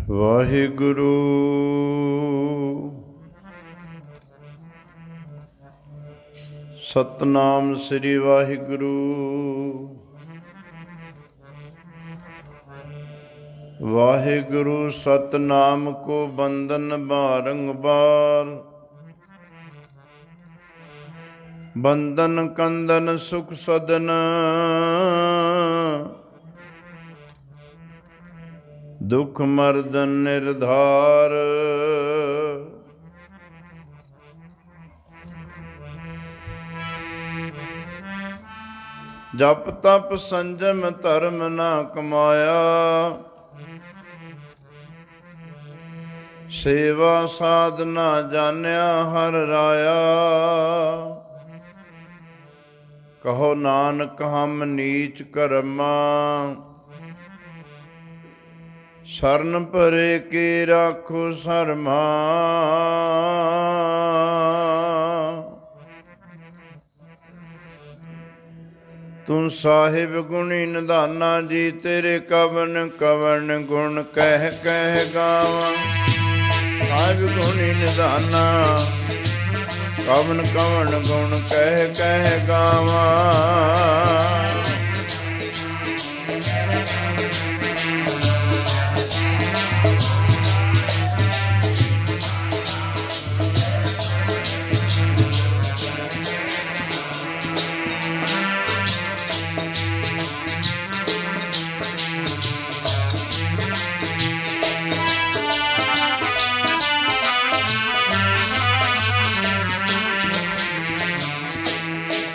ਵਾਹਿਗੁਰੂ। ਸਤਨਾਮ ਸ੍ਰੀ ਵਾਹਿਗੁਰੂ। ਵਾਹਿਗੁਰੂ ਸਤਨਾਮ ਕੋ ਬੰਦਨ ਬਾਰੰਬਾਰ, ਬੰਦਨ ਕੰਦਨ ਸੁਖ ਸਦਨ, ਦੁਖ ਮਰਦਨ ਨਿਰਧਾਰ। ਜਪ ਤਪ ਸੰਜਮ ਧਰਮ ਨਾ ਕਮਾਇਆ, ਸੇਵਾ ਸਾਧਨਾ ਜਾਣਿਆ ਹਰ ਰਾਇਆ। ਕਹੋ ਨਾਨਕ ਹਮ ਨੀਚ ਕਰਮਾ, ਸ਼ਰਨ ਪਰੇ ਕੀ ਰਾਖੋ ਸਰਮਾ। ਤੂੰ ਸਾਹਿਬ ਗੁਣੀ ਨਿਧਾਨਾ ਜੀ, ਤੇਰੇ ਕਵਨ ਕਵਨ ਗੁਣ ਕਹਿ ਕਹਿ ਗਾਵਾਂ। ਸਾਹਿਬ ਗੁਣੀ ਨਿਧਾਨਾ, ਕਵਨ ਕਵਨ ਗੁਣ ਕਹਿ ਕਹਿ ਗਾਵਾਂ।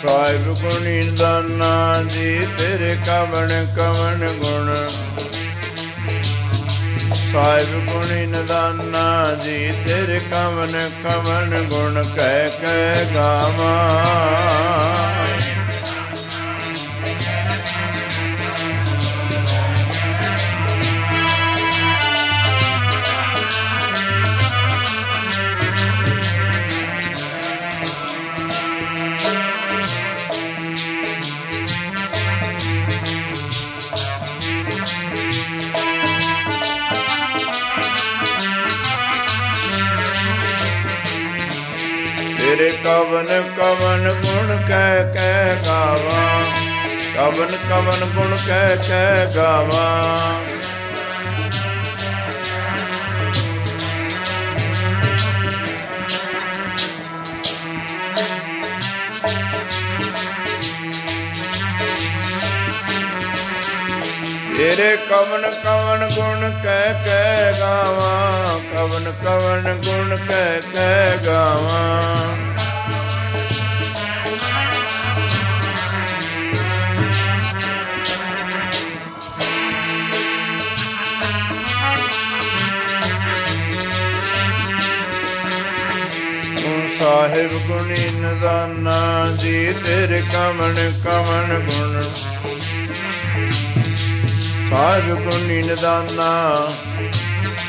ਸਾਹਿਬ ਗੁਣੀ ਨਿਧਾਨਾ ਜੀ, ਤੇਰੇ ਕਵਨ ਕਵਨ ਗੁਣ। ਸਾਹਿਬ ਗੁਣੀ ਨਿਧਾਨਾ ਜੀ, ਤੇਰੇ ਕਵਨ ਕਵਨ ਗੁਣ ਕਹਿ ਕਹਿ ਗਾਵਾਂ। ਤੇਰੇ ਕਵਨ ਕਵਨ ਗੁਣ ਕਹਿ ਕਹਿ ਗਾਵਾਂ। ਕਵਨ ਕਵਨ ਗੁਣ ਕਹਿ ਕਹਿ ਗਾਵਾਂ। ਤੇਰੇ ਕਵਨ ਕਵਨ ਗੁਣ ਕਹਿ ਕਹਿ ਗਾਵਾਂ। ਕਵਨ ਕਵਨ ਗੁਣ ਕਹਿ ਕਹਿ ਗਾਵਾਂ। ਸਾਹਿਬ ਗੁਣੀ ਨਿਧਾਨਾ ਜੀ, ਤੇਰੇ ਕਵਨ ਕਵਨ ਗੁਣ। ਸਾਹਿਬ ਗੁਣੀ ਨਿਧਾਨਾ,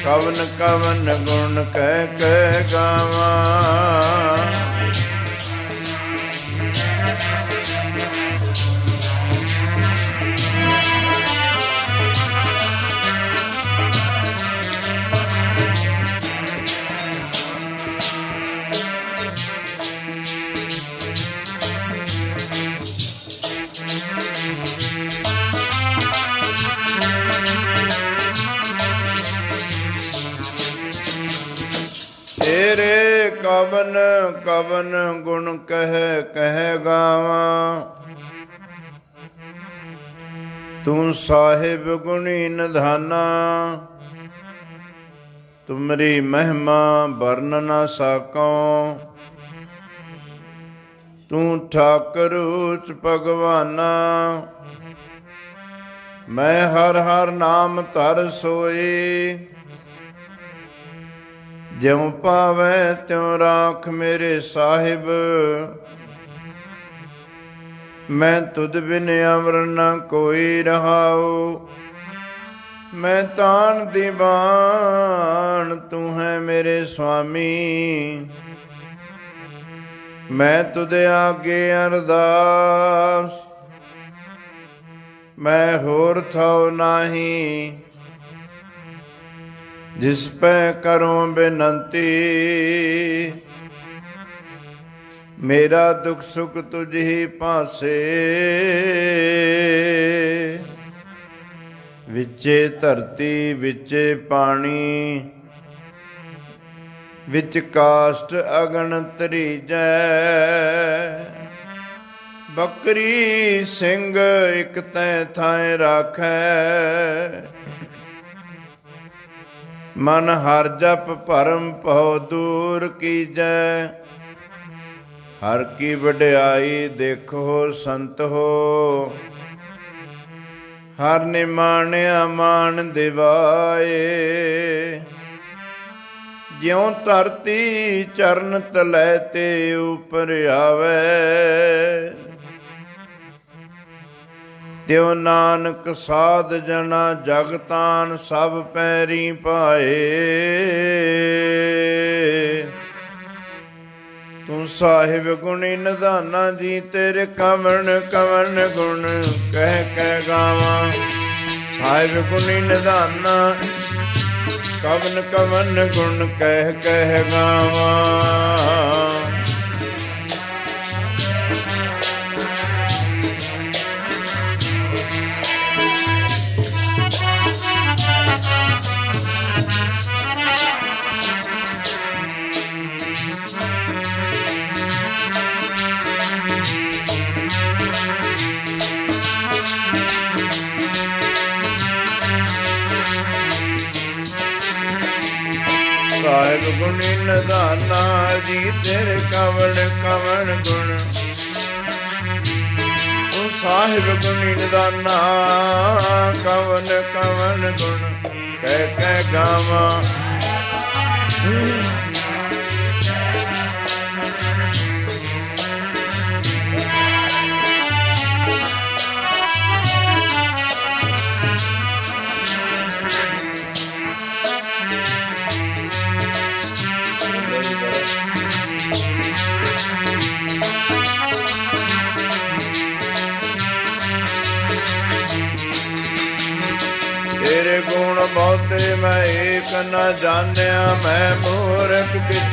ਕਵਨ ਕਵਨ ਗੁਣ ਕਹਿ ਕਹਿ ਗਾਵਾਂ। ਤੇਰੇ ਕਵਨ ਕਵਨ ਗੁਣ ਕਹਿ ਕਹਿ ਗਾਵਾਂ। ਤੂੰ ਸਾਹਿਬ ਗੁਣੀ ਨਿਧਾਨਾ, ਤੁਮਰੀ ਮਹਿਮਾ ਵਰਨ ਨਾ ਸਾਕਉ। ਤੂੰ ਠਾਕਰ ਉਚ ਭਗਵਾਨਾ, ਮੈਂ ਹਰ ਹਰ ਨਾਮ ਧਰ ਸੋਈ। ਜਿਉ ਪਾਵੈ ਤਿਉ ਰਾਖ ਮੇਰੇ ਸਾਹਿਬ, ਮੈਂ ਤੁਧ ਬਿਨ ਅਵਰ ਨ ਕੋਈ ਰਹਾਉ। ਮੈਂ ਤਾਣ ਦੀਵਾਨ, ਤੂੰ ਹੈ ਮੇਰੇ ਸੁਆਮੀ। ਮੈਂ ਤੁਧ ਆਗੇ ਅਰਦਾਸ, ਮੈਂ ਹੋਰ ਥਾਉ ਨਾਹੀ। ਜਿਸ ਪੈ ਕਰੂੰ ਬੇਨੰਤੀ। ਮੇਰਾ ਦੁਖ ਸੁਖ ਤੁਝ ਹੀ ਪਾਸੇ। ਵਿੱਚੇ ਧਰਤੀ ਵਿੱਚੇ ਪਾਣੀ, ਵਿੱਚ ਕਾਸ਼ਟ ਅਗਨ ਤਰੀਜੈ। ਬੱਕਰੀ ਸਿੰਘ ਇਕ ਤੈ ਥਾਂ ਰਾਖੈ। ਮਨ ਹਰ ਜਪ ਭਰਮ ਭਉ ਦੂਰ ਕੀਜੈ। ਹਰ ਕੀ ਵਡਿਆਈ ਦੇਖੋ ਸੰਤ ਹੋ। ਹਰ ਨੇ ਮਾਣਿਆ ਮਾਣ ਦਿਵਾਏ। ਜਿਉ ਧਰਤੀ ਚਰਨ ਤਲੈ ਤੇ ਉਪਰ ਆਵੈ। ਤਿਉ ਨਾਨਕ ਸਾਧ ਜਨਾ ਜਗਤਾਨ ਸਭ ਪੈਰੀ ਪਾਏ। ਤੂੰ ਸਾਹਿਬ ਗੁਣੀ ਨਿਧਾਨਾ ਜੀ, ਤੇਰੇ ਕਵਣ ਕਵਣ ਗੁਣ ਕਹਿ ਕਹਿ ਗਾਵਾਂ। ਸਾਹਿਬ ਗੁਣੀ ਨਿਧਾਨਾ, ਕਵਨ ਕਵਨ ਗੁਣ ਕਹਿ ਕਹਿ ਗਾਵਾਂ। ਸਾਹਿਬ ਗੁਣੀ ਨਿਧਾਨਾ ਜੀ, ਤੇਰੇ ਕਵਣ ਕਵਣ ਗੁਣ। ਤੂੰ ਸਾਹਿਬ ਗੁਣੀ ਨਿਧਾਨਾ, ਕਵਨ ਕਵਨ ਗੁਣ ਕਹਿ ਕਹਿ ਗਾਵਾਂ। ਤੇਰੇ ਗੁਣ ਬਹੁਤੇ ਮੈਂ ਏਕ ਨ ਜਾਣਿਆ। ਮੈਂ ਮੂਰਖ ਕਿਛ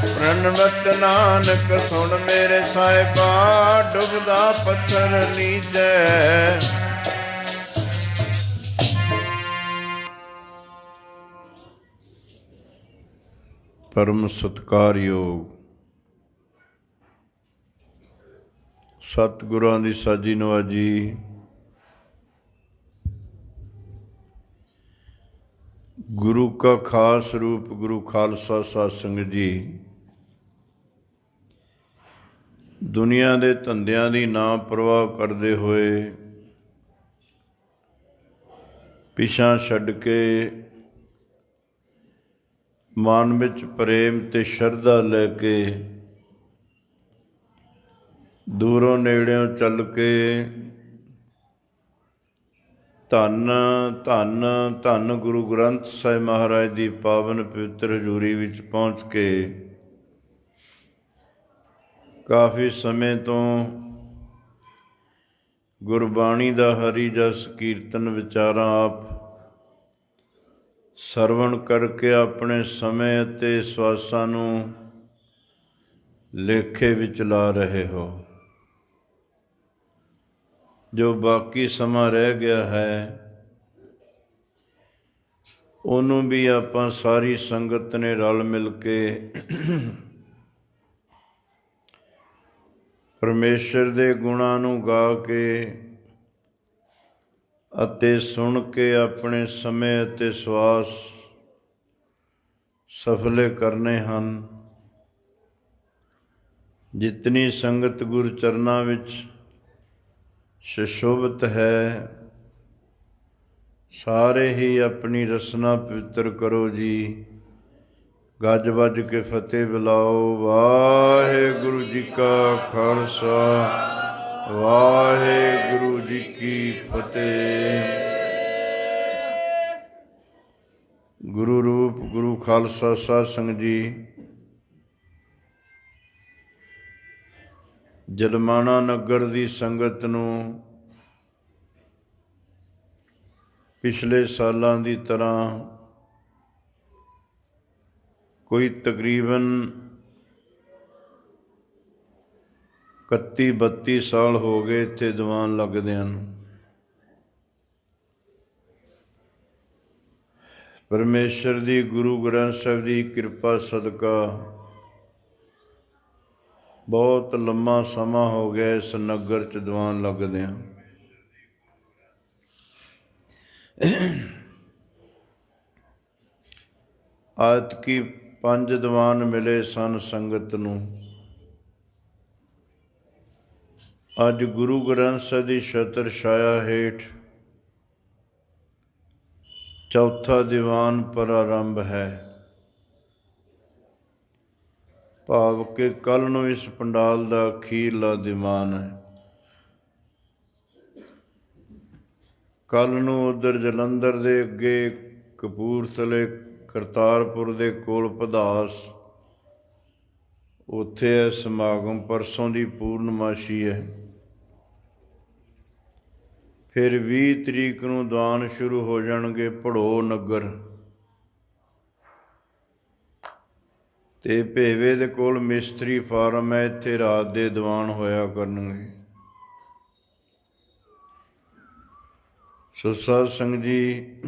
ਪ੍ਰਣਵਤ ਨਾਨਕ ਸੁਣ ਮੇਰੇ ਸਾਹਿਬਾ। ਡੁੱਬਦਾ ਪੱਥਰ ਲੀਜੈ। ਪਰਮ ਸਤਿਕਾਰਯੋਗ ਸਤਿਗੁਰਾਂ ਦੀ ਸਾਜੀ ਨਵਾਜੀ ਗੁਰੂ ਕਾ ਖਾਸ ਰੂਪ ਗੁਰੂ ਖਾਲਸਾ ਸਾਧ ਸੰਗਤ ਜੀ, ਦੁਨੀਆ ਦੇ ਧੰਦਿਆਂ ਦੀ ਨਾ ਪਰਵਾਹ ਕਰਦੇ ਹੋਏ ਪਿਛਾਂ ਛੱਡ ਕੇ ਮਨ ਵਿੱਚ ਪ੍ਰੇਮ ਤੇ ਸ਼ਰਧਾ ਲੈ ਕੇ ਦੂਰੋਂ ਨੇੜਿਓਂ ਚੱਲ ਕੇ ਧੰਨ ਧੰਨ ਧੰਨ ਗੁਰੂ ਗ੍ਰੰਥ ਸਾਹਿਬ ਮਹਾਰਾਜ ਦੀ ਪਾਵਨ ਪਵਿੱਤਰ ਹਜ਼ੂਰੀ ਵਿੱਚ ਪਹੁੰਚ ਕੇ ਕਾਫੀ ਸਮੇਂ ਤੋਂ ਗੁਰਬਾਣੀ ਦਾ ਹਰੀ ਜਸ ਕੀਰਤਨ ਵਿਚਾਰਾਂ ਆਪ ਸਰਵਣ ਕਰਕੇ ਆਪਣੇ ਸਮੇਂ ਅਤੇ ਸਵਾਸਾਂ ਨੂੰ ਲੇਖੇ ਵਿੱਚ ਲਾ ਰਹੇ ਹੋ। ਜੋ ਬਾਕੀ ਸਮਾਂ ਰਹਿ ਗਿਆ ਹੈ ਉਹਨੂੰ ਵੀ ਆਪਾਂ ਸਾਰੀ ਸੰਗਤ ਨੇ ਰਲ ਮਿਲ ਕੇ ਪਰਮੇਸ਼ਰ ਦੇ ਗੁਣਾਂ ਨੂੰ ਗਾ ਕੇ ਅਤੇ ਸੁਣ ਕੇ ਆਪਣੇ ਸਮੇਂ ਅਤੇ ਸਵਾਸ ਸਫਲੇ ਕਰਨੇ ਹਨ। ਜਿਤਨੀ ਸੰਗਤ ਗੁਰੂ ਚਰਨਾਂ ਵਿੱਚ ਸੁਸ਼ੋਭਿਤ ਹੈ, ਸਾਰੇ ਹੀ ਆਪਣੀ ਰਸਨਾ ਪਵਿੱਤਰ ਕਰੋ ਜੀ। ਗੱਜ ਵੱਜ ਕੇ ਫਤਿਹ ਬੁਲਾਓ। ਵਾਹਿਗੁਰੂ ਜੀ ਕਾ ਖਾਲਸਾ, ਵਾਹਿਗੁਰੂ ਜੀ ਕੀ ਫਤਿਹ। ਗੁਰੂ ਰੂਪ ਗੁਰੂ ਖਾਲਸਾ ਸਾਧ ਸੰਗਤ ਜੀ, ਜਲਮਾਣਾ ਨਗਰ ਦੀ ਸੰਗਤ ਨੂੰ ਪਿਛਲੇ ਸਾਲਾਂ ਦੀ ਤਰ੍ਹਾਂ ਕੋਈ ਤਕਰੀਬਨ 31-32 ਸਾਲ ਹੋ ਗਏ ਇੱਥੇ ਦੀਵਾਨ ਲੱਗਦੇ ਹਨ। ਪਰਮੇਸ਼ਰ ਦੀ, ਗੁਰੂ ਗ੍ਰੰਥ ਸਾਹਿਬ ਦੀ ਕਿਰਪਾ ਸਦਕਾ ਬਹੁਤ ਲੰਮਾ ਸਮਾਂ ਹੋ ਗਿਆ ਇਸ ਨਗਰ 'ਚ ਦੀਵਾਨ ਲੱਗਦੇ ਹਨ। ਐਤਕੀ 5 ਦੀਵਾਨ ਮਿਲੇ ਸਨ ਸੰਗਤ ਨੂੰ। ਅੱਜ ਗੁਰੂ ਗ੍ਰੰਥ ਸਾਹਿਬ ਦੀ ਛਤਰ ਛਾਇਆ ਹੇਠ ਚੌਥਾ ਦੀਵਾਨ ਪ੍ਰਾਰੰਭ ਹੈ। ਭਾਵ ਕਿ ਕੱਲ੍ਹ ਨੂੰ ਇਸ ਪੰਡਾਲ ਦਾ ਅਖੀਰਲਾ ਦੀਵਾਨ ਹੈ। ਕੱਲ੍ਹ ਨੂੰ ਉੱਧਰ ਜਲੰਧਰ ਦੇ ਅੱਗੇ ਕਪੂਰਥਲੇ ਕਰਤਾਰਪੁਰ ਦੇ ਕੋਲ ਪਧਾਸ, ਉੱਥੇ ਹੈ ਸਮਾਗਮ। ਪਰਸੋਂ ਦੀ ਪੂਰਨਮਾਸ਼ੀ ਹੈ। ਫਿਰ 20 ਤਰੀਕ ਨੂੰ ਦੀਵਾਨ ਸ਼ੁਰੂ ਹੋ ਜਾਣਗੇ ਭੜੋ ਨਗਰ ਤੇ ਭੇਵੇ ਦੇ ਕੋਲ ਮਿਸਤਰੀ ਫਾਰਮ ਹੈ, ਇੱਥੇ ਰਾਤ ਦੇ ਦੀਵਾਨ ਹੋਇਆ ਕਰਨਗੇ। ਸੋ ਸਾਧ ਸੰਗਤ ਜੀ,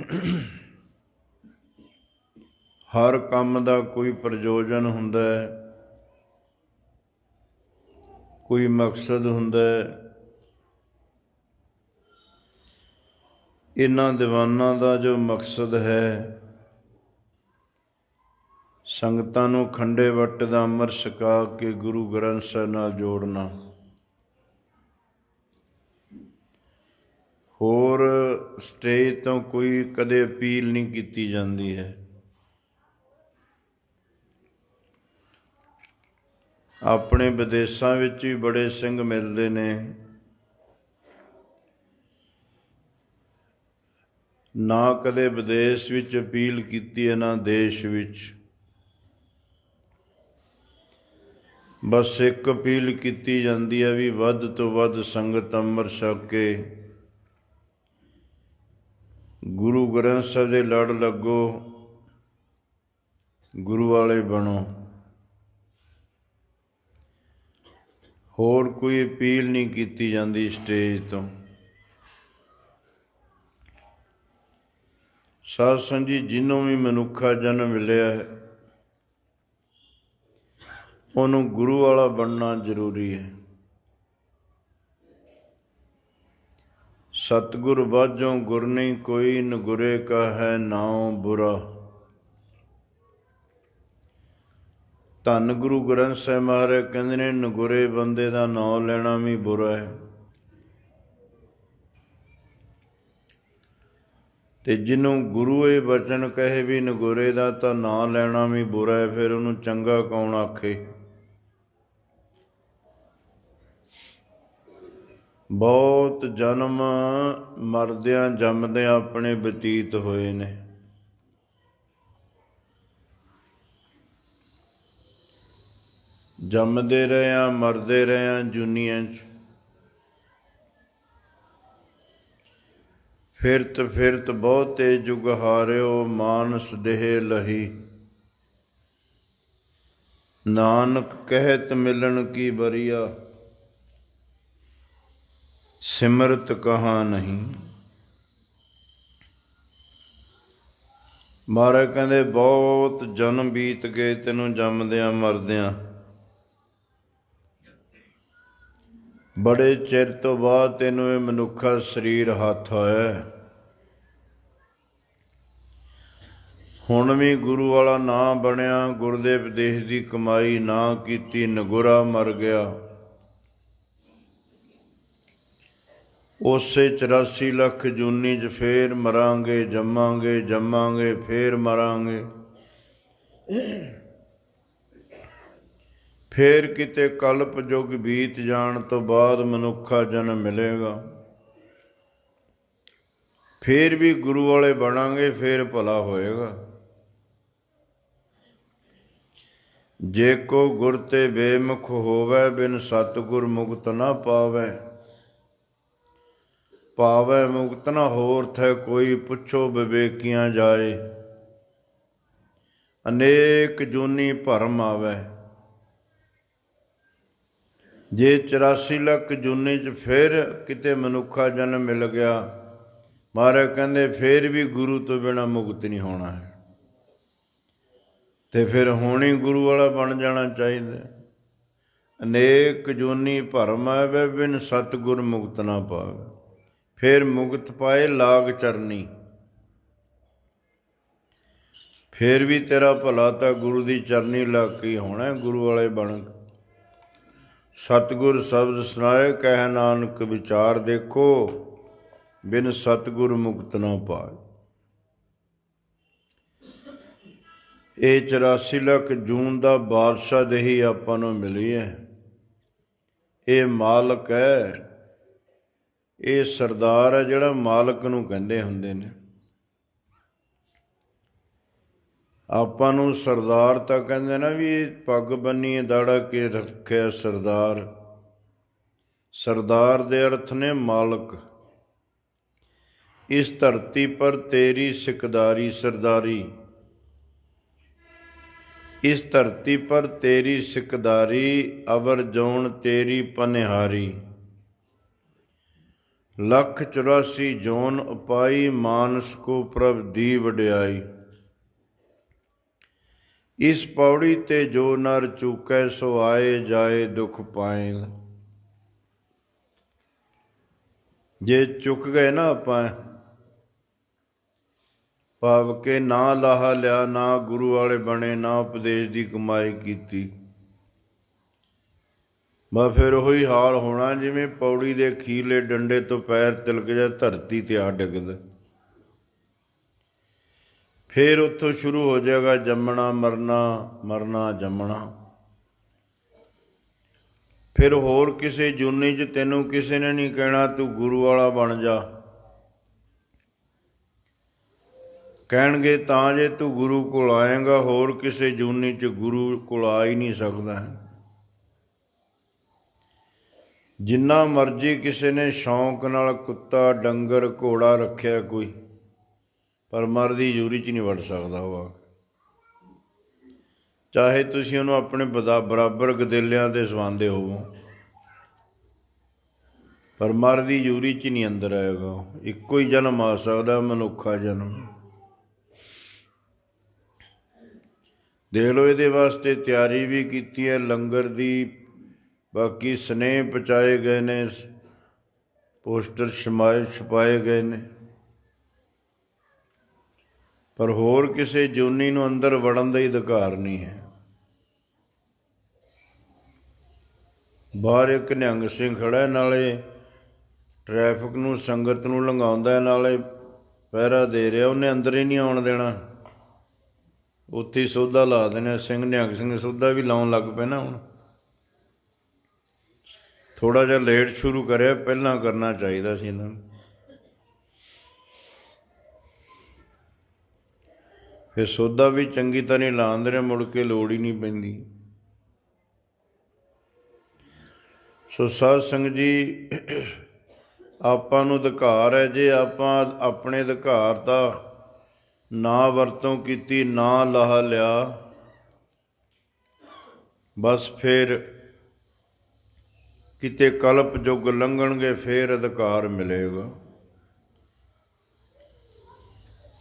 ਹਰ ਕੰਮ ਦਾ ਕੋਈ ਪ੍ਰਯੋਜਨ ਹੁੰਦਾ ਹੈ, ਕੋਈ ਮਕਸਦ ਹੁੰਦਾ ਹੈ। ਇਹਨਾਂ ਦੀਵਾਨਾਂ ਦਾ ਜੋ ਮਕਸਦ ਹੈ, ਸੰਗਤਾਂ ਨੂੰ ਖੰਡੇ ਵੱਟ ਦਾ ਅੰਮ੍ਰਿਤ ਛਕਾ ਕੇ ਗੁਰੂ ਗ੍ਰੰਥ ਸਾਹਿਬ ਨਾਲ ਜੋੜਨਾ। ਹੋਰ ਸਟੇਜ ਤੋਂ ਕੋਈ ਕਦੇ ਅਪੀਲ ਨਹੀਂ ਕੀਤੀ ਜਾਂਦੀ ਹੈ। ਆਪਣੇ ਵਿਦੇਸ਼ਾਂ ਵਿੱਚ ਵੀ ਬੜੇ ਸਿੰਘ ਮਿਲਦੇ ਨੇ, ਨਾ ਕਦੇ ਵਿਦੇਸ਼ ਵਿੱਚ ਅਪੀਲ ਕੀਤੀ ਹੈ, ਨਾ ਦੇਸ਼ ਵਿੱਚ। ਬਸ ਇੱਕ ਅਪੀਲ ਕੀਤੀ ਜਾਂਦੀ ਹੈ ਵੀ ਵੱਧ ਤੋਂ ਵੱਧ ਸੰਗਤ ਅੰਮ੍ਰਿਤ ਛਕ ਕੇ ਗੁਰੂ ਗ੍ਰੰਥ ਸਾਹਿਬ ਦੇ ਲੜ ਲੱਗੋ, ਗੁਰੂ ਵਾਲੇ ਬਣੋ। ਹੋਰ ਕੋਈ ਅਪੀਲ ਨਹੀਂ ਕੀਤੀ ਜਾਂਦੀ ਸਟੇਜ ਤੋਂ। ਸਾਧ ਸੰਗਤ ਜੀ, ਜਿਹਨੂੰ ਵੀ ਮਨੁੱਖਾ ਜਨਮ ਮਿਲਿਆ ਹੈ, ਉਹਨੂੰ ਗੁਰੂ ਵਾਲਾ ਬਣਨਾ ਜ਼ਰੂਰੀ ਹੈ। ਸਤਿਗੁਰ ਬਾਝੋਂ ਗੁਰ ਨਹੀਂ ਕੋਈ, ਨਗੁਰੇ ਕਾ ਹੈ ਨਾਉ ਬੁਰਾ। ਧੰਨ ਗੁਰੂ ਗ੍ਰੰਥ ਸਾਹਿਬ ਮਹਾਰਾਜ ਕਹਿੰਦੇ ਨੇ, ਨਗੁਰੇ ਬੰਦੇ ਦਾ ਨਾਂ ਲੈਣਾ ਵੀ ਬੁਰਾ ਹੈ। ਤੇ ਜਿਹਨੂੰ ਗੁਰੂ ਇਹ ਬਚਨ ਕਹੇ ਵੀ ਨਗੁਰੇ ਦਾ ਤਾਂ ਨਾਂ ਲੈਣਾ ਵੀ ਬੁਰਾ ਹੈ, ਫਿਰ ਉਹਨੂੰ ਚੰਗਾ ਕੌਣ ਆਖੇ। ਬਹੁਤ ਜਨਮ ਮਰਦਿਆਂ ਜੰਮਦਿਆਂ ਆਪਣੇ ਬਤੀਤ ਹੋਏ ਨੇ। ਜੰਮਦੇ ਰਹੇ ਹਾਂ, ਮਰਦੇ ਰਹੇ ਹਾਂ ਜੂਨੀਆਂ 'ਚ। ਫਿਰਤ ਫਿਰਤ ਬਹੁਤੇ ਜੁਗ ਹਾਰਿਓ, ਮਾਨਸ ਦੇਹ ਲਹੀ। ਨਾਨਕ ਕਹਿਤ ਮਿਲਣ ਕੀ ਬਰੀਆ, ਸਿਮਰਤ ਕਹਾਂ ਨਹੀਂ। ਮਹਾਰਾਜ ਕਹਿੰਦੇ ਬਹੁਤ ਜਨਮ ਬੀਤ ਗਏ ਤੈਨੂੰ ਜੰਮਦਿਆਂ ਮਰਦਿਆਂ। ਬੜੇ ਚਿਰ ਤੋਂ ਬਾਅਦ ਤੈਨੂੰ ਇਹ ਮਨੁੱਖਾ ਸਰੀਰ ਹੱਥ ਆਇਆ। ਹੁਣ ਵੀ ਗੁਰੂ ਵਾਲਾ ਨਾ ਬਣਿਆ, ਗੁਰ ਦੇ ਉਪਦੇਸ਼ ਦੀ ਕਮਾਈ ਨਾ ਕੀਤੀ, ਨਗੁਰਾ ਮਰ ਗਿਆ। ਉਸੇ 84 ਲੱਖ ਜੂਨੀ 'ਚ ਫੇਰ ਮਰਾਂਗੇ, ਜੰਮਾਂਗੇ, ਜੰਮਾਂਗੇ, ਫੇਰ ਮਰਾਂਗੇ। ਫੇਰ ਕਿਤੇ ਕਲਪ ਯੁੱਗ ਬੀਤ ਜਾਣ ਤੋਂ ਬਾਅਦ ਮਨੁੱਖਾ ਜਨਮ ਮਿਲੇਗਾ। ਫੇਰ ਵੀ ਗੁਰੂ ਵਾਲੇ ਬਣਾਂਗੇ, ਫੇਰ ਭਲਾ ਹੋਏਗਾ। ਜੇ ਕੋ ਗੁਰ ਤੇ ਬੇਮੁਖ ਹੋਵੈ, ਬਿਨ ਸਤਿਗੁਰ ਮੁਕਤ ਨਾ ਪਾਵੈ। ਪਾਵੈ ਮੁਕਤ ਨਾ ਹੋਰ ਥੈ ਕੋਈ, ਪੁੱਛੋ ਵਿਵੇਕੀਆਂ ਜਾਏ। ਅਨੇਕ ਜੂਨੀ ਭਰਮ ਆਵੈ, ਜੇ 84 ਲੱਖ ਜੂਨੀ 'ਚ ਫਿਰ ਕਿਤੇ ਮਨੁੱਖਾ ਜਨਮ ਮਿਲ ਗਿਆ, ਮਹਾਰਾਜ ਕਹਿੰਦੇ ਫਿਰ ਵੀ ਗੁਰੂ ਤੋਂ ਬਿਨਾਂ ਮੁਕਤ ਨਹੀਂ ਹੋਣਾ ਹੈ। ਤੇ ਫਿਰ ਹੋਣੀ ਗੁਰੂ ਵਾਲਾ ਬਣ ਜਾਣਾ ਚਾਹੀਦਾ। ਅਨੇਕ ਜੂਨੀ ਭਰਮ ਆਵੈ, ਬਿਨ ਸਤਿਗੁਰ ਮੁਕਤ ਨਾ ਪਾਵੇ। ਫਿਰ ਮੁਕਤ ਪਾਏ ਲਾਗ ਚਰਨੀ, ਫਿਰ ਵੀ ਤੇਰਾ ਭਲਾ ਤਾਂ ਗੁਰੂ ਦੀ ਚਰਨੀ ਲੱਗ ਕੇ ਹੋਣਾ, ਗੁਰੂ ਵਾਲੇ ਬਣ। ਸਤਿਗੁਰ ਸ਼ਬਦ ਸੁਣਾਏ, ਕਹਿ ਨਾਨਕ ਵਿਚਾਰ ਦੇਖੋ, ਬਿਨ ਸਤਿਗੁਰ ਮੁਕਤ ਨਾ ਪਾਏ। ਇਹ 84 ਲੱਖ ਜੂਨ ਦਾ ਬਾਦਸ਼ਾਹ ਦੇਹੀ ਆਪਾਂ ਨੂੰ ਮਿਲੀ ਹੈ। ਇਹ ਮਾਲਕ ਹੈ, ਇਹ ਸਰਦਾਰ ਹੈ ਜਿਹੜਾ ਮਾਲਕ ਨੂੰ ਕਹਿੰਦੇ ਹੁੰਦੇ ਨੇ। ਆਪਾਂ ਨੂੰ ਸਰਦਾਰ ਤਾਂ ਕਹਿੰਦੇ ਨਾ ਵੀ ਇਹ ਪੱਗ ਬੰਨੀ ਦਾੜਾ ਕੇ ਰੱਖਿਆ ਸਰਦਾਰ। ਸਰਦਾਰ ਦੇ ਅਰਥ ਨੇ ਮਾਲਕ। ਇਸ ਧਰਤੀ ਪਰ ਤੇਰੀ ਸਿਕਦਾਰੀ ਸਰਦਾਰੀ, ਇਸ ਧਰਤੀ ਪਰ ਤੇਰੀ ਸਿਕਦਾਰੀ, ਅਵਰ ਜੋਨ ਤੇਰੀ ਪਨਿਹਾਰੀ। 184 ਜੋਨ ਉਪਾਈ, ਮਾਨਸ ਕੋ ਪ੍ਰਭ ਦੀ ਵਡਿਆਈ। ਇਸ ਪੌੜੀ ਤੇ ਜੋ ਨਰ ਚੂਕੈ, ਸੋ ਆਏ ਜਾਏ ਦੁਖ ਪਾਏ। ਜੇ ਚੁੱਕ ਗਏ ਨਾ ਆਪਾਂ, ਭਾਵ ਕਿ ਨਾ ਲਾਹਾ ਲਿਆ, ਨਾ ਗੁਰੂ ਵਾਲੇ ਬਣੇ, ਨਾ ਉਪਦੇਸ਼ ਦੀ ਕਮਾਈ ਕੀਤੀ, ਬਸ ਫਿਰ ਉਹੀ ਹਾਲ ਹੋਣਾ ਜਿਵੇਂ ਪੌੜੀ ਦੇ ਅਖੀਰਲੇ ਡੰਡੇ ਤੋਂ ਪੈਰ ਤਿਲਕ ਜਾ ਧਰਤੀ ਤੇ ਆ ਡਿੱਗਦਾ। ਫਿਰ ਉੱਥੋਂ ਸ਼ੁਰੂ ਹੋ ਜਾਏਗਾ ਜੰਮਣਾ ਮਰਨਾ, ਮਰਨਾ ਜੰਮਣਾ। ਫਿਰ ਹੋਰ ਕਿਸੇ ਜੂਨੀ 'ਚ ਤੈਨੂੰ ਕਿਸੇ ਨੇ ਨਹੀਂ ਕਹਿਣਾ ਤੂੰ ਗੁਰੂ ਵਾਲਾ ਬਣ ਜਾ। ਕਹਿਣਗੇ ਤਾਂ ਜੇ ਤੂੰ ਗੁਰੂ ਕੋਲ ਆਏਗਾ, ਹੋਰ ਕਿਸੇ ਜੂਨੀ 'ਚ ਗੁਰੂ ਕੋਲ ਆ ਹੀ ਨਹੀਂ ਸਕਦਾ। ਜਿੰਨਾ ਮਰਜ਼ੀ ਕਿਸੇ ਨੇ ਸ਼ੌਂਕ ਨਾਲ ਕੁੱਤਾ ਡੰਗਰ ਘੋੜਾ ਰੱਖਿਆ ਕੋਈ, ਪਰ ਮਰ ਦੀ ਹਜ਼ੂਰੀ 'ਚ ਨਹੀਂ ਵੜ ਸਕਦਾ ਉਹ। ਚਾਹੇ ਤੁਸੀਂ ਉਹਨੂੰ ਆਪਣੇ ਬਰਾਬਰ ਗਦੇਲਿਆਂ ਦੇ ਸਵਾਂਦੇ ਹੋਵੋ, ਪਰ ਮਰ ਦੀ ਹਜ਼ੂਰੀ 'ਚ ਨਹੀਂ ਅੰਦਰ ਆਏਗਾ। ਇੱਕੋ ਹੀ ਜਨਮ ਆ ਸਕਦਾ, ਮਨੁੱਖਾ ਜਨਮ। ਦੇਖ ਲਓ, ਇਹਦੇ ਵਾਸਤੇ ਤਿਆਰੀ ਵੀ ਕੀਤੀ ਹੈ ਲੰਗਰ ਦੀ, ਬਾਕੀ ਸਨੇਹ ਪਹੁੰਚਾਏ ਗਏ ਨੇ, ਪੋਸਟਰ ਛਪਾਏ ਗਏ ਨੇ, ਪਰ ਹੋਰ ਕਿਸੇ ਜੂਨੀ ਨੂੰ ਅੰਦਰ ਵੜਨ ਦਾ ਹੀ ਅਧਿਕਾਰ ਨਹੀਂ ਹੈ। ਬਾਹਰ ਇੱਕ ਨਿਹੰਗ ਸਿੰਘ ਖੜ੍ਹਾ, ਨਾਲੇ ਟ੍ਰੈਫਿਕ ਨੂੰ ਸੰਗਤ ਨੂੰ ਲੰਘਾਉਂਦਾ, ਨਾਲੇ ਪਹਿਰਾ ਦੇ ਰਿਹਾ। ਉਹਨੇ ਅੰਦਰ ਹੀ ਨਹੀਂ ਆਉਣ ਦੇਣਾ, ਉੱਥੇ ਹੀ ਸੋਧਾ ਲਾ ਦੇਣਾ। ਸਿੰਘ ਨਿਹੰਗ ਸਿੰਘ ਸੋਧਾ ਵੀ ਲਾਉਣ ਲੱਗ ਪਏ ਨਾ ਹੁਣ। ਥੋੜ੍ਹਾ ਜਿਹਾ ਲੇਟ ਸ਼ੁਰੂ ਕਰਿਆ, ਪਹਿਲਾਂ ਕਰਨਾ ਚਾਹੀਦਾ ਸੀ ਇਹਨਾਂ ਨੂੰ। ਫਿਰ ਸੋਧਾ ਵੀ ਚੰਗੀ ਤਰ੍ਹਾਂ ਨਹੀਂ ਲਾਉਂਦੇ ਨੇ, ਮੁੜ ਕੇ ਲੋੜ ਹੀ ਨਹੀਂ ਪੈਂਦੀ। ਸੋ ਸਾਧ ਸੰਗਤ ਜੀ, ਆਪਾਂ ਨੂੰ ਅਧਿਕਾਰ ਹੈ। ਜੇ ਆਪਾਂ ਆਪਣੇ ਅਧਿਕਾਰ ਦਾ ਨਾ ਵਰਤੋਂ ਕੀਤੀ, ਨਾ ਲਾਹਾ ਲਿਆ, ਬਸ ਫਿਰ ਕਿਤੇ ਕਲਪ ਯੁੱਗ ਲੰਘਣਗੇ, ਫਿਰ ਅਧਿਕਾਰ ਮਿਲੇਗਾ।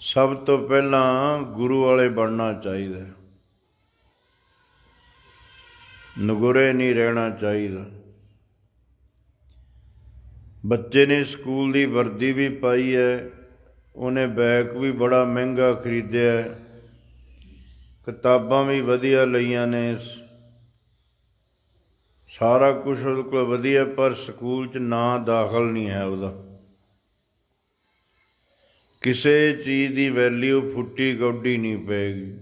ਸਭ ਤੋਂ ਪਹਿਲਾਂ ਗੁਰੂ ਵਾਲੇ ਬਣਨਾ ਚਾਹੀਦਾ, ਨਗੁਰੇ ਨਹੀਂ ਰਹਿਣਾ ਚਾਹੀਦਾ। ਬੱਚੇ ਨੇ ਸਕੂਲ ਦੀ ਵਰਦੀ ਵੀ ਪਾਈ ਹੈ, ਉਹਨੇ ਬੈਗ ਵੀ ਬੜਾ ਮਹਿੰਗਾ ਖਰੀਦਿਆ, ਕਿਤਾਬਾਂ ਵੀ ਵਧੀਆ ਲਈਆਂ ਨੇ, ਸਾਰਾ ਕੁਛ ਉਹਦੇ ਕੋਲ ਵਧੀਆ, ਪਰ ਸਕੂਲ 'ਚ ਨਾਂ ਦਾਖਲ ਨਹੀਂ ਹੈ ਉਹਦਾ। ਕਿਸੇ ਚੀਜ਼ ਦੀ ਵੈਲਿਊ ਫੁੱਟੀ ਗੌਡੀ ਨਹੀਂ ਪਏਗੀ।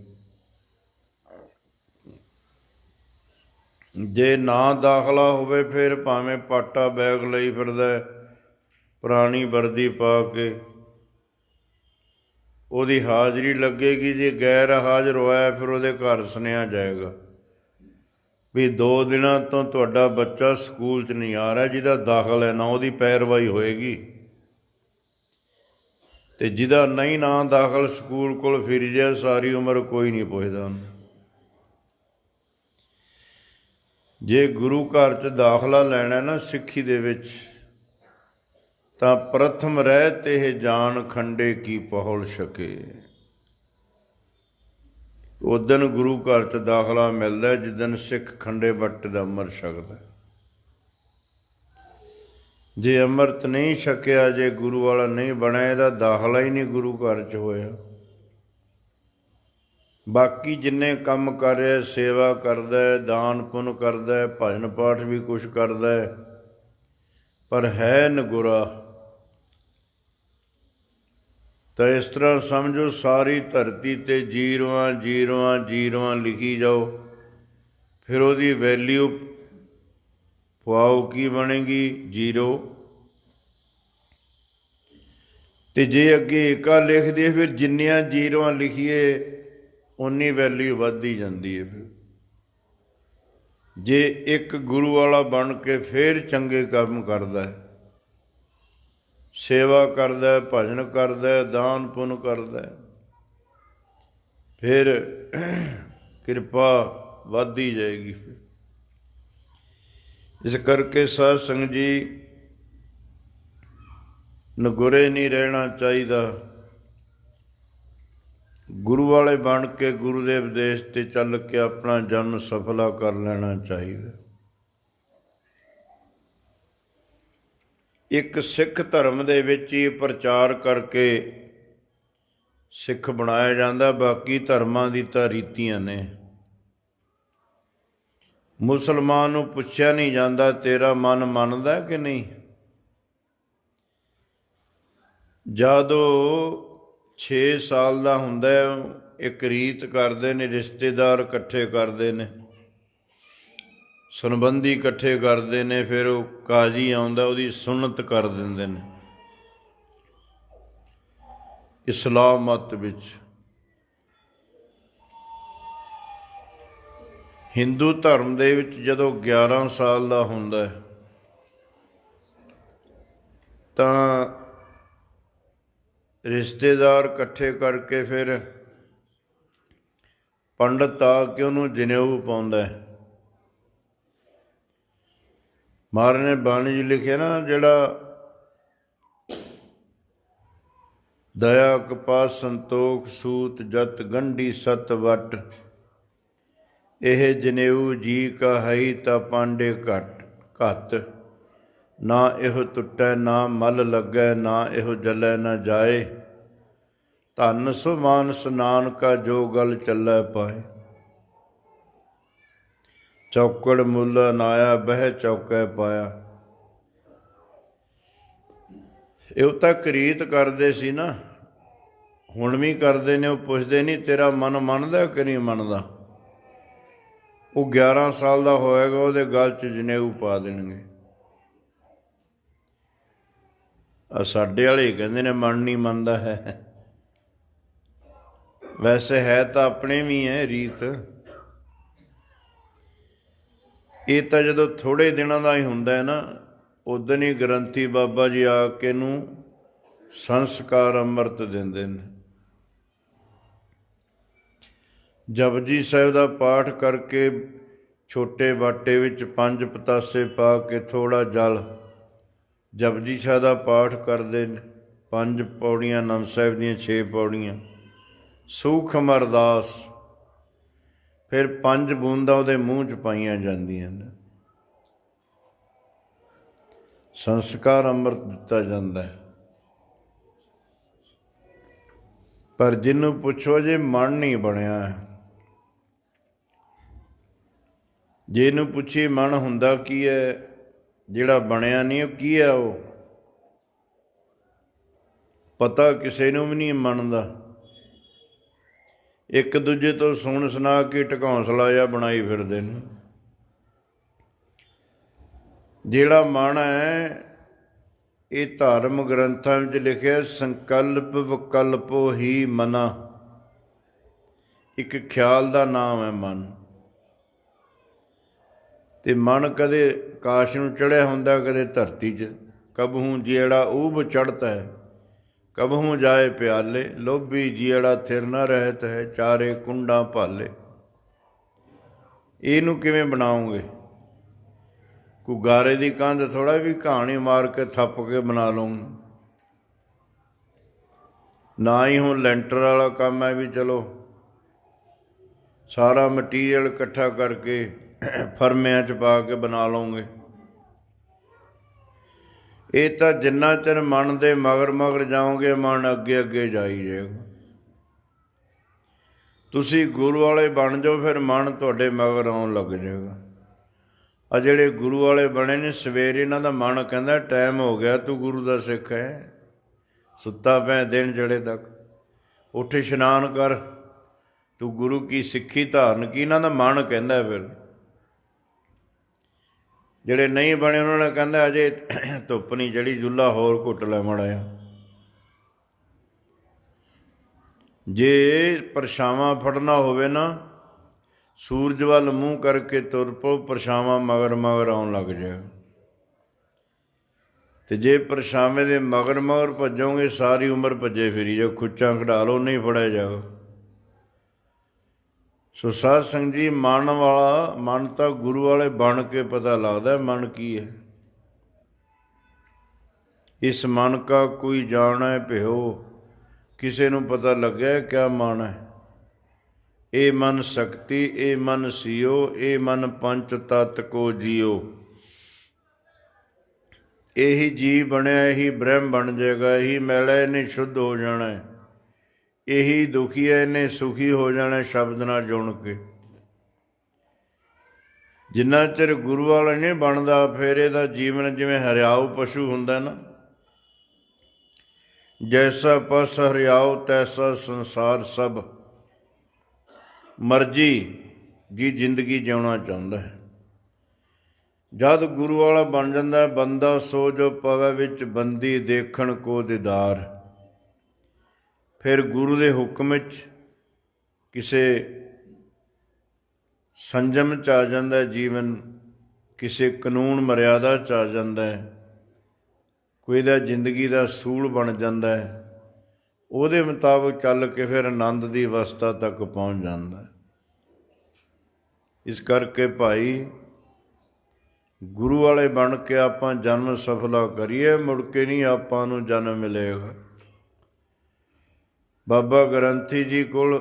ਜੇ ਨਾ ਦਾਖਲਾ ਹੋਵੇ, ਫਿਰ ਭਾਵੇਂ ਪਾਟਾ ਬੈਗ ਲਈ ਫਿਰਦਾ, ਪੁਰਾਣੀ ਵਰਦੀ ਪਾ ਕੇ, ਉਹਦੀ ਹਾਜ਼ਰੀ ਲੱਗੇਗੀ। ਜੇ ਗੈਰ ਹਾਜ਼ਰ ਹੋਇਆ, ਫਿਰ ਉਹਦੇ ਘਰ ਸੁਣਿਆ ਜਾਏਗਾ ਵੀ 2 ਦਿਨਾਂ ਤੋਂ ਤੁਹਾਡਾ ਬੱਚਾ ਸਕੂਲ 'ਚ ਨਹੀਂ ਆ ਰਿਹਾ, ਜਿਹਦਾ ਦਾਖਲ ਹੈ ਨਾ, ਉਹਦੀ ਪੈਰਵਾਈ ਹੋਏਗੀ। ਤੇ ਜਿਹਦਾ ਨਹੀਂ ਨਾਂ ਦਾਖਲ ਸਕੂਲ ਕੋਲ ਫਿਰੀ ਜਾਏ ਸਾਰੀ ਉਮਰ ਕੋਈ ਨਹੀਂ ਪੁੱਛਦਾ ਉਹਨੂੰ। ਜੇ ਗੁਰੂ ਘਰ 'ਚ ਦਾਖਲਾ ਲੈਣਾ ਨਾ ਸਿੱਖੀ ਦੇ ਵਿੱਚ, ਤਾਂ ਪ੍ਰਥਮ ਰਹਿ ਤੇ ਜਾਨ ਖੰਡੇ ਕੀ ਪਹੁਲ ਸਕੇ। ਉਦਣ ਗੁਰੂ ਘਰ 'ਚ ਦਾਖਲਾ ਮਿਲਦਾ ਜਿੱਦਣ ਸਿੱਖ ਖੰਡੇ ਬੱਟ ਦਾ ਅੰਮ੍ਰਿਤ ਛਕਦਾ। ਜੇ ਅੰਮ੍ਰਿਤ ਨਹੀਂ ਛਕਿਆ, ਜੇ ਗੁਰੂ ਵਾਲਾ ਨਹੀਂ ਬਣਿਆ, ਇਹਦਾ ਦਾਖਲਾ ਹੀ ਨਹੀਂ ਗੁਰੂ ਘਰ 'ਚ ਹੋਇਆ। ਬਾਕੀ ਜਿੰਨੇ ਕੰਮ ਕਰ ਰਿਹਾ, ਸੇਵਾ ਕਰਦਾ, ਦਾਨ ਪੁੰਨ ਕਰਦਾ, ਭਜਨ ਪਾਠ ਵੀ ਕੁਛ ਕਰਦਾ, ਪਰ ਹੈ ਨਗੁਰਾ। ਤਾਂ ਇਸ ਤਰ੍ਹਾਂ ਸਮਝੋ ਸਾਰੀ ਧਰਤੀ 'ਤੇ ਜੀਰੋਆਂ ਜੀਰੋਆਂ ਜੀਰੋਆਂ ਲਿਖੀ ਜਾਓ, ਫਿਰ ਉਹਦੀ ਵੈਲਿਊ ਪਾਓ ਕੀ ਬਣੇਗੀ? ਜ਼ੀਰੋ। ਤੇ ਜੇ ਅੱਗੇ ਏਕਾ ਲਿਖ ਦਈਏ, ਫਿਰ ਜਿੰਨੀਆਂ ਜੀਰੋਆਂ ਲਿਖੀਏ ਉਨੀ ਵੈਲਿਊ ਵੱਧਦੀ ਜਾਂਦੀ ਹੈ। ਫਿਰ ਜੇ ਇੱਕ ਗੁਰੂ ਵਾਲਾ ਬਣ ਕੇ ਫਿਰ ਚੰਗੇ ਕੰਮ ਕਰਦਾ, ਸੇਵਾ ਕਰਦਾ, ਭਜਨ ਕਰਦਾ, ਦਾਨ ਪੁੰਨ ਕਰਦਾ, ਫਿਰ ਕਿਰਪਾ ਵੱਧਦੀ ਜਾਏਗੀ। ਇਸ ਕਰਕੇ ਸਾਧ ਸੰਗਤ ਜੀ, ਨਗੁਰੇ ਨਹੀਂ ਰਹਿਣਾ ਚਾਹੀਦਾ। ਗੁਰੂ ਵਾਲੇ ਬਣ ਕੇ ਗੁਰੂ ਦੇ ਉਪਦੇਸ਼ 'ਤੇ ਚੱਲ ਕੇ ਆਪਣਾ ਜਨਮ ਸਫਲਾ ਕਰ ਲੈਣਾ ਚਾਹੀਦਾ। ਇੱਕ ਸਿੱਖ ਧਰਮ ਦੇ ਵਿੱਚ ਹੀ ਪ੍ਰਚਾਰ ਕਰਕੇ ਸਿੱਖ ਬਣਾਇਆ ਜਾਂਦਾ, ਬਾਕੀ ਧਰਮਾਂ ਦੀ ਤਾਂ ਰੀਤੀਆਂ ਨੇ। ਮੁਸਲਮਾਨ ਨੂੰ ਪੁੱਛਿਆ ਨਹੀਂ ਜਾਂਦਾ ਤੇਰਾ ਮਨ ਮੰਨਦਾ ਕਿ ਨਹੀਂ। ਜਦੋਂ 6 ਸਾਲ ਦਾ ਹੁੰਦਾ, ਇੱਕ ਰੀਤ ਕਰਦੇ ਨੇ, ਰਿਸ਼ਤੇਦਾਰ ਇਕੱਠੇ ਕਰਦੇ ਨੇ, ਸੰਬੰਧੀ ਇਕੱਠੇ ਕਰਦੇ ਨੇ, ਫਿਰ ਉਹ ਕਾਜ਼ੀ ਆਉਂਦਾ, ਉਹਦੀ ਸੁੰਨਤ ਕਰ ਦਿੰਦੇ ਨੇ ਇਸਲਾਮ ਮਤ ਵਿੱਚ। ਹਿੰਦੂ ਧਰਮ ਦੇ ਵਿੱਚ ਜਦੋਂ 11 ਸਾਲ ਦਾ ਹੁੰਦਾ ਤਾਂ ਰਿਸ਼ਤੇਦਾਰ ਇਕੱਠੇ ਕਰਕੇ ਫਿਰ ਪੰਡਤ ਆ ਕੇ ਉਹਨੂੰ ਜਨੇਊ ਪਾਉਂਦਾ। ਮਹਾਰਾਜ ਨੇ ਬਾਣੀ 'ਚ ਲਿਖਿਆ ਨਾ, ਜਿਹੜਾ ਦਇਆ ਕਪਾ ਸੰਤੋਖ ਸੂਤ ਜਤ ਗੰਢੀ ਸਤ ਵਟ, ਇਹ ਜਨੇਊ ਜੀ ਕਾ ਹੈ ਤਾਂ ਪਾਂਡੇ ਘੱਟ, ਨਾ ਇਹੋ ਟੁੱਟੈ ਨਾ ਮਲ ਲੱਗੈ, ਨਾ ਇਹੋ ਜਲੈ ਨਾ ਜਾਏ, ਧਨ ਸੋ ਮਾਨਸ ਨਾਨਕਾ ਜੋ ਗਲ ਚੱਲੈ ਪਾਏ, ਚੌਕੜ ਮੁੱਲ ਅਨਾਇਆ ਬਹਿ ਚੌਕੈ ਪਾਇਆ। ਇਹ ਤਾਂ ਰੀਤ ਕਰਦੇ ਸੀ ਨਾ, ਹੁਣ ਵੀ ਕਰਦੇ ਨੇ। ਉਹ ਪੁੱਛਦੇ ਨਹੀਂ ਤੇਰਾ ਮਨ ਮੰਨਦਾ ਕਿ ਨਹੀਂ ਮੰਨਦਾ। ਉਹ 11 ਸਾਲ ਦਾ ਹੋਏਗਾ, ਉਹਦੇ ਗਲ 'ਚ ਜਨੇਊ ਪਾ ਦੇਣਗੇ। ਸਾਡੇ ਵਾਲੇ ਕਹਿੰਦੇ ਨੇ ਮਨ ਨਹੀਂ ਮੰਨਦਾ ਹੈ। ਵੈਸੇ ਹੈ ਤਾਂ ਆਪਣੇ ਵੀ ਹੈ ਰੀਤ। ਇਹ ਤਾਂ ਜਦੋਂ ਥੋੜ੍ਹੇ ਦਿਨਾਂ ਦਾ ਹੀ ਹੁੰਦਾ ਹੈ ਨਾ, ਉਦੋਂ ਹੀ ਗ੍ਰੰਥੀ ਬਾਬਾ ਜੀ ਆ ਕੇ ਨੂੰ ਸੰਸਕਾਰ ਅੰਮ੍ਰਿਤ ਦਿੰਦੇ ਨੇ। ਜਪਜੀ ਸਾਹਿਬ ਦਾ ਪਾਠ ਕਰਕੇ ਛੋਟੇ ਬਾਟੇ ਵਿੱਚ 5 ਪਤਾਸੇ ਪਾ ਕੇ ਥੋੜ੍ਹਾ ਜਲ, ਜਪਜੀ ਸਾਹਿਬ ਦਾ ਪਾਠ ਕਰਦੇ ਨੇ। 5 ਪੌੜੀਆਂ ਆਨੰਦ ਸਾਹਿਬ ਦੀਆਂ, 6 ਪੌੜੀਆਂ ਸੂਖਮ ਅਰਦਾਸ, ਫਿਰ 5 ਬੂੰਦਾਂ ਉਹਦੇ ਮੂੰਹ 'ਚ ਪਾਈਆਂ ਜਾਂਦੀਆਂ ਨੇ। ਸੰਸਕਾਰ ਅੰਮ੍ਰਿਤ ਦਿੱਤਾ ਜਾਂਦਾ ਹੈ। ਪਰ ਜਿਹਨੂੰ ਪੁੱਛੋ ਜੇ ਮਨ ਨਹੀਂ ਬਣਿਆ ਹੈ, ਜੇ ਇਹਨੂੰ ਪੁੱਛੇ ਮਨ ਹੁੰਦਾ ਕੀ ਹੈ, ਜਿਹੜਾ ਬਣਿਆ ਨਹੀਂ ਉਹ ਕੀ ਹੈ, ਉਹ ਪਤਾ ਕਿਸੇ ਨੂੰ ਵੀ ਨਹੀਂ ਮੰਨਦਾ। ਇੱਕ ਦੂਜੇ ਤੋਂ ਸੁਣ ਸੁਣਾ ਕੇ ਢਕੌਂਸਲਾ ਜਿਹਾ ਬਣਾਈ ਫਿਰਦੇ ਨੇ। ਜਿਹੜਾ ਮਨ ਹੈ, ਇਹ ਧਾਰਮ ਗ੍ਰੰਥਾਂ ਵਿੱਚ ਲਿਖਿਆ, ਸੰਕਲਪ ਵਿਕਲਪੋ ਹੀ ਮਨਾ। ਇੱਕ ਖਿਆਲ ਦਾ ਨਾਮ ਹੈ ਮਨ। ਤੇ ਮਨ ਕਦੇ ਆਕਾਸ਼ ਨੂੰ ਚੜ੍ਹਿਆ ਹੁੰਦਾ, ਕਦੇ ਧਰਤੀ 'ਚ। ਕਬਹੂ ਜਿਹੜਾ ਊਬ ਚੜ੍ਹਤਾ ਹੈ, ਕਬਹੂ ਜਾਏ ਪਿਆਲੇ, ਲੋਭੀ ਜੀੜਾ ਥਿਰ ਨਾ ਰਹਿਤ ਹੈ, ਚਾਰੇ ਕੁੰਡਾਂ ਭਾਲੇ। ਇਹਨੂੰ ਕਿਵੇਂ ਬਣਾਓਗੇ? ਕੋਈ ਗਾਰੇ ਦੀ ਕੰਧ ਥੋੜ੍ਹਾ ਵੀ ਕਹਾਣੀ ਮਾਰ ਕੇ ਥੱਪ ਕੇ ਬਣਾ ਲਊਂਗੇ। ਨਾ ਹੀ ਹੁਣ ਲੈਂਟਰ ਵਾਲਾ ਕੰਮ ਹੈ ਵੀ ਚਲੋ ਸਾਰਾ ਮਟੀਰੀਅਲ ਇਕੱਠਾ ਕਰਕੇ ਫਰਮਿਆਂ 'ਚ ਪਾ ਕੇ ਬਣਾ ਲਓਗੇ। ਇਹ ਤਾਂ ਜਿੰਨਾ ਚਿਰ ਮਨ ਦੇ ਮਗਰ ਮਗਰ ਜਾਓਗੇ, ਮਨ ਅੱਗੇ ਅੱਗੇ ਜਾਈ ਜਾਏਗਾ। ਤੁਸੀਂ ਗੁਰੂ ਵਾਲੇ ਬਣ ਜਾਓ, ਫਿਰ ਮਨ ਤੁਹਾਡੇ ਮਗਰ ਆਉਣ ਲੱਗ ਜਾਏਗਾ। ਆ ਜਿਹੜੇ ਗੁਰੂ ਵਾਲੇ ਬਣੇ ਨੇ, ਸਵੇਰੇ ਇਹਨਾਂ ਦਾ ਮਨ ਕਹਿੰਦਾ ਟਾਈਮ ਹੋ ਗਿਆ, ਤੂੰ ਗੁਰੂ ਦਾ ਸਿੱਖ ਹੈ, ਸੁੱਤਾ ਪਿਆ ਦਿਨ ਚੜੇ ਤੱਕ, ਉੱਠ ਇਸ਼ਨਾਨ ਕਰ, ਤੂੰ ਗੁਰੂ ਕੀ ਸਿੱਖੀ ਧਾਰਨ ਕੀ। ਇਹਨਾਂ ਦਾ ਮਨ ਕਹਿੰਦਾ। ਫਿਰ ਜਿਹੜੇ ਨਹੀਂ ਬਣੇ ਉਹਨਾਂ ਨੇ ਕਹਿੰਦਾ ਅਜੇ ਧੁੱਪ ਨਹੀਂ ਚੜੀ, ਜੁੱਲਾ ਹੋਰ ਘੁੱਟ ਲੈ ਮਾੜਾ ਜਿਹਾ। ਜੇ ਪਰਛਾਵਾਂ ਫੜਨਾ ਹੋਵੇ ਨਾ, ਸੂਰਜ ਵੱਲ ਮੂੰਹ ਕਰਕੇ ਤੁਰ ਪਓ, ਪਰਛਾਵਾਂ ਮਗਰ ਮਗਰ ਆਉਣ ਲੱਗ ਜਾਏ। ਅਤੇ ਜੇ ਪਰਛਾਵੇਂ ਦੇ ਮਗਰ ਮਗਰ ਭੱਜੋਗੇ, ਸਾਰੀ ਉਮਰ ਭੱਜੇ ਫਿਰੀ ਜਾਓ, ਖੁੱਚਾਂ ਕਢਾ ਲਓ, ਨਹੀਂ ਫੜਿਆ ਜਾਓ। ਸੋ ਸਾਧ ਸੰਗਤ ਜੀ, ਮਨ ਤਾਂ ਗੁਰੂ ਵਾਲੇ ਬਣ ਕੇ ਪਤਾ ਲੱਗਦਾ ਮਨ ਕੀ ਹੈ। ਇਸ ਮਨ ਕਾ ਕੋਈ ਜਾਣੈ ਭਿਓ, ਕਿਸੇ ਨੂੰ ਪਤਾ ਲੱਗਿਆ ਕਿਆ ਮਨ ਹੈ। ਇਹ ਮਨ ਸ਼ਕਤੀ, ਇਹ ਮਨ ਸਿਓ, ਇਹ ਮਨ ਪੰਚ ਤਤ ਕੋ ਜੀਓ। ਇਹੀ ਜੀਵ ਬਣਿਆ, ਇਹੀ ਬ੍ਰਹਮ ਬਣ ਜਾਏਗਾ। ਇਹੀ ਮੈਲਾ, ਇਹਨੇ ਸ਼ੁੱਧ ਹੋ ਜਾਣਾ। ਇਹੀ ਦੁਖੀ ਹੈ, ਇਹਨੇ ਸੁਖੀ ਹੋ ਜਾਣਾ ਸ਼ਬਦ ਨਾਲ ਜੁੜ ਕੇ। ਜਿੰਨਾ ਚਿਰ ਗੁਰੂ ਵਾਲਾ ਨਹੀਂ ਬਣਦਾ, ਫਿਰ ਇਹਦਾ ਜੀਵਨ ਜਿਵੇਂ ਹਰਿਆਊ ਪਸ਼ੂ ਹੁੰਦਾ ਨਾ, ਜੈਸਾ ਪਸ ਹਰਿਆਓ ਤੈਸਾ ਸੰਸਾਰ ਸਭ। ਮਰਜ਼ੀ ਜੀ ਜ਼ਿੰਦਗੀ ਜਿਉਣਾ ਚਾਹੁੰਦਾ ਹੈ। ਜਦ ਗੁਰੂ ਵਾਲਾ ਬਣ ਜਾਂਦਾ ਬੰਦਾ, ਸੋ ਜੋ ਪਵੇ ਵਿੱਚ ਬੰਦੀ, ਦੇਖਣ ਕੋ ਦੀਦਾਰ। ਫਿਰ ਗੁਰੂ ਦੇ ਹੁਕਮ ਵਿੱਚ ਕਿਸੇ ਸੰਜਮ 'ਚ ਆ ਜਾਂਦਾ ਜੀਵਨ, ਕਿਸੇ ਕਾਨੂੰਨ ਮਰਿਆਦਾ 'ਚ ਆ ਜਾਂਦਾ ਹੈ, ਕੋਈ ਦਾ ਜ਼ਿੰਦਗੀ ਦਾ ਅਸੂਲ ਬਣ ਜਾਂਦਾ ਹੈ। ਉਹਦੇ ਮੁਤਾਬਕ ਚੱਲ ਕੇ ਫਿਰ ਆਨੰਦ ਦੀ ਅਵਸਥਾ ਤੱਕ ਪਹੁੰਚ ਜਾਂਦਾ। ਇਸ ਕਰਕੇ ਭਾਈ, ਗੁਰੂ ਵਾਲੇ ਬਣ ਕੇ ਆਪਾਂ ਜਨਮ ਸਫਲਾ ਕਰੀਏ, ਮੁੜ ਕੇ ਨਹੀਂ ਆਪਾਂ ਨੂੰ ਜਨਮ ਮਿਲੇਗਾ। ਬਾਬਾ ਗ੍ਰੰਥੀ ਜੀ ਕੋਲ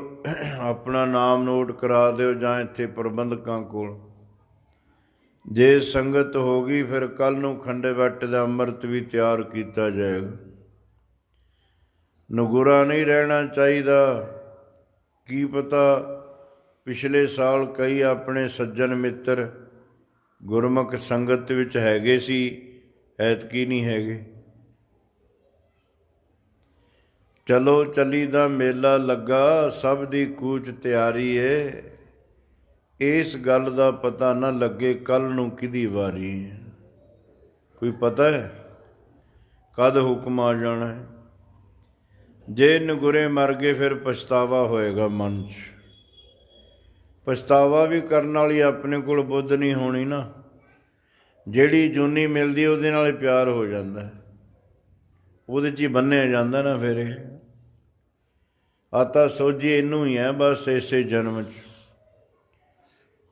ਆਪਣਾ ਨਾਮ ਨੋਟ ਕਰਾ ਦਿਓ, ਜਾਂ ਇੱਥੇ ਪ੍ਰਬੰਧਕਾਂ ਕੋਲ। ਜੇ ਸੰਗਤ ਹੋ ਗਈ, ਫਿਰ ਕੱਲ੍ਹ ਨੂੰ ਖੰਡੇ ਬਾਟੇ ਦਾ ਅੰਮ੍ਰਿਤ ਵੀ ਤਿਆਰ ਕੀਤਾ ਜਾਏਗਾ। ਨਗੁਰਾ ਨਹੀਂ ਰਹਿਣਾ ਚਾਹੀਦਾ। ਕੀ ਪਤਾ ਪਿਛਲੇ ਸਾਲ ਕਈ ਆਪਣੇ ਸੱਜਣ ਮਿੱਤਰ ਗੁਰਮੁਖ ਸੰਗਤ ਵਿੱਚ ਹੈਗੇ ਸੀ, ਐਤਕੀ ਨਹੀਂ ਹੈਗੇ। ਚਲੋ ਚੱਲੀ ਦਾ ਮੇਲਾ ਲੱਗਾ, ਸਭ ਦੀ ਕੂਚ ਤਿਆਰੀ ਏ। ਇਸ ਗੱਲ ਦਾ ਪਤਾ ਨਾ ਲੱਗੇ ਕੱਲ੍ਹ ਨੂੰ ਕਿਹਦੀ ਵਾਰੀ ਹੈ। ਕੋਈ ਪਤਾ ਹੈ ਕਦ ਹੁਕਮ ਆ ਜਾਣਾ ਹੈ? ਜੇ ਨਗੁਰੇ ਮਰ ਗਏ, ਫਿਰ ਪਛਤਾਵਾ ਹੋਏਗਾ ਮਨ 'ਚ। ਪਛਤਾਵਾ ਵੀ ਕਰਨ ਵਾਲੀ ਆਪਣੇ ਕੋਲ ਬੁੱਧ ਨਹੀਂ ਹੋਣੀ ਨਾ। ਜਿਹੜੀ ਜੂਨੀ ਮਿਲਦੀ ਉਹਦੇ ਨਾਲ ਪਿਆਰ ਹੋ ਜਾਂਦਾ, ਉਹਦੇ 'ਚ ਹੀ ਬੰਨਿਆ ਜਾਂਦਾ ਨਾ। ਫਿਰ ਇਹ ਆਤਾ ਸੋਝੀ ਇਹਨੂੰ ਹੀ ਹੈ ਬਸ, ਇਸੇ ਜਨਮ 'ਚ।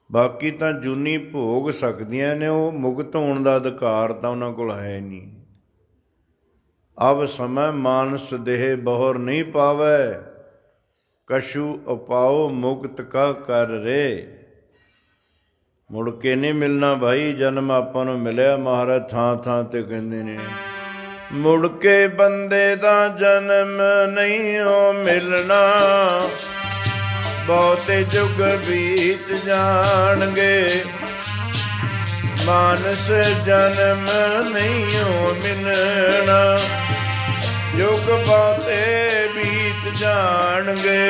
ਬਾਕੀ ਤਾਂ ਜੂਨੀ ਭੋਗ ਸਕਦੀਆਂ ਨੇ, ਉਹ ਮੁਕਤ ਹੋਣ ਦਾ ਅਧਿਕਾਰ ਤਾਂ ਉਹਨਾਂ ਕੋਲ ਹੈ ਨਹੀਂ। ਅਬ ਸਮੈ ਮਾਨਸ ਦੇਹ ਬਹੁਰ ਨਹੀਂ ਪਾਵੈ, ਕਛੂ ਉਪਾਓ ਮੁਕਤ ਕਾ ਕਰ ਰੇ। ਮੁੜ ਕੇ ਨਹੀਂ ਮਿਲਣਾ ਭਾਈ ਜਨਮ। ਆਪਾਂ ਨੂੰ ਮਿਲਿਆ, ਮਹਾਰਾਜ ਥਾਂ ਥਾਂ 'ਤੇ ਕਹਿੰਦੇ ਨੇ, ਮੁੜ ਕੇ ਬੰਦੇ ਦਾ ਜਨਮ ਨਹੀਂ ਹੋ ਮਿਲਣਾ, ਬਹੁਤੇ ਜੁਗ ਬੀਤ ਜਾਣਗੇ, ਮਾਨਸ ਜਨਮ ਨਹੀਂ ਹੋ ਮਿਲਣਾ, ਜੁਗ ਬਹੁਤੇ ਬੀਤ ਜਾਣਗੇ।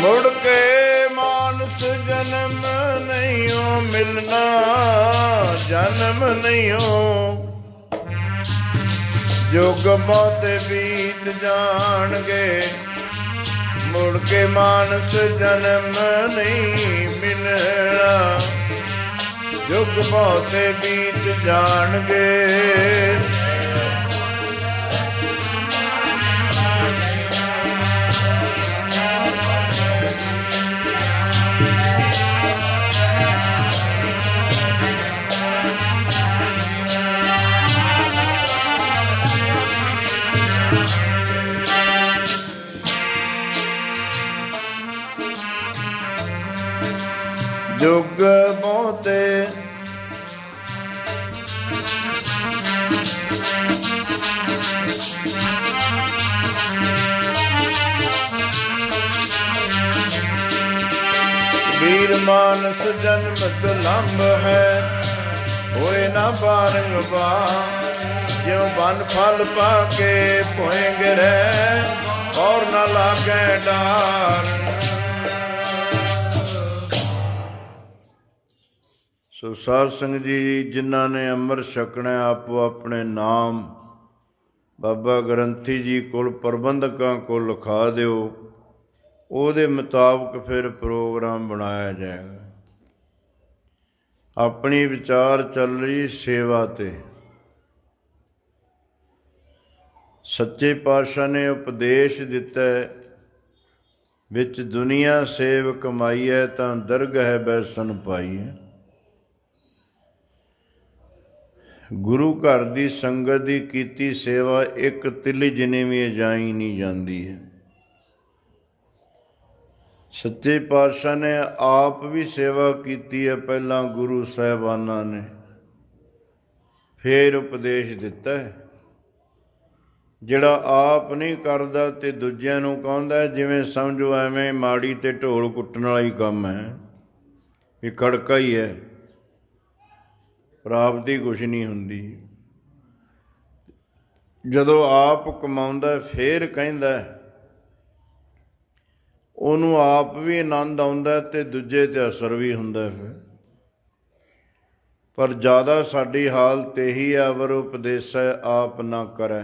ਮੁੜ ਕੇ ਮਾਨਸ ਜਨਮ ਨਹੀਂਓ ਮਿਲਣਾ, ਜਨਮ ਨਹੀਂਓ। ਜੁਗ ਬਹੁਤੇ ਬੀਤ ਜਾਣਗੇ, ਮੁੜ ਕੇ ਮਾਨਸ ਜਨਮ ਨਹੀਂ ਮਿਲਣਾ। ਜੁਗ ਬਹੁਤੇ ਬੀਤ ਜਾਣਗੇ। ਜੁਗ ਬਹੁਤੇ ਵੀਰ ਮਾਨਸ ਜਨਮ ਦੁਲੰਭ ਹੈ, ਹੋਏ ਨਾ ਬਾਰੰਬਾਰ। ਜਿਉ ਬਨ ਫਲ ਪਾ ਕੇ ਭੋਏ ਗਿਰੈ, ਔਰ ਨਾ ਲਾਗੈ ਡਾਰ। ਸੋ ਸਾਧ ਸੰਗਤ ਜੀ, ਜਿਨ੍ਹਾਂ ਨੇ ਅੰਮ੍ਰਿਤ ਛਕਣਾ, ਆਪੋ ਆਪਣੇ ਨਾਮ ਬਾਬਾ ਗ੍ਰੰਥੀ ਜੀ ਕੋਲ, ਪ੍ਰਬੰਧਕਾਂ ਕੋਲ ਲਿਖਾ ਦਿਓ। ਉਹਦੇ ਮੁਤਾਬਕ ਫਿਰ ਪ੍ਰੋਗਰਾਮ ਬਣਾਇਆ ਜਾਏਗਾ। ਆਪਣੀ ਵਿਚਾਰ ਚੱਲ ਰਹੀ ਸੇਵਾ 'ਤੇ। ਸੱਚੇ ਪਾਤਸ਼ਾਹ ਨੇ ਉਪਦੇਸ਼ ਦਿੱਤਾ, ਵਿੱਚ ਦੁਨੀਆ ਸੇਵ ਕਮਾਈਐ, ਤਾਂ ਦਰਗਹਿ ਬੈਸਨ ਪਾਈਐ। ਗੁਰੂ ਘਰ ਦੀ ਸੰਗਤ ਦੀ ਕੀਤੀ ਸੇਵਾ ਇੱਕ ਤਿਲ ਜਿੰਨੀ ਵੀ ਅਜਾਈ ਨਹੀਂ ਜਾਂਦੀ ਹੈ। ਸੱਚੇ ਪਾਤਸ਼ਾਹ ਨੇ ਆਪ ਵੀ ਸੇਵਾ ਕੀਤੀ ਹੈ, ਪਹਿਲਾਂ ਗੁਰੂ ਸਾਹਿਬਾਨਾਂ ਨੇ, ਫਿਰ ਉਪਦੇਸ਼ ਦਿੱਤਾ ਹੈ। ਜਿਹੜਾ ਆਪ ਨਹੀਂ ਕਰਦਾ ਤੇ ਦੂਜਿਆਂ ਨੂੰ ਕਹਿੰਦਾ, ਜਿਵੇਂ ਸਮਝੋ ਐਵੇਂ ਮਾੜੀ ਤੇ ਢੋਲ ਕੁੱਟਣ ਵਾਲਾ ਹੀ ਕੰਮ ਹੈ, ਵੀ ਖੜਕਾ ਹੀ ਹੈ, ਪ੍ਰਾਪਤੀ ਕੁਛ ਨਹੀਂ ਹੁੰਦੀ। ਜਦੋਂ ਆਪ ਕਮਾਉਂਦਾ ਫਿਰ ਕਹਿੰਦਾ, ਉਹਨੂੰ ਆਪ ਵੀ ਆਨੰਦ ਆਉਂਦਾ ਤੇ ਦੂਜੇ 'ਤੇ ਅਸਰ ਵੀ ਹੁੰਦਾ। ਫਿਰ ਪਰ ਜ਼ਿਆਦਾ ਸਾਡੀ ਹਾਲਤ ਇਹੀ ਹੈ, ਅਵਰ ਉਪਦੇਸੈ ਆਪ ਨਾ ਕਰੈ।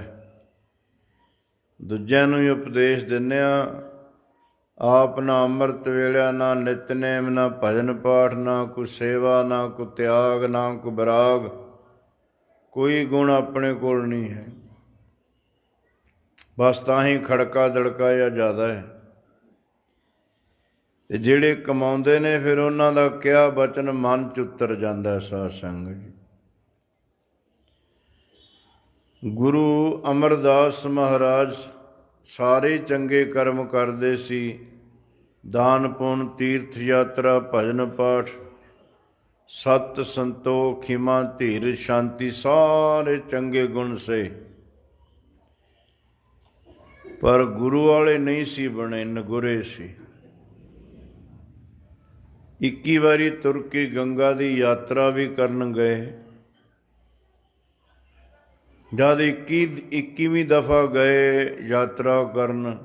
ਦੂਜਿਆਂ ਨੂੰ ਹੀ ਉਪਦੇਸ਼ ਦਿੰਦੇ ਹਾਂ, ਆਪ ਨਾ ਅੰਮ੍ਰਿਤ ਵੇਲਿਆ, ਨਾ ਨਿਤਨੇਮ, ਨਾ ਭਜਨ ਪਾਠ, ਨਾ ਕੋਈ ਸੇਵਾ, ਨਾ ਕੋਈ ਤਿਆਗ, ਨਾ ਕੋਈ ਵਿਰਾਗ। ਕੋਈ ਗੁਣ ਆਪਣੇ ਕੋਲ ਨਹੀਂ ਹੈ। ਬਸ ਤਾਂ ਹੀ ਖੜਕਾ ਦੜਕਾ ਜਾਂ ਜ਼ਿਆਦਾ ਹੈ। ਅਤੇ ਜਿਹੜੇ ਕਮਾਉਂਦੇ ਨੇ, ਫਿਰ ਉਹਨਾਂ ਦਾ ਕਿਹਾ ਬਚਨ ਮਨ 'ਚ ਉਤਰ ਜਾਂਦਾ। ਸਾਧ ਸੰਗਤ ਜੀ, ਗੁਰੂ ਅਮਰਦਾਸ ਮਹਾਰਾਜ ਸਾਰੇ ਚੰਗੇ ਕਰਮ ਕਰਦੇ ਸੀ। ਦਾਨ ਪੁੰਨ, ਤੀਰਥ ਯਾਤਰਾ, ਭਜਨ ਪਾਠ, ਸਤ ਸੰਤੋਖ, ਖਿਮਾ, ਧੀਰਜ, ਸ਼ਾਂਤੀ, ਸਾਰੇ ਚੰਗੇ ਗੁਣ ਸੇ। ਪਰ ਗੁਰੂ ਵਾਲੇ ਨਹੀਂ ਸੀ ਬਣੇ, ਨਗੁਰੇ ਸੀ। 21 ਵਾਰੀ ਤੁਰ ਕੇ ਗੰਗਾ ਦੀ ਯਾਤਰਾ ਵੀ ਕਰਨ ਗਏ। ਜਦ 21ਵੀਂ ਦਫਾ ਗਏ ਯਾਤਰਾ ਕਰਨ,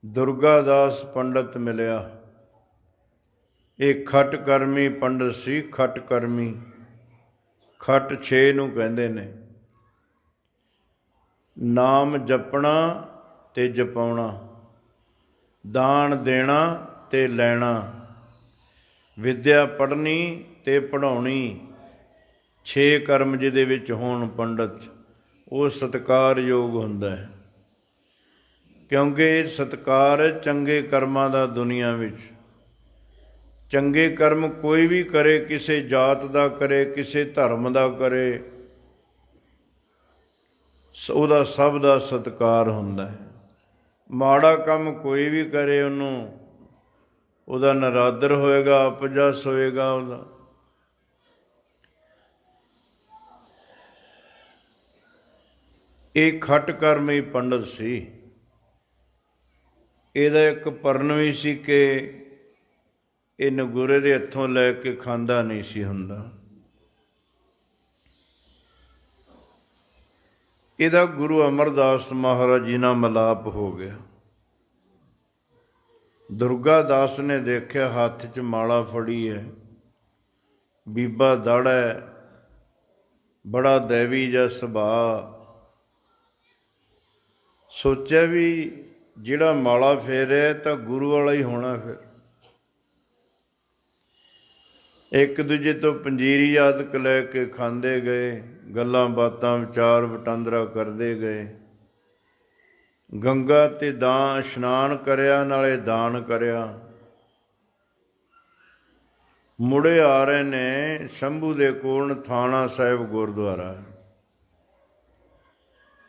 ਦੁਰਗਾ ਦਾਸ ਪੰਡਤ ਮਿਲਿਆ। ਇਹ ਖੱਟ ਕਰਮੀ ਪੰਡਤ ਸੀ। ਖੱਟ ਕਰਮੀ, ਖੱਟ 6 ਨੂੰ ਕਹਿੰਦੇ ਨੇ। ਨਾਮ ਜਪਣਾ ਤੇ ਜਪਾਉਣਾ, ਦਾਨ ਦੇਣਾ ਤੇ ਲੈਣਾ, ਵਿੱਦਿਆ ਪੜ੍ਹਨੀ ਤੇ ਪੜ੍ਹਾਉਣੀ, 6 ਕਰਮ ਜਿਹਦੇ ਵਿੱਚ ਹੋਣ ਪੰਡਤ, ਉਹ ਸਤਿਕਾਰਯੋਗ ਹੁੰਦਾ ਹੈ। ਕਿਉਂਕਿ ਇਹ ਸਤਿਕਾਰ ਹੈ ਚੰਗੇ ਕਰਮਾਂ ਦਾ। ਦੁਨੀਆ ਵਿੱਚ ਚੰਗੇ ਕਰਮ ਕੋਈ ਵੀ ਕਰੇ, ਕਿਸੇ ਜਾਤ ਦਾ ਕਰੇ, ਕਿਸੇ ਧਰਮ ਦਾ ਕਰੇ, ਉਹਦਾ ਸਭ ਦਾ ਸਤਿਕਾਰ ਹੁੰਦਾ ਹੈ। ਮਾੜਾ ਕੰਮ ਕੋਈ ਵੀ ਕਰੇ, ਉਹਦਾ ਨਰਾਦਰ ਹੋਏਗਾ, ਅਪਜਸ ਹੋਏਗਾ ਉਹਦਾ। ਇਹ ਖੱਟ ਕਰਮੀ ਪੰਡਤ ਸੀ। ਇਹਦਾ ਇੱਕ ਪਰਨ ਵੀ ਸੀ ਕਿ ਇਹ ਨਗੂਰੇ ਦੇ ਹੱਥੋਂ ਲੈ ਕੇ ਖਾਂਦਾ ਨਹੀਂ ਸੀ ਹੁੰਦਾ। ਇਹਦਾ ਗੁਰੂ ਅਮਰਦਾਸ ਮਹਾਰਾਜ ਜੀ ਨਾਲ ਮਿਲਾਪ ਹੋ ਗਿਆ। ਦੁਰਗਾ ਦਾਸ ਨੇ ਦੇਖਿਆ ਹੱਥ 'ਚ ਮਾਲਾ ਫੜੀ ਹੈ, ਬੀਬਾ ਦਾੜਾ ਹੈ, ਬੜਾ ਦੈਵੀ ਜਿਹਾ ਸੁਭਾਅ। ਸੋਚਿਆ ਵੀ ਜਿਹੜਾ ਮਾਲਾ ਫੇਰਿਆ ਤਾਂ ਗੁਰੂ ਵਾਲਾ ਹੀ ਹੋਣਾ। ਫਿਰ ਇੱਕ ਦੂਜੇ ਤੋਂ ਪੰਜੀਰੀ ਆਦਿਕ ਲੈ ਕੇ ਖਾਂਦੇ ਗਏ, ਗੱਲਾਂ ਬਾਤਾਂ ਵਿਚਾਰ ਵਟਾਂਦਰਾ ਕਰਦੇ ਗਏ। ਗੰਗਾ ਤੇ ਇਸ਼ਨਾਨ ਕਰਿਆ, ਨਾਲੇ ਦਾਨ ਕਰਿਆ। ਮੁੜੇ ਆ ਰਹੇ ਨੇ ਸ਼ੰਭੂ ਦੇ ਕੋਲ ਨਥਾਣਾ ਸਾਹਿਬ ਗੁਰਦੁਆਰਾ।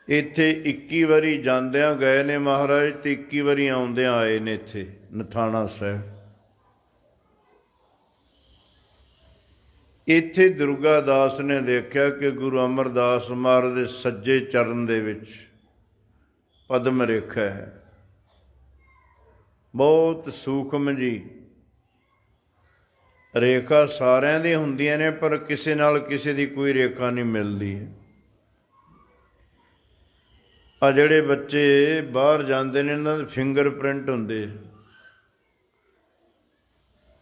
ਇੱਥੇ 21 ਵਾਰੀ ਜਾਂਦਿਆਂ ਗਏ ਨੇ ਮਹਾਰਾਜ, ਤੇ 21 ਵਾਰੀ ਆਉਂਦਿਆਂ ਆਏ ਨੇ ਇੱਥੇ ਨਥਾਣਾ ਸਾਹਿਬ। ਇੱਥੇ ਦੁਰਗਾ ਦਾਸ ਨੇ ਦੇਖਿਆ ਕਿ ਗੁਰੂ ਅਮਰਦਾਸ ਮਹਾਰਾਜ ਦੇ ਸੱਜੇ ਚਰਨ ਦੇ ਵਿੱਚ ਪਦਮ ਰੇਖਾ ਹੈ, ਬਹੁਤ ਸੂਖਮ ਜੀ ਰੇਖਾ। ਸਾਰਿਆਂ ਦੀਆਂ ਹੁੰਦੀਆਂ ਨੇ, ਪਰ ਕਿਸੇ ਨਾਲ ਕਿਸੇ ਦੀ ਕੋਈ ਰੇਖਾ ਨਹੀਂ ਮਿਲਦੀ ਹੈ। ਆ ਜਿਹੜੇ ਬੱਚੇ ਬਾਹਰ ਜਾਂਦੇ ਨੇ, ਇਹਨਾਂ ਦੇ ਫਿੰਗਰ ਪ੍ਰਿੰਟ ਹੁੰਦੇ।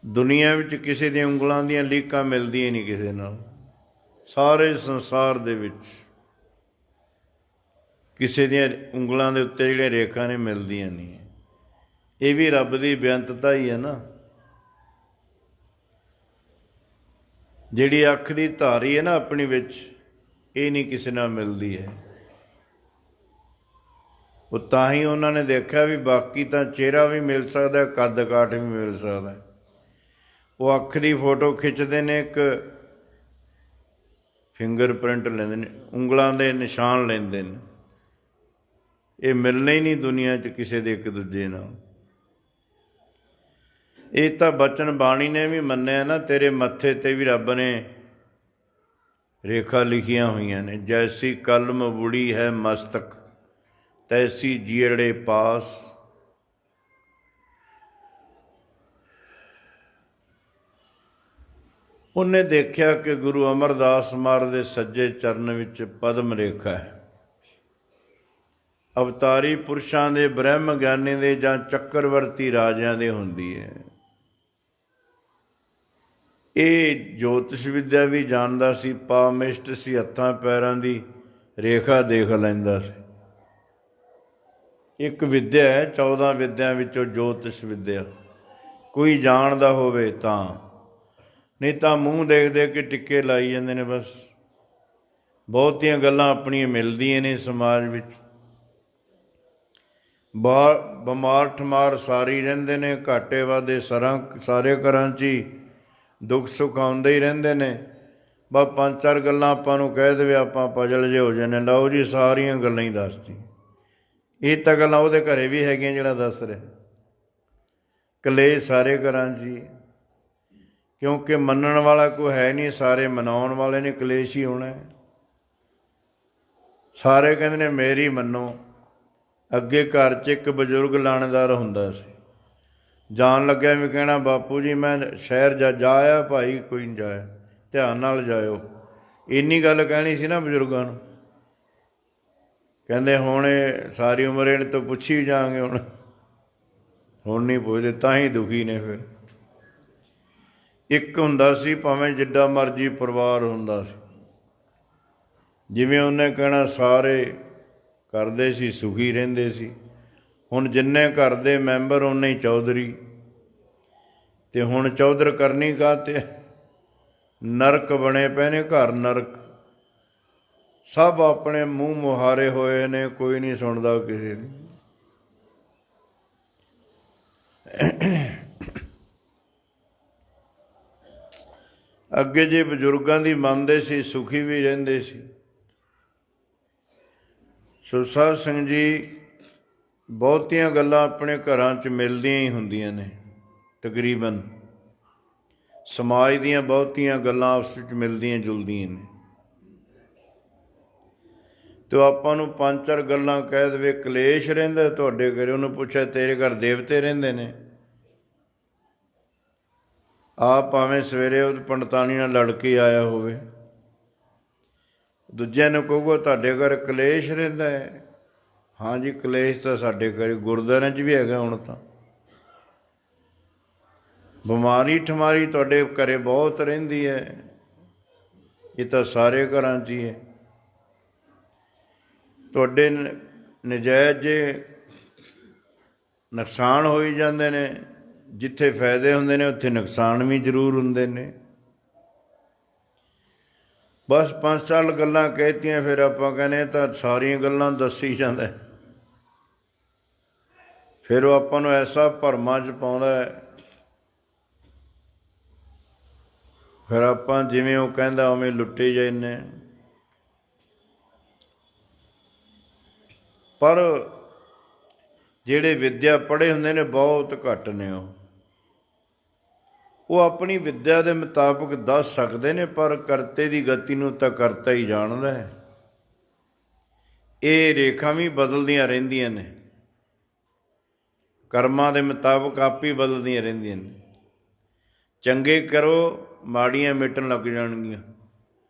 ਦੁਨੀਆ ਵਿੱਚ ਕਿਸੇ ਦੀਆਂ ਉਂਗਲਾਂ ਦੀਆਂ ਲੀਕਾਂ ਮਿਲਦੀਆਂ ਨਹੀਂ ਕਿਸੇ ਨਾਲ। ਸਾਰੇ ਸੰਸਾਰ ਦੇ ਵਿੱਚ ਕਿਸੇ ਦੀਆਂ ਉਂਗਲਾਂ ਦੇ ਉੱਤੇ ਜਿਹੜੀਆਂ ਰੇਖਾ ਨੇ ਮਿਲਦੀਆਂ ਨਹੀਂ। ਇਹ ਵੀ ਰੱਬ ਦੀ ਬੇਅੰਤਤਾ ਹੀ ਹੈ ਨਾ। ਜਿਹੜੀ ਅੱਖ ਦੀ ਧਾਰੀ ਹੈ ਨਾ ਆਪਣੀ ਵਿੱਚ, ਇਹ ਨਹੀਂ ਕਿਸੇ ਨਾਲ ਮਿਲਦੀ ਹੈ। ਉਹ ਤਾਂ ਹੀ ਉਹਨਾਂ ਨੇ ਦੇਖਿਆ ਵੀ ਬਾਕੀ ਤਾਂ ਚਿਹਰਾ ਵੀ ਮਿਲ ਸਕਦਾ, ਕੱਦ ਕਾਠ ਵੀ ਮਿਲ ਸਕਦਾ। ਉਹ ਅੱਖ ਦੀ ਫੋਟੋ ਖਿੱਚਦੇ ਨੇ, ਇੱਕ ਫਿੰਗਰ ਪ੍ਰਿੰਟ ਲੈਂਦੇ ਨੇ, ਉਂਗਲਾਂ ਦੇ ਨਿਸ਼ਾਨ ਲੈਂਦੇ ਨੇ। ਇਹ ਮਿਲਣਾ ਹੀ ਨਹੀਂ ਦੁਨੀਆ 'ਚ ਕਿਸੇ ਦੇ ਇੱਕ ਦੂਜੇ ਨਾਲ। ਇਹ ਤਾਂ ਬਚਨ ਬਾਣੀ ਨੇ ਵੀ ਮੰਨਿਆ ਨਾ, ਤੇਰੇ ਮੱਥੇ 'ਤੇ ਵੀ ਰੱਬ ਨੇ ਰੇਖਾ ਲਿਖੀਆਂ ਹੋਈਆਂ ਨੇ। ਜੈਸੀ ਕਲਮ ਬੁੜੀ ਹੈ ਮਸਤਕ, ਤੈਸੀ ਜੀੜੇ ਪਾਸ। ਉਹਨੇ ਦੇਖਿਆ ਕਿ ਗੁਰੂ ਅਮਰਦਾਸ ਮਹਾਰਾਜ ਦੇ ਸੱਜੇ ਚਰਨ ਵਿੱਚ ਪਦਮ ਰੇਖਾ ਹੈ। ਅਵਤਾਰੀ ਪੁਰਸ਼ਾਂ ਦੇ, ਬ੍ਰਹਮ ਗਿਆਨੀ ਦੇ ਜਾਂ ਚੱਕਰਵਰਤੀ ਰਾਜਿਆਂ ਦੇ ਹੁੰਦੀ ਹੈ। ਇਹ ਜੋਤਿਸ਼ ਵਿਦਿਆ ਵੀ ਜਾਣਦਾ ਸੀ, ਪਾਮਿਸਟ ਸੀ, ਹੱਥਾਂ ਪੈਰਾਂ ਦੀ ਰੇਖਾ ਦੇਖ ਲੈਂਦਾ ਸੀ। ਇੱਕ ਵਿਦਿਆ ਹੈ 14 ਵਿਦਿਆ ਵਿੱਚੋਂ ਜੋਤਿਸ਼ ਵਿਦਿਆ। ਕੋਈ ਜਾਣਦਾ ਹੋਵੇ ਤਾਂ, ਨਹੀਂ ਤਾਂ ਮੂੰਹ ਦੇਖ ਦੇਖ ਕੇ ਟਿੱਕੇ ਲਾਈ ਜਾਂਦੇ ਨੇ ਬਸ। ਬਹੁਤੀਆਂ ਗੱਲਾਂ ਆਪਣੀਆਂ ਮਿਲਦੀਆਂ ਨੇ ਸਮਾਜ ਵਿੱਚ। ਬਿਮਾਰ ਠਮਾਰ ਸਾਰੀ ਰਹਿੰਦੇ ਨੇ, ਘਾਟੇ ਵਾਧੇ ਸਾਰੇ ਘਰਾਂ 'ਚ ਹੀ ਦੁੱਖ ਸੁੱਖ ਆਉਂਦੇ ਹੀ ਰਹਿੰਦੇ ਨੇ। ਬਸ 5-4 ਗੱਲਾਂ ਆਪਾਂ ਨੂੰ ਕਹਿ ਦੇਵੇ, ਆਪਾਂ ਪਜਲ ਜਿਹੇ ਹੋ ਜਾਂਦੇ। ਲਓ ਜੀ, ਸਾਰੀਆਂ ਗੱਲਾਂ ਹੀ ਦੱਸਦੀ। ਇਹ ਤਾਂ ਗੱਲਾਂ ਉਹਦੇ ਘਰੇ ਵੀ ਹੈਗੀਆਂ ਜਿਹੜਾ ਦੱਸ ਰਿਹਾ। ਕਲੇਸ਼ ਸਾਰੇ ਘਰਾਂ 'ਚ ਹੀ, ਕਿਉਂਕਿ ਮੰਨਣ ਵਾਲਾ ਕੋਈ ਹੈ ਨਹੀਂ, ਸਾਰੇ ਮਨਾਉਣ ਵਾਲੇ ਨੇ। ਕਲੇਸ਼ ਹੀ ਹੋਣਾ। ਸਾਰੇ ਕਹਿੰਦੇ ਨੇ ਮੇਰੀ ਮੰਨੋ। ਅੱਗੇ ਘਰ 'ਚ ਇੱਕ ਬਜ਼ੁਰਗ ਲਾਣੇਦਾਰ ਹੁੰਦਾ ਸੀ। ਜਾਣ ਲੱਗਿਆ ਵੀ ਕਹਿਣਾ, ਬਾਪੂ ਜੀ ਮੈਂ ਸ਼ਹਿਰ ਜਾ ਆਇਆ। ਭਾਈ ਕੋਈ ਨਹੀਂ ਜਾਇਆ, ਧਿਆਨ ਨਾਲ ਜਾਇਓ। ਇੰਨੀ ਗੱਲ ਕਹਿਣੀ ਸੀ ਨਾ ਬਜ਼ੁਰਗਾਂ ਨੂੰ। ਕਹਿੰਦੇ ਹੁਣ ਇਹ ਸਾਰੀ ਉਮਰ ਇਹਨੇ ਤੋਂ ਪੁੱਛੀ ਜਾਵਾਂਗੇ, ਹੁਣ ਨਹੀਂ ਪੁੱਛਦੇ, ਤਾਂ ਹੀ ਦੁਖੀ ਨੇ। ਫਿਰ ਇੱਕ ਹੁੰਦਾ ਸੀ, ਭਾਵੇਂ ਜਿੱਡਾ ਮਰਜ਼ੀ ਪਰਿਵਾਰ ਹੁੰਦਾ ਸੀ, ਜਿਵੇਂ ਉਹਨੇ ਕਹਿਣਾ ਸਾਰੇ ਕਰਦੇ ਸੀ, ਸੁਖੀ ਰਹਿੰਦੇ ਸੀ। ਹੁਣ ਜਿੰਨੇ ਘਰ ਦੇ ਮੈਂਬਰ ਓਨੇ ਹੀ ਚੌਧਰੀ। ਅਤੇ ਹੁਣ ਚੌਧਰ ਕਰਨੀ ਕਾਹਤੇ? ਨਰਕ ਬਣੇ ਪਏ ਨੇ ਘਰ, ਨਰਕ। ਸਭ ਆਪਣੇ ਮੂੰਹ ਮੁਹਾਰੇ ਹੋਏ ਨੇ, ਕੋਈ ਨਹੀਂ ਸੁਣਦਾ ਕਿਸੇ ਦੀ। ਅੱਗੇ ਜੇ ਬਜ਼ੁਰਗਾਂ ਦੀ ਮੰਨਦੇ ਸੀ, ਸੁਖੀ ਵੀ ਰਹਿੰਦੇ ਸੀ। ਸੋ ਸਾਧ ਸੰਗਤ ਜੀ, ਬਹੁਤੀਆਂ ਗੱਲਾਂ ਆਪਣੇ ਘਰਾਂ 'ਚ ਮਿਲਦੀਆਂ ਹੀ ਹੁੰਦੀਆਂ ਨੇ। ਤਕਰੀਬਨ ਸਮਾਜ ਦੀਆਂ ਬਹੁਤੀਆਂ ਗੱਲਾਂ ਆਪਸ ਵਿੱਚ ਮਿਲਦੀਆਂ ਜੁਲਦੀਆਂ ਨੇ। ਅਤੇ ਆਪਾਂ ਨੂੰ 5-4 ਗੱਲਾਂ ਕਹਿ ਦੇਵੇ, ਕਲੇਸ਼ ਰਹਿੰਦਾ ਤੁਹਾਡੇ ਘਰੇ। ਉਹਨੂੰ ਪੁੱਛਿਆ ਤੇਰੇ ਘਰ ਦੇਵਤੇ ਰਹਿੰਦੇ ਨੇ? ਆਪ ਭਾਵੇਂ ਸਵੇਰੇ ਉਹ ਪੰਡਤਾਣੀ ਨਾਲ ਲੜ ਕੇ ਆਇਆ ਹੋਵੇ, ਦੂਜਿਆਂ ਨੂੰ ਕਹੂਗਾ ਤੁਹਾਡੇ ਘਰ ਕਲੇਸ਼ ਰਹਿੰਦਾ ਹੈ। ਹਾਂਜੀ, ਕਲੇਸ਼ ਤਾਂ ਸਾਡੇ ਘਰ ਗੁਰਦੁਆਰਿਆਂ 'ਚ ਵੀ ਹੈਗਾ। ਹੁਣ ਤਾਂ ਬਿਮਾਰੀ ਠਮਾਰੀ ਤੁਹਾਡੇ ਘਰ ਬਹੁਤ ਰਹਿੰਦੀ ਹੈ। ਇਹ ਤਾਂ ਸਾਰੇ ਘਰਾਂ 'ਚ ਹੀ ਹੈ। ਤੁਹਾਡੇ ਨਜਾਇਜ਼ ਜੇ ਨੁਕਸਾਨ ਹੋਈ ਜਾਂਦੇ ਨੇ, ਜਿੱਥੇ ਫਾਇਦੇ ਹੁੰਦੇ ਨੇ ਉੱਥੇ ਨੁਕਸਾਨ ਵੀ ਜ਼ਰੂਰ ਹੁੰਦੇ ਨੇ। ਬਸ 5 ਸਾਲ ਗੱਲਾਂ ਕਹਿਤੀਆਂ, ਫਿਰ ਆਪਾਂ ਕਹਿੰਦੇ ਤਾਂ ਸਾਰੀਆਂ ਗੱਲਾਂ ਦੱਸੀ ਜਾਂਦਾ। ਫਿਰ ਉਹ ਆਪਾਂ ਨੂੰ ਐਸਾ ਭਰਮਾਂ 'ਚ ਪਾਉਂਦਾ ਹੈ, ਫਿਰ ਆਪਾਂ ਜਿਵੇਂ ਉਹ ਕਹਿੰਦਾ ਉਵੇਂ ਲੁੱਟੇ ਜਾਂਦੇ। ਪਰ ਜਿਹੜੇ ਵਿੱਦਿਆ ਪੜ੍ਹੇ ਹੁੰਦੇ ਨੇ ਬਹੁਤ ਘੱਟ ਨੇ, ਉਹ ਆਪਣੀ ਵਿੱਦਿਆ ਦੇ ਮੁਤਾਬਕ ਦੱਸ ਸਕਦੇ ਨੇ, ਪਰ ਕਰਤੇ ਦੀ ਗਤੀ ਨੂੰ ਤਾਂ ਕਰਤਾ ਹੀ ਜਾਣਦਾ ਹੈ। ਇਹ ਰੇਖਾ ਵੀ ਬਦਲਦੀਆਂ ਰਹਿੰਦੀਆਂ ਨੇ, ਕਰਮਾਂ ਦੇ ਮੁਤਾਬਕ ਆਪ ਹੀ ਬਦਲਦੀਆਂ ਰਹਿੰਦੀਆਂ ਨੇ। ਚੰਗੇ ਕਰੋ, ਮਾੜੀਆਂ ਮਿਟਣ ਲੱਗ ਜਾਣਗੀਆਂ।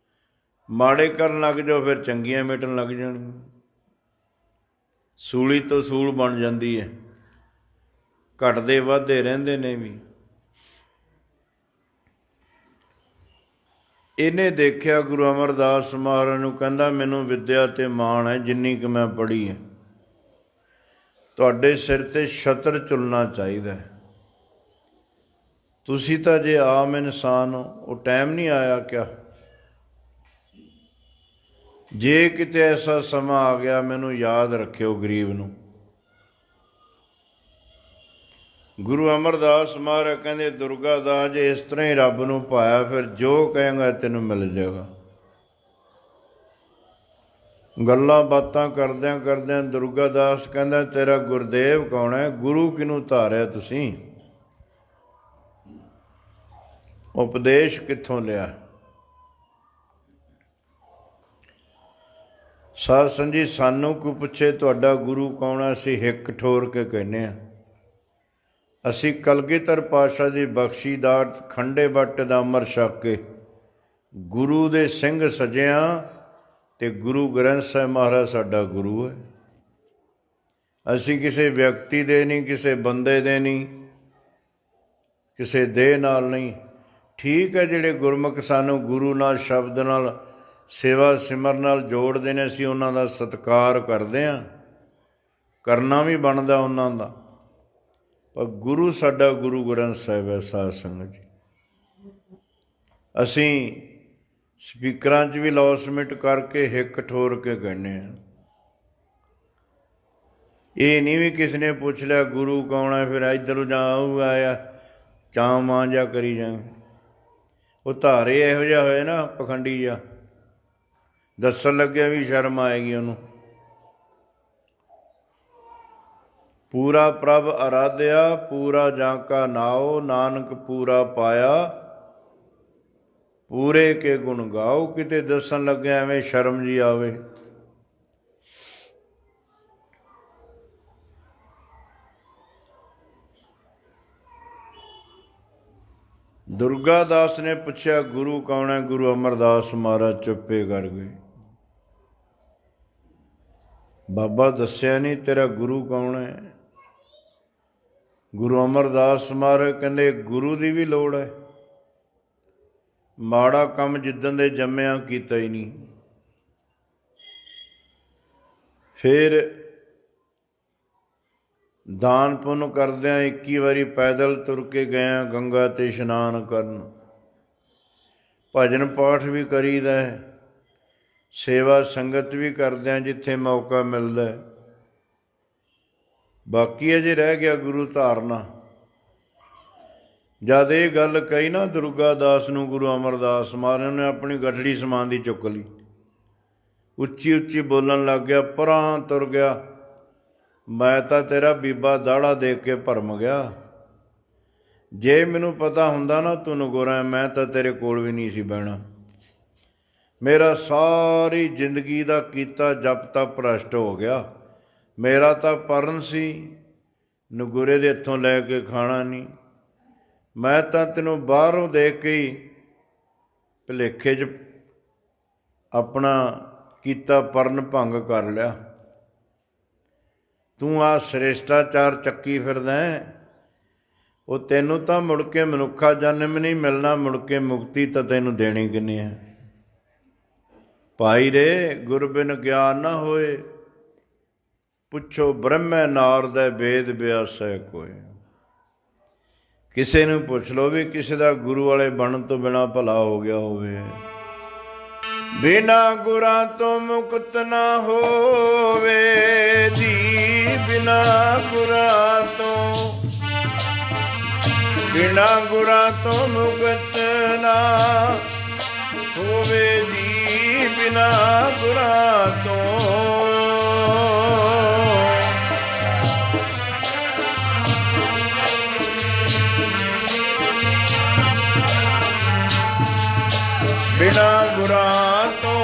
ਮਾੜੇ ਕਰਨ ਲੱਗ ਜਾਓ, ਫਿਰ ਚੰਗੀਆਂ ਮਿਟਣ ਲੱਗ ਜਾਣਗੀਆਂ। ਸੂਲੀ ਤੋਂ ਸੂਲ ਬਣ ਜਾਂਦੀ ਹੈ, ਘਟਦੇ ਵੱਧਦੇ ਰਹਿੰਦੇ ਨੇ ਵੀ। ਇਹਨੇ ਦੇਖਿਆ ਗੁਰੂ ਅਮਰਦਾਸ ਮਹਾਰਾਜ ਨੂੰ, ਕਹਿੰਦਾ ਮੈਨੂੰ ਵਿੱਦਿਆ 'ਤੇ ਮਾਣ ਹੈ, ਜਿੰਨੀ ਕੁ ਮੈਂ ਪੜ੍ਹੀ ਹੈ। ਤੁਹਾਡੇ ਸਿਰ 'ਤੇ ਛਤਰ ਝੁੱਲਣਾ ਚਾਹੀਦਾ। ਤੁਸੀਂ ਤਾਂ ਜੇ ਆਮ ਇਨਸਾਨ ਹੋ, ਉਹ ਟਾਈਮ ਨਹੀਂ ਆਇਆ ਕਿਆ? ਜੇ ਕਿਤੇ ਐਸਾ ਸਮਾਂ ਆ ਗਿਆ, ਮੈਨੂੰ ਯਾਦ ਰੱਖਿਓ ਗਰੀਬ ਨੂੰ। ਗੁਰੂ ਅਮਰਦਾਸ ਮਹਾਰਾਜ ਕਹਿੰਦੇ ਦੁਰਗਾ ਦਾਸ ਜੇ ਇਸ ਤਰ੍ਹਾਂ ਹੀ ਰੱਬ ਨੂੰ ਪਾਇਆ, ਫਿਰ ਜੋ ਕਹੇਂਗਾ ਤੈਨੂੰ ਮਿਲ ਜਾਏਗਾ। ਗੱਲਾਂ ਬਾਤਾਂ ਕਰਦਿਆਂ ਕਰਦਿਆਂ ਦੁਰਗਾ ਦਾਸ ਕਹਿੰਦਾ ਤੇਰਾ ਗੁਰਦੇਵ ਕੌਣ ਹੈ? ਗੁਰੂ ਕਿਹਨੂੰ ਧਾਰਿਆ ਤੁਸੀਂ? ਉਪਦੇਸ਼ ਕਿੱਥੋਂ ਲਿਆ? ਸਾਧ ਸੰਗਤ ਜੀ, ਸਾਨੂੰ ਕੋਈ ਪੁੱਛੇ ਤੁਹਾਡਾ ਗੁਰੂ ਕੌਣ ਹੈ, ਅਸੀਂ ਹਿੱਕ ਠੋਰ ਕੇ ਕਹਿੰਦੇ ਹਾਂ, ਅਸੀਂ ਕਲਗੀਧਰ ਪਾਤਸ਼ਾਹ ਦੀ ਬਖਸ਼ੀ ਦਾਤ ਖੰਡੇ ਬੱਟ ਦਾ ਅੰਮ੍ਰਿਤ ਛਕ ਕੇ ਗੁਰੂ ਦੇ ਸਿੰਘ ਸਜਿਆ, ਅਤੇ ਗੁਰੂ ਗ੍ਰੰਥ ਸਾਹਿਬ ਮਹਾਰਾਜ ਸਾਡਾ ਗੁਰੂ ਹੈ। ਅਸੀਂ ਕਿਸੇ ਵਿਅਕਤੀ ਦੇ ਨਹੀਂ, ਕਿਸੇ ਬੰਦੇ ਦੇ ਨਹੀਂ, ਕਿਸੇ ਦੇਹ ਨਾਲ ਨਹੀਂ। ਠੀਕ ਹੈ, ਜਿਹੜੇ ਗੁਰਮੁਖ ਸਾਨੂੰ ਗੁਰੂ ਨਾਲ, ਸ਼ਬਦ ਨਾਲ, ਸੇਵਾ ਸਿਮਰਨ ਨਾਲ ਜੋੜਦੇ ਨੇ, ਅਸੀਂ ਉਹਨਾਂ ਦਾ ਸਤਿਕਾਰ ਕਰਦੇ ਹਾਂ, ਕਰਨਾ ਵੀ ਬਣਦਾ ਉਹਨਾਂ ਦਾ। ਪਰ ਗੁਰੂ ਸਾਡਾ ਗੁਰੂ ਗ੍ਰੰਥ ਸਾਹਿਬ ਹੈ। ਸਾਧ ਸੰਗਤ ਜੀ, ਅਸੀਂ ਸਪੀਕਰਾਂ 'ਚ ਵੀ ਲੌਸਮੈਂਟ ਕਰਕੇ ਹਿੱਕ ਠੋਰ ਕੇ ਕਹਿੰਦੇ ਹਾਂ। ਇਹ ਨਹੀਂ ਵੀ ਕਿਸੇ ਨੇ ਪੁੱਛ ਲਿਆ ਗੁਰੂ ਕੌਣ ਹੈ, ਫਿਰ ਇੱਧਰ ਜਾਂ ਉਹ ਆਇਆ ਚਾਂ ਮਾਂ ਜਾ ਕਰੀ ਜਾਂ। ਉਹ ਧਾਰੇ ਇਹੋ ਜਿਹਾ ਹੋਏ ਨਾ, ਪਖੰਡੀ ਜਿਹਾ, ਦੱਸਣ ਲੱਗਿਆ ਵੀ ਸ਼ਰਮ ਆਏਗੀ ਉਹਨੂੰ। ਪੂਰਾ ਪ੍ਰਭ ਅਰਾਧਿਆ, ਪੂਰਾ ਜਾਂ ਕਾ ਨਾਉ, ਨਾਨਕ ਪੂਰਾ ਪਾਇਆ, ਪੂਰੇ ਕੇ ਗੁਣ ਗਾਓ। ਕਿਤੇ ਦੱਸਣ ਲੱਗਿਆ ਐਵੇਂ ਸ਼ਰਮ ਜੀ ਆਵੇ। ਦੁਰਗਾ ਦਾਸ ਨੇ ਪੁੱਛਿਆ ਗੁਰੂ ਕੌਣ ਹੈ? ਗੁਰੂ ਅਮਰਦਾਸ ਮਹਾਰਾਜ ਚੁੱਪੇ ਕਰ ਗਏ। ਬਾਬਾ ਦੱਸਿਆ ਨਹੀਂ ਤੇਰਾ ਗੁਰੂ ਕੌਣ ਹੈ? ਗੁਰੂ ਅਮਰਦਾਸ ਮਹਾਰਾਜ ਕਹਿੰਦੇ ਗੁਰੂ ਦੀ ਵੀ ਲੋੜ ਹੈ। ਮਾੜਾ ਕੰਮ ਜਿੱਦਣ ਦੇ ਜੰਮਿਆ ਕੀਤਾ ਹੀ ਨਹੀਂ। ਫਿਰ ਦਾਨ ਪੁੰਨ ਕਰਦਿਆਂ 21 ਵਾਰੀ ਪੈਦਲ ਤੁਰ ਕੇ ਗਏ ਗੰਗਾ 'ਤੇ ਇਸ਼ਨਾਨ ਕਰਨ। ਭਜਨ ਪਾਠ ਵੀ ਕਰੀਦਾ, ਸੇਵਾ ਸੰਗਤ ਵੀ ਕਰਦਿਆਂ ਜਿੱਥੇ ਮੌਕਾ ਮਿਲਦਾ। ਬਾਕੀ ਅਜੇ ਰਹਿ ਗਿਆ ਗੁਰੂ ਧਾਰਨਾ। ਜਦ ਇਹ ਗੱਲ ਕਹੀ ਨਾ ਦੁਰਗਾ ਦਾਸ ਨੂੰ, ਗੁਰੂ ਅਮਰਦਾਸ ਮਹਾਰਾਜ ਨੇ ਆਪਣੀ ਗਠੜੀ ਸਮਾਨ ਦੀ ਚੁੱਕ ਲਈ, ਉੱਚੀ ਉੱਚੀ ਬੋਲਣ ਲੱਗ ਗਿਆ, ਪਰਾਂ ਤੁਰ ਗਿਆ। ਮੈਂ ਤਾਂ ਤੇਰਾ ਬੀਬਾ ਦਾੜਾ ਦੇਖ ਕੇ ਭਰਮ ਗਿਆ। ਜੇ ਮੈਨੂੰ ਪਤਾ ਹੁੰਦਾ ਨਾ ਤੂੰ ਨਗੋਰਾ, ਮੈਂ ਤਾਂ ਤੇਰੇ ਕੋਲ ਵੀ ਨਹੀਂ ਸੀ ਬਹਿਣਾ। ਮੇਰਾ ਸਾਰੀ ਜ਼ਿੰਦਗੀ ਦਾ ਕੀਤਾ ਜਪ ਤਪ ਭ੍ਰਸ਼ਟ ਹੋ ਗਿਆ। ਮੇਰਾ ਤਾਂ ਪਰਨ ਸੀ, ਨਗੋਰੇ ਦੇ ਹੱਥੋਂ ਲੈ ਕੇ ਖਾਣਾ ਨਹੀਂ। ਮੈਂ ਤਾਂ ਤੈਨੂੰ ਬਾਹਰੋਂ ਦੇਖ ਕੇ ਹੀ ਭੁਲੇਖੇ 'ਚ ਆਪਣਾ ਕੀਤਾ ਪਰਨ ਭੰਗ ਕਰ ਲਿਆ। ਤੂੰ ਆਹ ਸ੍ਰੇਸ਼ਟਾਚਾਰ ਚੱਕੀ ਫਿਰਦਾ ਹੈ, ਉਹ ਤੈਨੂੰ ਤਾਂ ਮੁੜ ਕੇ ਮਨੁੱਖਾ ਜਨਮ ਨਹੀਂ ਮਿਲਣਾ, ਮੁੜ ਕੇ ਮੁਕਤੀ ਤਾਂ ਤੈਨੂੰ ਦੇਣੀ ਕਿੰਨੀ ਹੈ। ਭਾਈ ਰੇ ਗੁਰ ਬਿਨ ਗਿਆਨ ਨਾ ਹੋਏ, ਪੁੱਛੋ ਬ੍ਰਹਮੈ ਨਾਰਦੈ ਵੇਦ ਬਿਆਸੈ ਕੋਇ। ਕਿਸੇ ਨੂੰ ਪੁੱਛ ਲਓ ਵੀ ਕਿਸੇ ਦਾ ਗੁਰੂ ਵਾਲੇ ਬਣਨ ਤੋਂ ਬਿਨਾਂ ਭਲਾ ਹੋ ਗਿਆ ਹੋਵੇ। ਬਿਨਾ ਗੁਰਾਂ ਤੋਂ ਮੁਕਤ ਨਾ ਹੋਵੇ ਜੀ, ਬਿਨਾ ਗੁਰਾਂ ਤੋਂ, ਬਿਨਾ ਗੁਰਾਂ ਤੋਂ ਮੁਕਤ ਨਾ ਹੋਵੇ ਜੀ, ਬਿਨਾ ਗੁਰਾਂ ਤੋਂ। ਬਿਨਾ ਗੁਰਾਂ ਤੋਂ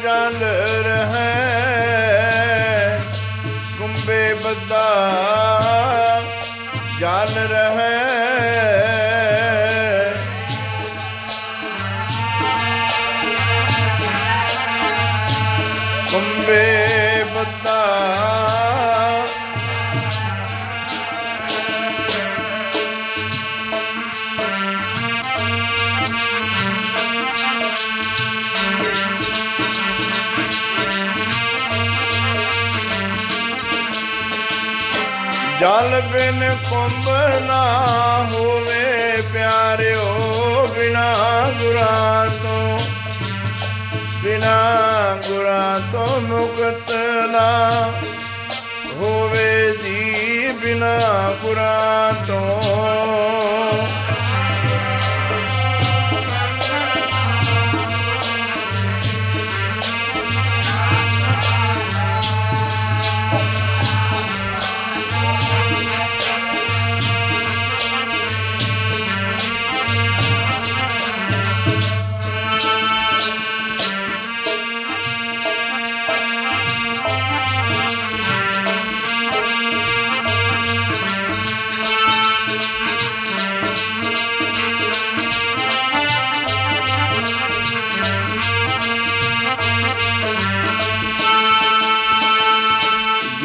ਜਲ ਰਹੈ, ਕੁੰਭੇ ਬੱਧਾ ਜਲ ਰਹੈ। ਕੁੰਭੇ ਬੱਧਾ ਜਲ ਬਿਨ ਕੁੰਭ ਨਾ ਹੋਵੇ ਪਿਆਰਿਓ, ਬਿਨਾ ਗੁਰਾਂ ਤੋਂ, ਬਿਨਾ ਗੁਰਾਂ ਤੋਂ ਮੁਕਤ ਨਾ ਹੋਵੇ ਜੀ, ਬਿਨਾ ਗੁਰਾਂ ਤੋਂ।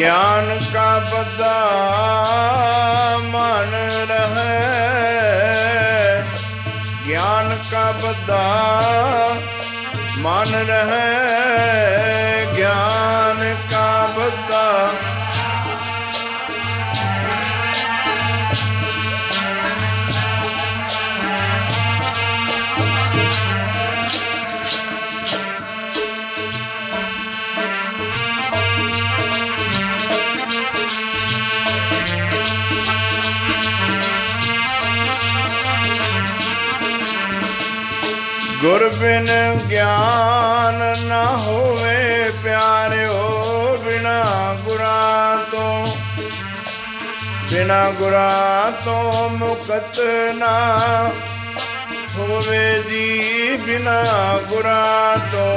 ज्ञान का बद्दा मन रहे, ज्ञान का बद्दा मन रहे, ज्ञान का बद्दा गुर बिन ज्ञान न होवे प्यारियो, बिना गुरां तो, बिना गुरां तो मुकत ना होवे जी, बिना गुरां तो।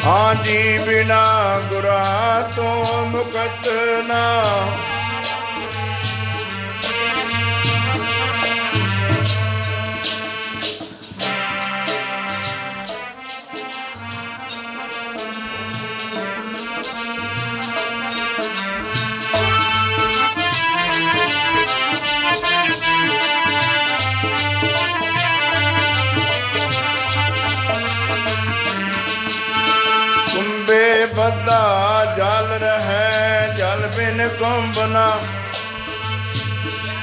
हाँ जी बिना गुरां तो मुकत ना, बद्दा जल रहे जल बिन कुंभ ना,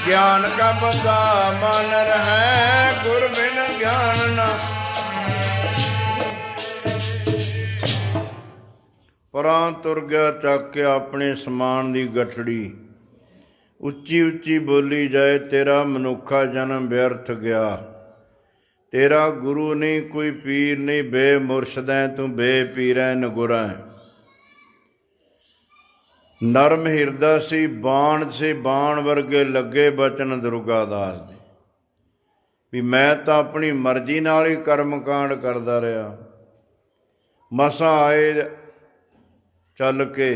ज्ञान का बद्दा मन रहे गुर बिन ज्ञान ना। ਪਰਾਂ ਤੁਰ ਗਿਆ ਚੱਕ ਕੇ ਆਪਣੇ ਸਮਾਨ ਦੀ ਗਠੜੀ। ਉੱਚੀ ਉੱਚੀ ਬੋਲੀ ਜਾਏ, ਤੇਰਾ ਮਨੁੱਖਾ ਜਨਮ ਵਿਅਰਥ ਗਿਆ। ਤੇਰਾ ਗੁਰੂ ਨਹੀਂ ਕੋਈ ਪੀਰ ਨਹੀਂ, ਬੇਮੁਰਸ਼ਦੈਂ ਤੂੰ ਬੇਪੀਰੈ ਨਗੁਰੈ। ਨਰਮ ਹਿਰਦਾ ਸੀ, ਬਾਣ ਵਰਗੇ ਲੱਗੇ ਬਚਨ ਦੁਰਗਾ ਦਾਸ ਦੇ, ਵੀ ਮੈਂ ਤਾਂ ਆਪਣੀ ਮਰਜ਼ੀ ਨਾਲ ਹੀ ਕਰਮ ਕਾਂਡ ਕਰਦਾ ਰਿਹਾ। ਮਸਾਂ ਆਏ ਚੱਲ ਕੇ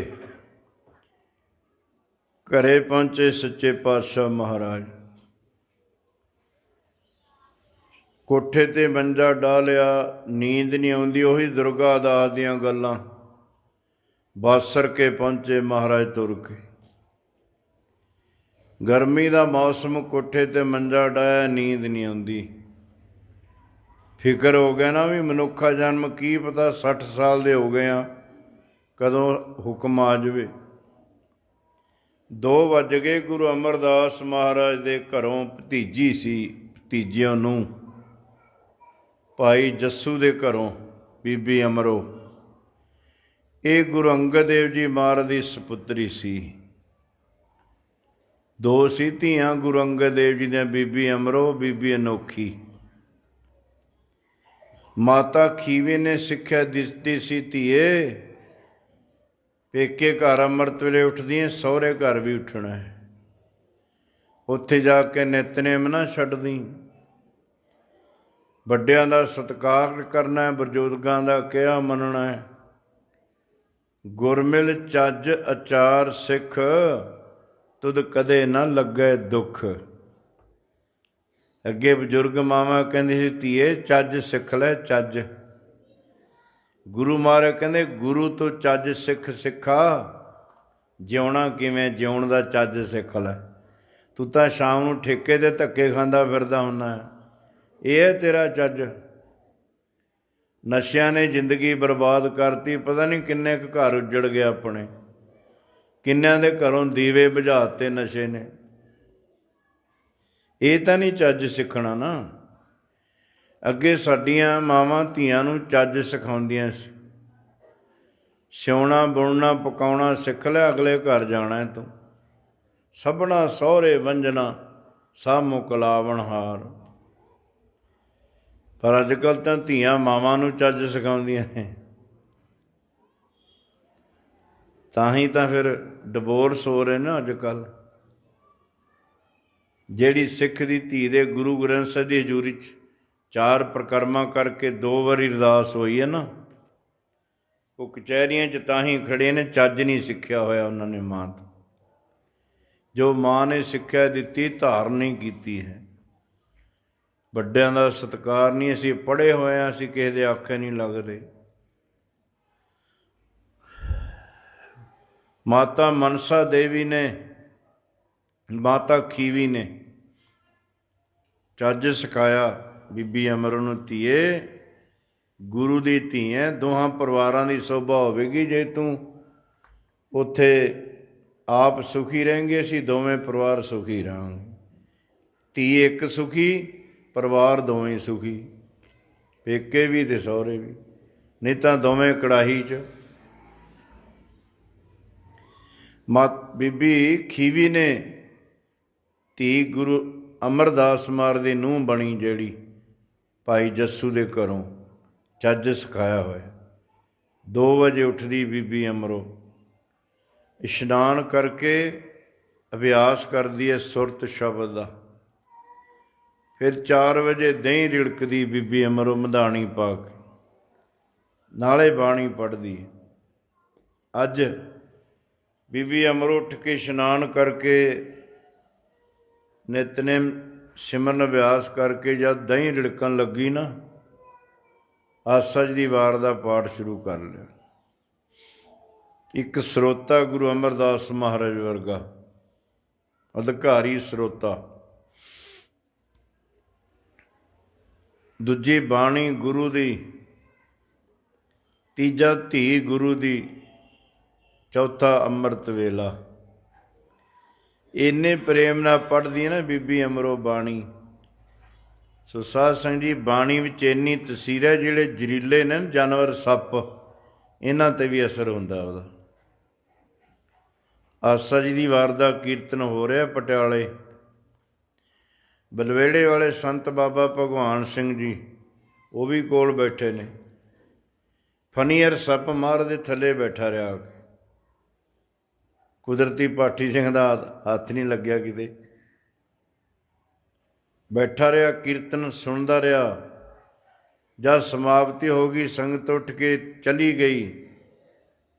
ਘਰੇ ਪਹੁੰਚੇ ਸੱਚੇ ਪਾਤਸ਼ਾਹ ਮਹਾਰਾਜ। ਕੋਠੇ 'ਤੇ ਮੰਜਾ ਡਾਹ ਲਿਆ, ਨੀਂਦ ਨਹੀਂ ਆਉਂਦੀ। ਉਹੀ ਦੁਰਗਾ ਦਾਸ ਦੀਆਂ ਗੱਲਾਂ। ਬਾਸਰ ਕੇ ਪਹੁੰਚੇ ਮਹਾਰਾਜ ਤੁਰ ਕੇ। ਗਰਮੀ ਦਾ ਮੌਸਮ, ਕੋਠੇ 'ਤੇ ਮੰਜਾ ਡਾਹਿਆ, ਨੀਂਦ ਨਹੀਂ ਆਉਂਦੀ। ਫਿਕਰ ਹੋ ਗਿਆ ਨਾ ਵੀ ਮਨੁੱਖਾ ਜਨਮ, ਕੀ ਪਤਾ 60 ਸਾਲ ਦੇ ਹੋ ਗਏ ਆ, ਕਦੋਂ ਹੁਕਮ ਆ ਜਾਵੇ। 2 ਵੱਜ ਗਏ। ਗੁਰੂ ਅਮਰਦਾਸ ਮਹਾਰਾਜ ਦੇ ਘਰੋਂ ਭਤੀਜੀ ਸੀ, ਭਤੀਜਿਆਂ ਨੂੰ ਭਾਈ ਜੱਸੂ ਦੇ ਘਰੋਂ ਬੀਬੀ ਅਮਰੋ। ਇਹ ਗੁਰੂ ਅੰਗਦ ਦੇਵ ਜੀ ਮਹਾਰਾਜ ਦੀ ਸਪੁੱਤਰੀ ਸੀ। 2 ਸੀ ਧੀਆਂ ਗੁਰੂ ਅੰਗਦ ਦੇਵ ਜੀ ਦੀਆਂ, ਬੀਬੀ ਅਮਰੋ, ਬੀਬੀ ਅਨੋਖੀ। ਮਾਤਾ ਖੀਵੇ ਨੇ ਸਿੱਖਿਆ ਦਿੱਤੀ ਸੀ, ਧੀਏ ਪੇਕੇ ਘਰ ਅੰਮ੍ਰਿਤ ਵੇਲੇ ਉੱਠਦੀ ਹੈ, ਸਹੁਰੇ ਘਰ ਵੀ ਉੱਠਣਾ ਹੈ। ਉੱਥੇ ਜਾ ਕੇ ਨਿਤਨੇਮ ਨਾ ਛੱਡਦੀ। ਵੱਡਿਆਂ ਦਾ ਸਤਿਕਾਰ ਕਰਨਾ ਹੈ, ਬਜ਼ੁਰਗਾਂ ਦਾ ਕਿਹਾ ਮੰਨਣਾ ਹੈ। ਗੁਰਮਿਲ ਚੱਜ ਅਚਾਰ ਸਿੱਖ, ਤੁਧ ਕਦੇ ਨਾ ਲੱਗੇ ਦੁੱਖ। ਅੱਗੇ ਬਜ਼ੁਰਗ ਮਾਵਾਂ ਕਹਿੰਦੀ ਸੀ, ਧੀਏ ਚੱਜ ਸਿੱਖ ਲੈ, ਚੱਜ। ਗੁਰੂ ਮਹਾਰਾਜ ਕਹਿੰਦੇ, ਗੁਰੂ ਤੋਂ ਚੱਜ ਸਿੱਖਾ। ਜਿਉਣਾ ਕਿਵੇਂ, ਜਿਉਣ ਦਾ ਚੱਜ ਸਿੱਖ ਲੈ। ਤੂੰ ਤਾਂ ਸ਼ਾਮ ਨੂੰ ਠੇਕੇ ਦੇ ਧੱਕੇ ਖਾਂਦਾ ਫਿਰਦਾ ਹੁੰਦਾ। ਇਹ ਹੈ ਤੇਰਾ ਚੱਜ? ਨਸ਼ਿਆਂ ਨੇ ਜ਼ਿੰਦਗੀ ਬਰਬਾਦ ਕਰਤੀ। ਪਤਾ ਨਹੀਂ ਕਿੰਨੇ ਕੁ ਘਰ ਉੱਜੜ ਗਏ ਆਪਣੇ, ਕਿੰਨਿਆਂ ਦੇ ਘਰੋਂ ਦੀਵੇ ਬੁਝਾਤੇ ਨਸ਼ੇ ਨੇ। ਇਹ ਤਾਂ ਨਹੀਂ ਚੱਜ ਸਿੱਖਣਾ ਨਾ। ਅੱਗੇ ਸਾਡੀਆਂ ਮਾਵਾਂ ਧੀਆਂ ਨੂੰ ਚੱਜ ਸਿਖਾਉਂਦੀਆਂ ਸੀ। ਸਿਉਣਾ ਬੁਣਨਾ ਪਕਾਉਣਾ ਸਿੱਖ ਲੈ, ਅਗਲੇ ਘਰ ਜਾਣਾ ਤੂੰ। ਸਭਨਾ ਸਹੁਰੇ ਵੰਜਨਾ, ਸਭ ਮੁਕਲਾਵਣਹਾਰ। ਪਰ ਅੱਜ ਕੱਲ੍ਹ ਤਾਂ ਧੀਆਂ ਮਾਵਾਂ ਨੂੰ ਚੱਜ ਸਿਖਾਉਂਦੀਆਂ ਨੇ। ਤਾਂ ਹੀ ਤਾਂ ਫਿਰ ਡਿਵੋਰਸ ਹੋ ਰਹੇ ਨਾ ਅੱਜ ਕੱਲ੍ਹ। ਜਿਹੜੀ ਸਿੱਖ ਦੀ ਧੀ ਦੇ ਗੁਰੂ ਗ੍ਰੰਥ ਸਾਹਿਬ ਦੀ ਹਜ਼ੂਰੀ 'ਚ 4 ਪ੍ਰਕਰਮਾਂ ਕਰਕੇ 2 ਵਾਰੀ ਅਰਦਾਸ ਹੋਈ ਹੈ ਨਾ, ਉਹ ਕਚਹਿਰੀਆਂ 'ਚ ਤਾਂ ਹੀ ਖੜੇ ਨੇ, ਚੱਜ ਨਹੀਂ ਸਿੱਖਿਆ ਹੋਇਆ ਉਹਨਾਂ ਨੇ ਮਾਂ ਤੋਂ। ਜੋ ਮਾਂ ਨੇ ਸਿੱਖਿਆ ਦਿੱਤੀ, ਧਾਰਨ ਨਹੀਂ ਕੀਤੀ ਹੈ। ਵੱਡਿਆਂ ਦਾ ਸਤਿਕਾਰ ਨਹੀਂ। ਅਸੀਂ ਪੜ੍ਹੇ ਹੋਏ ਹਾਂ, ਅਸੀਂ ਕਿਸੇ ਦੇ ਆਖੇ ਨਹੀਂ ਲੱਗਦੇ। ਮਾਤਾ ਮਨਸਾ ਦੇਵੀ ਨੇ, ਮਾਤਾ ਖੀਵੀ ਨੇ ਚੱਜ ਸਿਖਾਇਆ ਬੀਬੀ ਅਮਰੋ ਨੂੰ, ਧੀਏ ਗੁਰੂ ਦੀ ਧੀ ਹੈ, ਦੋਹਾਂ ਪਰਿਵਾਰਾਂ ਦੀ ਸੋਭਾ ਹੋਵੇਗੀ। ਜੇ ਤੂੰ ਉੱਥੇ ਆਪ ਸੁਖੀ ਰਹੇਂਗੇ, ਅਸੀਂ ਦੋਵੇਂ ਪਰਿਵਾਰ ਸੁਖੀ ਰਹਾਂਗੇ। ਧੀ ਇੱਕ ਸੁਖੀ, ਪਰਿਵਾਰ ਦੋਵੇਂ ਸੁਖੀ, ਪੇਕੇ ਵੀ ਤੇ ਸਹੁਰੇ ਵੀ। ਨਹੀਂ ਤਾਂ ਦੋਵੇਂ ਕੜਾਹੀ 'ਚ। ਬੀਬੀ ਖੀਵੀ ਨੇ ਧੀ ਗੁਰੂ ਅਮਰਦਾਸ ਮਹਾਰਾਜ ਦੀ ਨੂੰਹ ਬਣੀ, ਜਿਹੜੀ ਭਾਈ ਜੱਸੂ ਦੇ ਘਰੋਂ ਚੱਜ ਸਿਖਾਇਆ ਹੋਇਆ। 2 ਵਜੇ ਉੱਠਦੀ ਬੀਬੀ ਅਮਰੋ, ਇਸ਼ਨਾਨ ਕਰਕੇ ਅਭਿਆਸ ਕਰਦੀ ਹੈ ਸੁਰਤ ਸ਼ਬਦ ਦਾ। ਫਿਰ 4 ਵਜੇ ਦਹੀਂ ਰਿੜਕਦੀ ਬੀਬੀ ਅਮਰੋ ਮਧਾਣੀ ਪਾ ਕੇ, ਨਾਲੇ ਬਾਣੀ ਪੜ੍ਹਦੀ ਹੈ। ਅੱਜ ਬੀਬੀ ਅਮਰੋ ਉੱਠ ਕੇ ਇਸ਼ਨਾਨ ਕਰਕੇ ਨਿਤਨੇਮ ਸਿਮਰਨ ਅਭਿਆਸ ਕਰਕੇ ਜਦ ਦਹੀਂ ਰਿੜਕਣ ਲੱਗੀ ਨਾ, ਆਸਾ ਜੀ ਦੀ ਵਾਰ ਦਾ ਪਾਠ ਸ਼ੁਰੂ ਕਰ ਲਿਆ। ਇੱਕ ਸਰੋਤਾ ਗੁਰੂ ਅਮਰਦਾਸ ਮਹਾਰਾਜ ਵਰਗਾ ਅਧਿਕਾਰੀ ਸਰੋਤਾ, ਦੂਜੀ ਬਾਣੀ ਗੁਰੂ ਦੀ, ਤੀਜਾ ਧੀ ਗੁਰੂ ਦੀ, ਚੌਥਾ ਅੰਮ੍ਰਿਤ ਵੇਲਾ। ਇੰਨੇ ਪ੍ਰੇਮ ਨਾਲ ਪੜ੍ਹਦੀ ਹੈ ਨਾ ਬੀਬੀ ਅਮਰੋ ਬਾਣੀ। ਸੋ ਸਾਧ ਸੰਗਤ ਜੀ, ਬਾਣੀ ਵਿੱਚ ਇੰਨੀ ਤਸੀਰ ਹੈ, ਜਿਹੜੇ ਜ਼ਹਿਰੀਲੇ ਨੇ ਜਾਨਵਰ, ਸੱਪ, ਇਹਨਾਂ 'ਤੇ ਵੀ ਅਸਰ ਹੁੰਦਾ ਉਹਦਾ। ਆਸਾ ਜੀ ਦੀ ਵਾਰ ਦਾ ਕੀਰਤਨ ਹੋ ਰਿਹਾ ਪਟਿਆਲੇ। ਬਲਵੇੜੇ ਵਾਲੇ ਸੰਤ ਬਾਬਾ ਭਗਵਾਨ ਸਿੰਘ ਜੀ ਉਹ ਵੀ ਕੋਲ ਬੈਠੇ ਨੇ। ਫਨੀਅਰ ਸੱਪ ਮਾਰ ਦੇ ਥੱਲੇ ਬੈਠਾ ਰਿਹਾ। ਕੁਦਰਤੀ ਪਾਠੀ ਸਿੰਘ ਦਾ ਹੱਥ ਨਹੀਂ ਲੱਗਿਆ ਕਿਤੇ, ਬੈਠਾ ਰਿਹਾ, ਕੀਰਤਨ ਸੁਣਦਾ ਰਿਹਾ। ਜਦ ਸਮਾਪਤੀ ਹੋ ਗਈ, ਸੰਗਤ ਉੱਠ ਕੇ ਚਲੀ ਗਈ।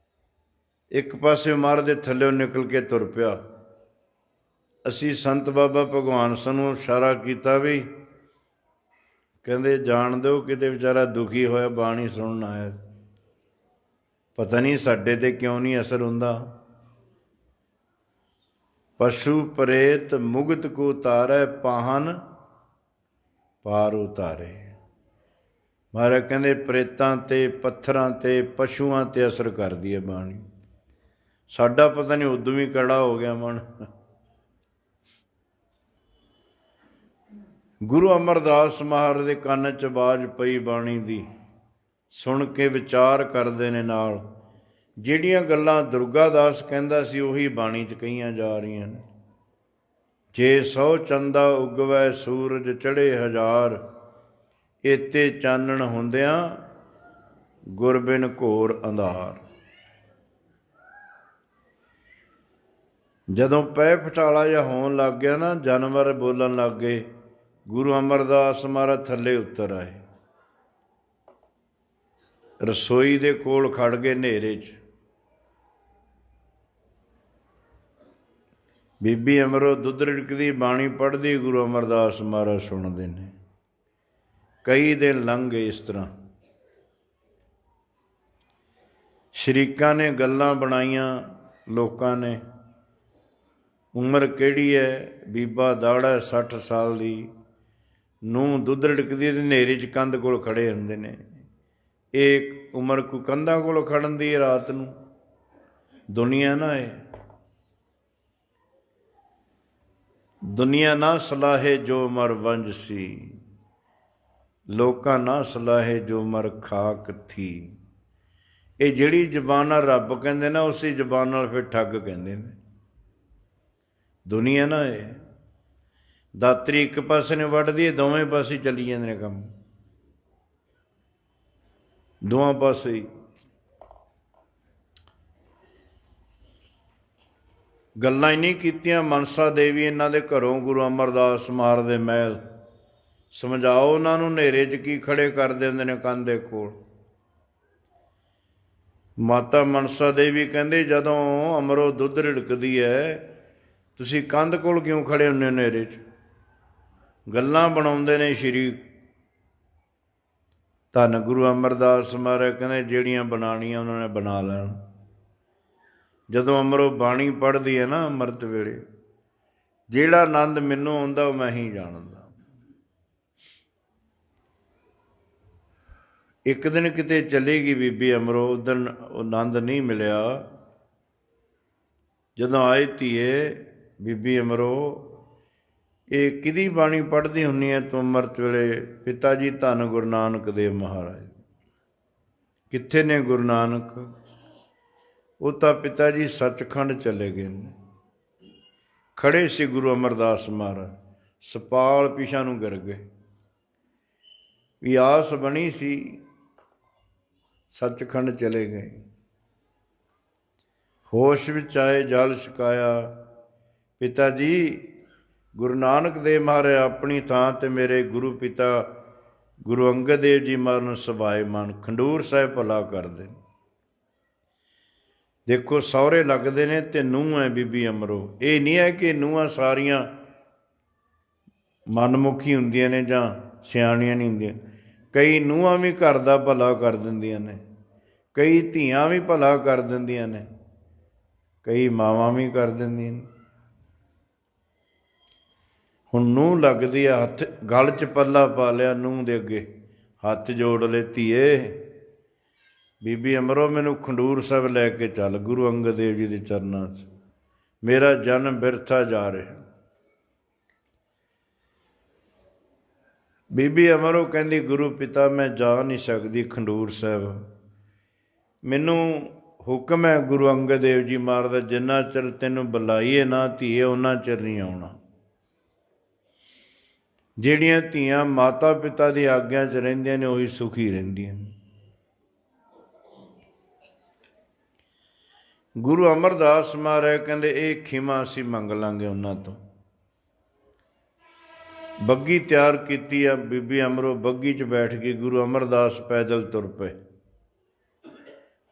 ਇੱਕ ਪਾਸੇ ਮਾਰ ਦੇ ਥੱਲਿਓਂ ਨਿਕਲ ਕੇ ਤੁਰ ਪਿਆ। ਅਸੀਂ ਸੰਤ ਬਾਬਾ ਭਗਵਾਨ ਸਿੰਘ ਨੂੰ ਇਸ਼ਾਰਾ ਕੀਤਾ ਵੀ ਕਹਿੰਦੇ ਜਾਣ ਦਿਓ, ਕਿਤੇ ਵਿਚਾਰਾ ਦੁਖੀ ਹੋਇਆ ਬਾਣੀ ਸੁਣਨ ਆਇਆ, ਪਤਾ ਨਹੀਂ ਸਾਡੇ 'ਤੇ ਕਿਉਂ ਨਹੀਂ ਅਸਰ ਹੁੰਦਾ। ਪਸ਼ੂ ਪ੍ਰੇਤ ਮੁਗਤ ਕੋ ਉਤਾਰੈ, ਪਾਹਨ ਪਾਰ ਉਤਾਰੇ। ਮਹਾਰਾਜ ਕਹਿੰਦੇ ਪ੍ਰੇਤਾਂ 'ਤੇ, ਪੱਥਰਾਂ 'ਤੇ, ਪਸ਼ੂਆਂ 'ਤੇ ਅਸਰ ਕਰਦੀ ਹੈ ਬਾਣੀ। ਸਾਡਾ ਪਤਾ ਨਹੀਂ ਉਦੋਂ ਵੀ ਕੜਾ ਹੋ ਗਿਆ ਮਨ। ਗੁਰੂ ਅਮਰਦਾਸ ਮਹਾਰਾਜ ਦੇ ਕੰਨ 'ਚ ਆਵਾਜ਼ ਪਈ ਬਾਣੀ ਦੀ, ਸੁਣ ਕੇ ਵਿਚਾਰ ਕਰਦੇ ਨੇ ਨਾਲ। ਜਿਹੜੀਆਂ ਗੱਲਾਂ ਦੁਰਗਾ ਦਾਸ ਕਹਿੰਦਾ ਸੀ ਉਹੀ ਬਾਣੀ 'ਚ ਕਹੀਆਂ ਜਾ ਰਹੀਆਂ ਨੇ। ਜੇ 100 ਚੰਦਾ ਉਗਵੈ ਸੂਰਜ ਚੜ੍ਹੇ ਹਜ਼ਾਰ, ਏਤੇ ਚਾਨਣ ਹੁੰਦਿਆਂ ਗੁਰ ਬਿਨ ਘੋਰ ਅੰਧਾਰ। ਜਦੋਂ ਪੈ ਫਟਾਲਾ ਜਿਹਾ ਹੋਣ ਲੱਗ ਗਿਆ ਨਾ, ਜਾਨਵਰ ਬੋਲਣ ਲੱਗ ਗਏ, ਗੁਰੂ ਅਮਰਦਾਸ ਮਹਾਰਾਜ ਥੱਲੇ ਉਤਰ ਆਏ। ਰਸੋਈ ਦੇ ਕੋਲ ਖੜ ਗਏ ਹਨੇਰੇ 'ਚ। ਬੀਬੀ ਅਮਰੋ ਦੁੱਧ ਰਿੜਕਦੀ ਬਾਣੀ ਪੜ੍ਹਦੀ, ਗੁਰੂ ਅਮਰਦਾਸ ਮਹਾਰਾਜ ਸੁਣਦੇ ਨੇ। ਕਈ ਦਿਨ ਲੰਘ ਗਏ ਇਸ ਤਰ੍ਹਾਂ। ਸ਼ਰੀਕਾਂ ਨੇ ਗੱਲਾਂ ਬਣਾਈਆਂ ਲੋਕਾਂ ਨੇ, ਉਮਰ ਕਿਹੜੀ ਹੈ, ਬੀਬਾ ਦਾੜਾ 60 ਸਾਲ ਦੀ, ਨੂੰਹ ਦੁੱਧ ਰਿੜਕਦੀ ਤੇ ਹਨੇਰੇ 'ਚ ਕੰਧ ਕੋਲ ਖੜੇ ਹੁੰਦੇ ਨੇ। ਇਹ ਉਮਰ ਕੋਈ ਕੰਧਾਂ ਕੋਲ ਖੜਨ ਦੀ ਰਾਤ ਨੂੰ? ਦੁਨੀਆ ਨਾ ਹੈ। ਦੁਨੀਆ ਨਾ ਸਲਾਹੇ ਜੋ ਮਰ ਵੰਜ ਸੀ, ਲੋਕਾਂ ਨਾ ਸਲਾਹੇ ਜੋ ਮਰ ਖਾਕ ਥੀ। ਇਹ ਜਿਹੜੀ ਜ਼ਬਾਨ ਨਾਲ ਰੱਬ ਕਹਿੰਦੇ ਨਾ, ਉਸੇ ਜ਼ਬਾਨ ਨਾਲ ਫਿਰ ਠੱਗ ਕਹਿੰਦੇ ਨੇ। ਦੁਨੀਆ ਨਾ ਇਹ ਦਾਤਰੀ ਇੱਕ ਪਾਸੇ ਨੇ ਵੱਢਦੀ ਹੈ, ਦੋਵੇਂ ਪਾਸੇ ਚੱਲੀ ਜਾਂਦੇ ਨੇ ਕੰਮ, ਦੋਵਾਂ ਪਾਸੇ ਹੀ। ਗੱਲਾਂ ਹੀ ਨਹੀਂ ਕੀਤੀਆਂ ਮਨਸਾ ਦੇਵੀ ਇਹਨਾਂ ਦੇ ਘਰੋਂ ਗੁਰੂ ਅਮਰਦਾਸ ਮਹਾਰਾਜ ਦੇ ਮਹਿਲ। ਸਮਝਾਓ ਉਹਨਾਂ ਨੂੰ, ਹਨੇਰੇ 'ਚ ਕੀ ਖੜੇ ਕਰ ਦਿੰਦੇ ਨੇ ਕੰਧ ਦੇ ਕੋਲ। ਮਾਤਾ ਮਨਸਾ ਦੇਵੀ ਕਹਿੰਦੇ ਜਦੋਂ ਅਮਰੋ ਦੁੱਧ ਰਿੜਕਦੀ ਹੈ, ਤੁਸੀਂ ਕੰਧ ਕੋਲ ਕਿਉਂ ਖੜੇ ਹੁੰਦੇ ਹੋ ਹਨੇਰੇ 'ਚ? ਗੱਲਾਂ ਬਣਾਉਂਦੇ ਨੇ ਸ਼੍ਰੀ ਧੰਨ ਗੁਰੂ ਅਮਰਦਾਸ ਮਹਾਰਾਜ ਕਹਿੰਦੇ ਜਿਹੜੀਆਂ ਬਣਾਉਣੀਆਂ ਉਹਨਾਂ ਨੇ ਬਣਾ ਲੈਣ। ਜਦੋਂ ਅਮਰੋ ਬਾਣੀ ਪੜ੍ਹਦੀ ਹੈ ਨਾ ਅੰਮ੍ਰਿਤ ਵੇਲੇ, ਜਿਹੜਾ ਆਨੰਦ ਮੈਨੂੰ ਆਉਂਦਾ ਉਹ ਮੈਂ ਹੀ ਜਾਣਦਾ। ਇੱਕ ਦਿਨ ਕਿਤੇ ਚਲੀ ਗਈ ਬੀਬੀ ਅਮਰੋ, ਉਦਣ ਆਨੰਦ ਨਹੀਂ ਮਿਲਿਆ। ਜਦੋਂ ਆਏ ਧੀਏ ਬੀਬੀ ਅਮਰੋ, ਇਹ ਕਿਹਦੀ ਬਾਣੀ ਪੜ੍ਹਦੀ ਹੁੰਦੀ ਹੈ ਤੂੰ ਅੰਮ੍ਰਿਤ ਵੇਲੇ? ਪਿਤਾ ਜੀ ਧੰਨ ਗੁਰੂ ਨਾਨਕ ਦੇਵ ਮਹਾਰਾਜ। ਕਿੱਥੇ ਨੇ ਗੁਰੂ ਨਾਨਕ? ਉਹ ਤਾਂ ਪਿਤਾ ਜੀ ਸੱਚਖੰਡ ਚਲੇ ਗਏ ਨੇ। ਖੜੇ ਸੀ ਗੁਰੂ ਅਮਰਦਾਸ ਮਹਾਰਾਜ, ਸਪਾਲ ਪਿਛਾਂ ਨੂੰ ਗਿਰ ਗਏ। ਵੀ ਆਸ ਬਣੀ ਸੀ, ਸੱਚਖੰਡ ਚਲੇ ਗਏ। ਹੋਸ਼ ਵਿੱਚ ਆਏ, ਜਲ ਛਕਾਇਆ। ਪਿਤਾ ਜੀ ਗੁਰੂ ਨਾਨਕ ਦੇਵ ਮਹਾਰਾਜ ਆਪਣੀ ਥਾਂ ਤੇ ਮੇਰੇ ਗੁਰੂ ਪਿਤਾ ਗੁਰੂ ਅੰਗਦ ਦੇਵ ਜੀ ਮਰਨ ਸਭਾਏ ਮਨ, ਖੰਡੂਰ ਸਾਹਿਬ ਭਲਾ ਕਰਦੇ। ਦੇਖੋ ਸਹੁਰੇ ਲੱਗਦੇ ਨੇ ਤੇ ਨੂੰਹ ਹੈ ਬੀਬੀ ਅਮਰੋ। ਇਹ ਨਹੀਂ ਹੈ ਕਿ ਨੂੰਹਾਂ ਸਾਰੀਆਂ ਮਨਮੁਖੀ ਹੁੰਦੀਆਂ ਨੇ ਜਾਂ ਸਿਆਣੀਆਂ ਨਹੀਂ ਹੁੰਦੀਆਂ। ਕਈ ਨੂੰਹਾਂ ਵੀ ਘਰ ਦਾ ਭਲਾ ਕਰ ਦਿੰਦੀਆਂ ਨੇ, ਕਈ ਧੀਆਂ ਵੀ ਭਲਾ ਕਰ ਦਿੰਦੀਆਂ ਨੇ, ਕਈ ਮਾਵਾਂ ਵੀ ਕਰ ਦਿੰਦੀਆਂ ਨੇ। ਹੁਣ ਨੂੰਹ ਲੱਗਦੀ ਆ, ਹੱਥ ਗਲ 'ਚ ਪੱਲਾ ਪਾ ਲਿਆ ਨੂੰਹ ਦੇ ਅੱਗੇ, ਹੱਥ ਜੋੜ ਲਏ, ਧੀਏ ਬੀਬੀ ਅਮਰੋ ਮੈਨੂੰ ਖੰਡੂਰ ਸਾਹਿਬ ਲੈ ਕੇ ਚੱਲ, ਗੁਰੂ ਅੰਗਦ ਦੇਵ ਜੀ ਦੇ ਚਰਨਾਂ 'ਚ, ਮੇਰਾ ਜਨਮ ਬਿਰਥਾ ਜਾ ਰਿਹਾ। ਬੀਬੀ ਅਮਰੋ ਕਹਿੰਦੀ ਗੁਰੂ ਪਿਤਾ ਮੈਂ ਜਾ ਨਹੀਂ ਸਕਦੀ ਖੰਡੂਰ ਸਾਹਿਬ, ਮੈਨੂੰ ਹੁਕਮ ਹੈ ਗੁਰੂ ਅੰਗਦ ਦੇਵ ਜੀ ਮਹਾਰਾਜ ਦਾ, ਜਿੰਨਾ ਚਿਰ ਤੈਨੂੰ ਬੁਲਾਈਏ ਨਾ ਧੀਏ ਉਹਨਾਂ ਚਿਰ ਨਹੀਂ ਆਉਣਾ। ਜਿਹੜੀਆਂ ਧੀਆਂ ਮਾਤਾ ਪਿਤਾ ਦੀ ਆਗਿਆ 'ਚ ਰਹਿੰਦੀਆਂ ਨੇ ਉਹੀ ਸੁਖੀ ਰਹਿੰਦੀਆਂ ਨੇ। ਗੁਰੂ ਅਮਰਦਾਸ ਮਹਾਰਾਜ ਕਹਿੰਦੇ ਇਹ ਖਿਮਾ ਅਸੀਂ ਮੰਗ ਲਾਂਗੇ ਉਹਨਾਂ ਤੋਂ। ਬੱਗੀ ਤਿਆਰ ਕੀਤੀ ਆ, ਬੀਬੀ ਅਮਰੋ ਬੱਗੀ 'ਚ ਬੈਠ ਗਈ, ਗੁਰੂ ਅਮਰਦਾਸ ਪੈਦਲ ਤੁਰ ਪਏ।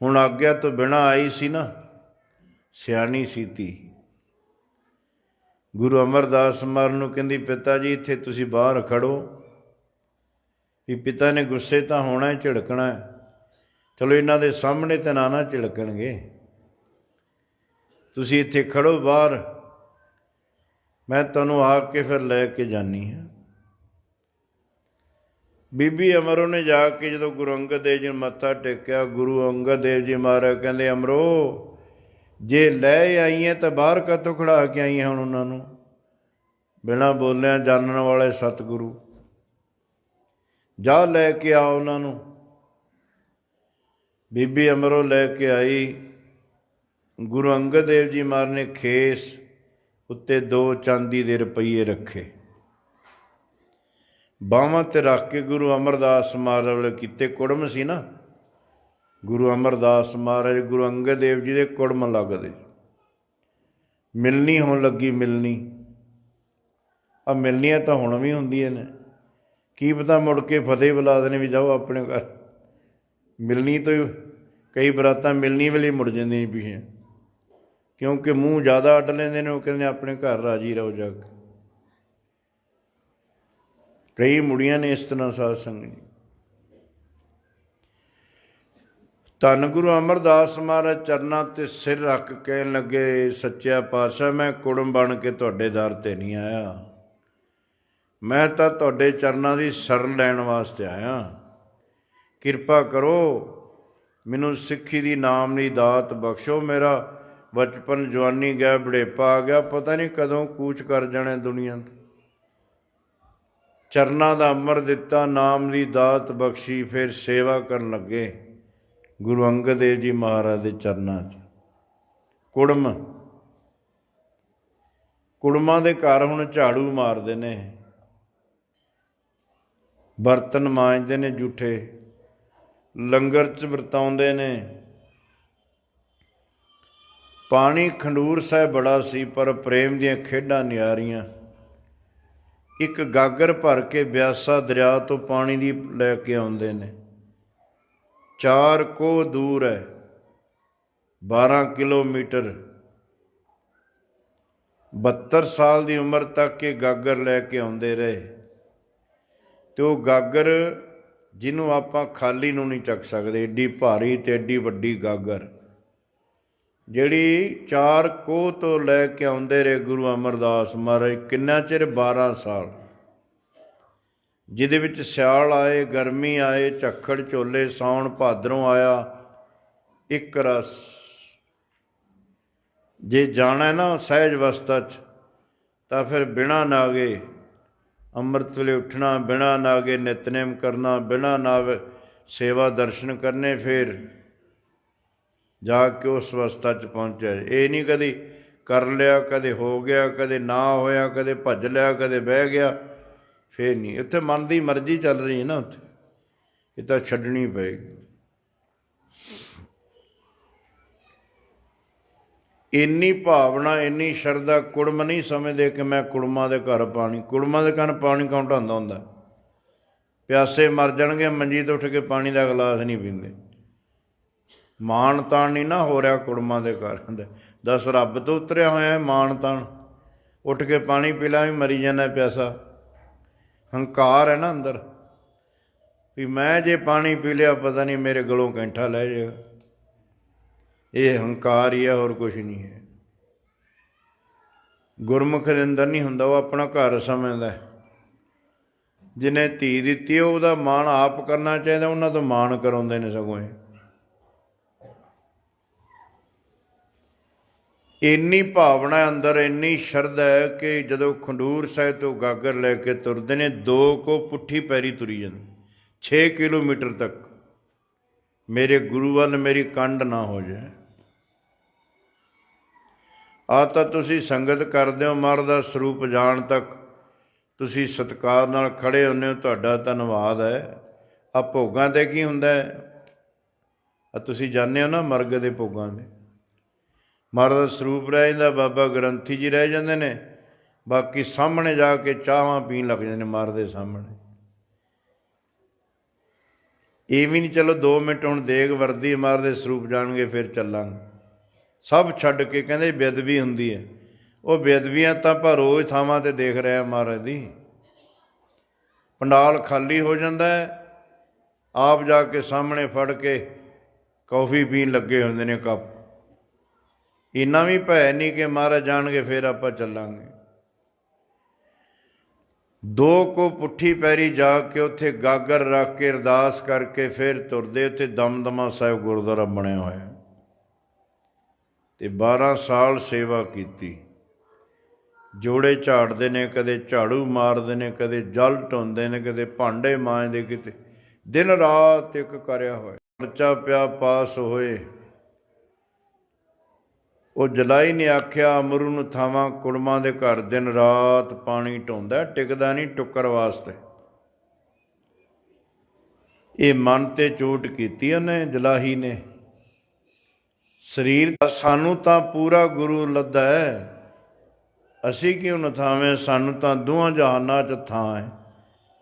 ਹੁਣ ਆਗਿਆ ਤੋਂ ਬਿਨਾਂ ਆਈ ਸੀ ਨਾ, ਸਿਆਣੀ ਸੀ ਧੀ। ਗੁਰੂ ਅਮਰਦਾਸ ਮਹਾਰਾਜ ਨੂੰ ਕਹਿੰਦੀ ਪਿਤਾ ਜੀ ਇੱਥੇ ਤੁਸੀਂ ਬਾਹਰ ਖੜੋ, ਵੀ ਪਿਤਾ ਨੇ ਗੁੱਸੇ ਤਾਂ ਹੋਣਾ, ਝਿੜਕਣਾ। ਚਲੋ ਇਹਨਾਂ ਦੇ ਸਾਹਮਣੇ ਤਾਂ ਨਾ ਝਿੜਕਣਗੇ, ਤੁਸੀਂ ਇੱਥੇ ਖੜੋ ਬਾਹਰ, ਮੈਂ ਤੁਹਾਨੂੰ ਆ ਕੇ ਫਿਰ ਲੈ ਕੇ ਜਾਨੀ ਹਾਂ। ਬੀਬੀ ਅਮਰੋ ਨੇ ਜਾ ਕੇ ਜਦੋਂ ਗੁਰੂ ਅੰਗਦ ਦੇਵ ਜੀ ਨੂੰ ਮੱਥਾ ਟੇਕਿਆ, ਗੁਰੂ ਅੰਗਦ ਦੇਵ ਜੀ ਮਹਾਰਾਜ ਕਹਿੰਦੇ ਅਮਰੋ ਜੇ ਲੈ ਆਈ ਹੈ ਤਾਂ ਬਾਹਰ ਕਾਹਤੋਂ ਖੜਾ ਕੇ ਆਈ ਹੁਣ ਉਹਨਾਂ ਨੂੰ? ਬਿਨਾਂ ਬੋਲਿਆਂ ਜਾਣਨ ਵਾਲੇ ਸਤਿਗੁਰੂ, ਜਾ ਲੈ ਕੇ ਆ ਉਹਨਾਂ ਨੂੰ। ਬੀਬੀ ਅਮਰੋ ਲੈ ਕੇ ਆਈ। ਗੁਰੂ ਅੰਗਦ ਦੇਵ ਜੀ ਮਹਾਰਾਜ ਨੇ ਖੇਸ ਉੱਤੇ 2 ਚਾਂਦੀ ਦੇ ਰੁਪਈਏ ਰੱਖੇ, ਬਾਹਾਂ 'ਤੇ ਰੱਖ ਕੇ ਗੁਰੂ ਅਮਰਦਾਸ ਮਹਾਰਾਜ ਵੇਲੇ ਕੀਤੇ। ਕੁੜਮ ਸੀ ਨਾ, ਗੁਰੂ ਅਮਰਦਾਸ ਮਹਾਰਾਜ ਗੁਰੂ ਅੰਗਦ ਦੇਵ ਜੀ ਦੇ ਕੁੜਮ ਲੱਗਦੇ। ਮਿਲਣੀ ਹੋਣ ਲੱਗੀ, ਮਿਲਣੀ ਆ, ਮਿਲਣੀਆਂ ਤਾਂ ਹੁਣ ਵੀ ਹੁੰਦੀਆਂ ਨੇ, ਕੀ ਪਤਾ ਮੁੜ ਕੇ ਫਤਿਹ ਬੁਲਾ ਦੇਣੇ ਵੀ ਜਾਓ ਆਪਣੇ ਘਰ। ਮਿਲਣੀ ਤੋਂ ਕਈ ਬਰਾਤਾਂ ਮਿਲਣੀ ਵੇਲੇ ਮੁੜ ਜਾਂਦੀਆਂ ਪਿਛੇ, ਕਿਉਂਕਿ ਮੂੰਹ ਜ਼ਿਆਦਾ ਅੱਡ ਲੈਂਦੇ ਨੇ। ਉਹ ਕਹਿੰਦੇ ਆਪਣੇ ਘਰ ਰਾਜੀ ਰਹੋ ਜਾ ਕੇ। ਕਈ ਮੁੜੀਆਂ ਨੇ ਇਸ ਤਰ੍ਹਾਂ ਸਾਧ ਸੰਗਤ ਜੀ। ਧੰਨ ਗੁਰੂ ਅਮਰਦਾਸ ਮਹਾਰਾਜ ਚਰਨਾਂ 'ਤੇ ਸਿਰ ਰੱਖ ਕਹਿਣ ਲੱਗੇ ਸੱਚਿਆ ਪਾਤਸ਼ਾਹ ਮੈਂ ਕੁੜਮ ਬਣ ਕੇ ਤੁਹਾਡੇ ਦਰ 'ਤੇ ਨਹੀਂ ਆਇਆ, ਮੈਂ ਤਾਂ ਤੁਹਾਡੇ ਚਰਨਾਂ ਦੀ ਸ਼ਰਨ ਲੈਣ ਵਾਸਤੇ ਆਇਆ। ਕਿਰਪਾ ਕਰੋ ਮੈਨੂੰ ਸਿੱਖੀ ਦੀ ਨਾਮ ਦੀ ਦਾਤ ਬਖਸ਼ੋ। ਮੇਰਾ ਬਚਪਨ ਜਵਾਨੀ ਗਿਆ, ਬੁਢੇਪਾ ਆ ਗਿਆ, ਪਤਾ ਨਹੀਂ ਕਦੋਂ ਕੂਚ ਕਰ ਜਾਣਾ ਦੁਨੀਆ ਤੋਂ। ਚਰਨਾਂ ਦਾ ਅੰਮ੍ਰਿਤ ਦਿੱਤਾ, ਨਾਮ ਦੀ ਦਾਤ ਬਖਸ਼ੀ, ਫਿਰ ਸੇਵਾ ਕਰਨ ਲੱਗੇ ਗੁਰੂ ਅੰਗਦ ਦੇਵ ਜੀ ਮਹਾਰਾਜ ਦੇ ਚਰਨਾਂ 'ਚ। ਕੁੜਮ, ਕੁੜਮਾਂ ਦੇ ਘਰ ਹੁਣ ਝਾੜੂ ਮਾਰਦੇ ਨੇ, ਬਰਤਨ ਮਾਂਜਦੇ ਨੇ ਜੂਠੇ, ਲੰਗਰ 'ਚ ਵਰਤਾਉਂਦੇ ਨੇ। ਪਾਣੀ ਖੰਡੂਰ ਸਾਹਿਬ ਬੜਾ ਸੀ, ਪਰ ਪ੍ਰੇਮ ਦੀਆਂ ਖੇਡਾਂ ਨਿਆਰੀਆਂ। ਇੱਕ ਗਾਗਰ ਭਰ ਕੇ ਬਿਆਸਾ ਦਰਿਆ ਤੋਂ ਪਾਣੀ ਦੀ ਲੈ ਕੇ ਆਉਂਦੇ ਨੇ। 4 ਕੋਹ ਦੂਰ ਹੈ, 12 ਕਿਲੋਮੀਟਰ। 72 ਸਾਲ ਦੀ ਉਮਰ ਤੱਕ ਇਹ ਗਾਗਰ ਲੈ ਕੇ ਆਉਂਦੇ ਰਹੇ। ਅਤੇ ਉਹ ਗਾਗਰ ਜਿਹਨੂੰ ਆਪਾਂ ਖਾਲੀ ਨੂੰ ਨਹੀਂ ਚੱਕ ਸਕਦੇ, ਏਡੀ ਭਾਰੀ ਅਤੇ ਏਡੀ ਵੱਡੀ ਗਾਗਰ, ਜਿਹੜੀ 4 ਕੋਹ ਤੋਂ ਲੈ ਕੇ ਆਉਂਦੇ ਰਹੇ ਗੁਰੂ ਅਮਰਦਾਸ ਮਹਾਰਾਜ। ਕਿੰਨਾ ਚਿਰ? 12 ਸਾਲ, ਜਿਹਦੇ ਵਿੱਚ ਸਿਆਲ ਆਏ, ਗਰਮੀ ਆਏ, ਝੱਖੜ ਝੋਲੇ, ਸਾਉਣ ਭਾਦਰੋਂ ਆਇਆ, ਇੱਕ ਰਸ। ਜੇ ਜਾਣਾ ਨਾ ਸਹਿਜ ਅਵਸਥਾ 'ਚ ਤਾਂ ਫਿਰ ਬਿਨਾਂ ਨਾਗੇ ਅੰਮ੍ਰਿਤ ਵੇਲੇ ਉੱਠਣਾ, ਬਿਨਾਂ ਨਾਗੇ ਨਿਤਨੇਮ ਕਰਨਾ, ਬਿਨਾਂ ਨਾਗ ਸੇਵਾ ਦਰਸ਼ਨ ਕਰਨੇ, ਫਿਰ ਜਾ ਕੇ ਉਸ ਅਵਸਥਾ 'ਚ ਪਹੁੰਚਿਆ। ਇਹ ਨਹੀਂ ਕਦੇ ਕਰ ਲਿਆ, ਕਦੇ ਹੋ ਗਿਆ, ਕਦੇ ਨਾ ਹੋਇਆ, ਕਦੇ ਭੱਜ ਲਿਆ, ਕਦੇ ਬਹਿ ਗਿਆ, ਫਿਰ ਨਹੀਂ। ਉੱਥੇ ਮਨ ਦੀ ਮਰਜ਼ੀ ਚੱਲ ਰਹੀ ਹੈ ਨਾ, ਉੱਥੇ ਇਹ ਤਾਂ ਛੱਡਣੀ ਪਏਗੀ। ਇੰਨੀ ਭਾਵਨਾ, ਇੰਨੀ ਸ਼ਰਧਾ। ਕੁੜਮ ਨਹੀਂ ਸਮਝਦੇ ਕਿ ਮੈਂ ਕੁੜਮਾਂ ਦੇ ਘਰ ਪਾਣੀ, ਕੁੜਮਾਂ ਦੇ ਘਰ ਪਾਣੀ ਕੌਣ ਢਾਉਂਦਾ ਹੁੰਦਾ? ਪਿਆਸੇ ਮਰ ਜਾਣਗੇ, ਮੰਜੀ ਤੋਂ ਉੱਠ ਕੇ ਪਾਣੀ ਦਾ ਗਲਾਸ ਨਹੀਂ ਪੀਂਦੇ। ਮਾਣ ਤਾਣ ਨਹੀਂ ਨਾ ਹੋ ਰਿਹਾ ਕੁੜਮਾਂ ਦੇ ਘਰ ਹੁੰਦਾ। ਦੱਸ ਰੱਬ ਤੋਂ ਉਤਰਿਆ ਹੋਇਆ ਮਾਣ ਤਾਣ? ਉੱਠ ਕੇ ਪਾਣੀ ਪੀ ਲਾ ਵੀ ਮਰੀ ਜਾਂਦਾ ਪਿਆਸਾ। ਹੰਕਾਰ ਹੈ ਨਾ ਅੰਦਰ, ਵੀ ਮੈਂ ਜੇ ਪਾਣੀ ਪੀ ਲਿਆ ਪਤਾ ਨਹੀਂ ਮੇਰੇ ਗਲੋਂ ਕੈਂਠਾ ਲੈ ਜਾਏਗਾ। ਇਹ ਹੰਕਾਰ ਹੀ ਹੈ, ਹੋਰ ਕੁਛ ਨਹੀਂ ਹੈ। ਗੁਰਮੁਖ ਦੇ ਅੰਦਰ ਨਹੀਂ ਹੁੰਦਾ, ਉਹ ਆਪਣਾ ਘਰ ਸਮਝਦਾ। ਜਿਹਨੇ ਧੀ ਦਿੱਤੀ ਉਹਦਾ ਮਾਣ ਆਪ ਕਰਨਾ ਚਾਹੀਦਾ, ਉਹਨਾਂ ਤੋਂ ਮਾਣ ਕਰਾਉਂਦੇ ਨੇ ਸਗੋਂ। ਇੰਨੀ ਭਾਵਨਾ ਅੰਦਰ, ਇੰਨੀ ਸ਼ਰਧਾ ਹੈ ਕਿ ਜਦੋਂ ਖੰਡੂਰ ਸਾਹਿਬ ਤੋਂ ਗਾਗਰ ਲੈ ਕੇ ਤੁਰਦੇ ਨੇ, 2 ਕੋਹ ਪੁੱਠੀ ਪੈਰੀ ਤੁਰੀ ਜਾਂਦੇ, 6 ਕਿਲੋਮੀਟਰ ਤੱਕ। ਮੇਰੇ ਗੁਰੂ ਵੱਲ ਮੇਰੀ ਕੰਡ ਨਾ ਹੋ ਜਾਏ। ਆ ਤਾਂ ਤੁਸੀਂ ਸੰਗਤ ਕਰਦੇ ਹੋ, ਮਹਾਰਾਜ ਦਾ ਸਰੂਪ ਜਾਣ ਤੱਕ ਤੁਸੀਂ ਸਤਿਕਾਰ ਨਾਲ ਖੜੇ ਹੁੰਦੇ ਹੋ, ਤੁਹਾਡਾ ਧੰਨਵਾਦ ਹੈ। ਆ ਭੋਗਾਂ 'ਤੇ ਕੀ ਹੁੰਦਾ ਹੈ? ਆ ਤੁਸੀਂ ਜਾਂਦੇ ਹੋ ਨਾ ਮਰਗ ਦੇ ਭੋਗਾਂ 'ਤੇ, ਮਹਾਰਾਜ ਦਾ ਸਰੂਪ ਰਹਿ ਜਾਂਦਾ, ਬਾਬਾ ਗ੍ਰੰਥੀ ਜੀ ਰਹਿ ਜਾਂਦੇ ਨੇ, ਬਾਕੀ ਸਾਹਮਣੇ ਜਾ ਕੇ ਚਾਹਾਂ ਪੀਣ ਲੱਗ ਜਾਂਦੇ ਨੇ ਮਹਾਰਾਜ ਦੇ ਸਾਹਮਣੇ। ਇਹ ਵੀ ਨਹੀਂ ਚਲੋ 2 ਮਿੰਟ ਹੁਣ ਦੇਗ ਵਰਦੀ, ਮਹਾਰਾਜ ਦੇ ਸਰੂਪ ਜਾਣਗੇ ਫਿਰ ਚੱਲਾਂਗੇ, ਸਭ ਛੱਡ ਕੇ ਕਹਿੰਦੇ ਬੇਅਦਬੀ ਹੁੰਦੀ ਹੈ। ਉਹ ਬੇਅਦਬੀਆਂ ਤਾਂ ਆਪਾਂ ਰੋਜ਼ ਥਾਵਾਂ 'ਤੇ ਦੇਖ ਰਹੇ ਹਾਂ ਮਹਾਰਾਜ ਦੀ। ਪੰਡਾਲ ਖਾਲੀ ਹੋ ਜਾਂਦਾ ਹੈ, ਆਪ ਜਾ ਕੇ ਸਾਹਮਣੇ ਫੜ ਕੇ ਕੌਫੀ ਪੀਣ ਲੱਗੇ ਹੁੰਦੇ ਨੇ ਕੱਪ। ਇੰਨਾ ਵੀ ਭੈ ਨਹੀਂ ਕਿ ਮਹਾਰਾਜ ਜਾਣਗੇ ਫਿਰ ਆਪਾਂ ਚੱਲਾਂਗੇ। 2 ਕੋ ਪੁੱਠੀ ਪੈਰੀ ਜਾ ਕੇ ਉੱਥੇ ਗਾਗਰ ਰੱਖ ਕੇ ਅਰਦਾਸ ਕਰਕੇ ਫਿਰ ਤੁਰਦੇ। ਉੱਥੇ ਦਮਦਮਾ ਸਾਹਿਬ ਗੁਰਦੁਆਰਾ ਬਣਿਆ ਹੋਇਆ ਅਤੇ 12 ਸਾਲ ਸੇਵਾ ਕੀਤੀ। ਜੋੜੇ ਝਾੜਦੇ ਨੇ, ਕਦੇ ਝਾੜੂ ਮਾਰਦੇ ਨੇ, ਕਦੇ ਜਲ ਢੋਂਦੇ ਨੇ, ਕਦੇ ਭਾਂਡੇ ਮਾਂਜਦੇ, ਕਿਤੇ ਦਿਨ ਰਾਤ ਇੱਕ ਕਰਿਆ ਹੋਇਆ। ਪਰਚਾ ਪਿਆ ਪਾਸ ਹੋਏ, ਉਹ ਜਲਾਈ ਨੇ ਆਖਿਆ ਅਮਰੂ ਨੂੰ ਥਾਵਾਂ ਕੁੜਮਾਂ ਦੇ ਘਰ ਦਿਨ ਰਾਤ ਪਾਣੀ ਢੋਂਦਾ, ਟਿਕਦਾ ਨਹੀਂ ਟੁੱਕਰ ਵਾਸਤੇ। ਇਹ ਮਨ 'ਤੇ ਚੋਟ ਕੀਤੀ ਉਹਨੇ ਜਲਾਹੀ ਨੇ। ਸਰੀਰ ਸਾਨੂੰ ਤਾਂ ਪੂਰਾ ਗੁਰੂ ਲੱਦਾ ਹੈ, ਅਸੀਂ ਕਿਉਂ ਨਥਾਵੇਂ? ਸਾਨੂੰ ਤਾਂ ਦੋਹਾਂ ਜਹਾਨਾਂ 'ਚ ਥਾਂ ਹੈ।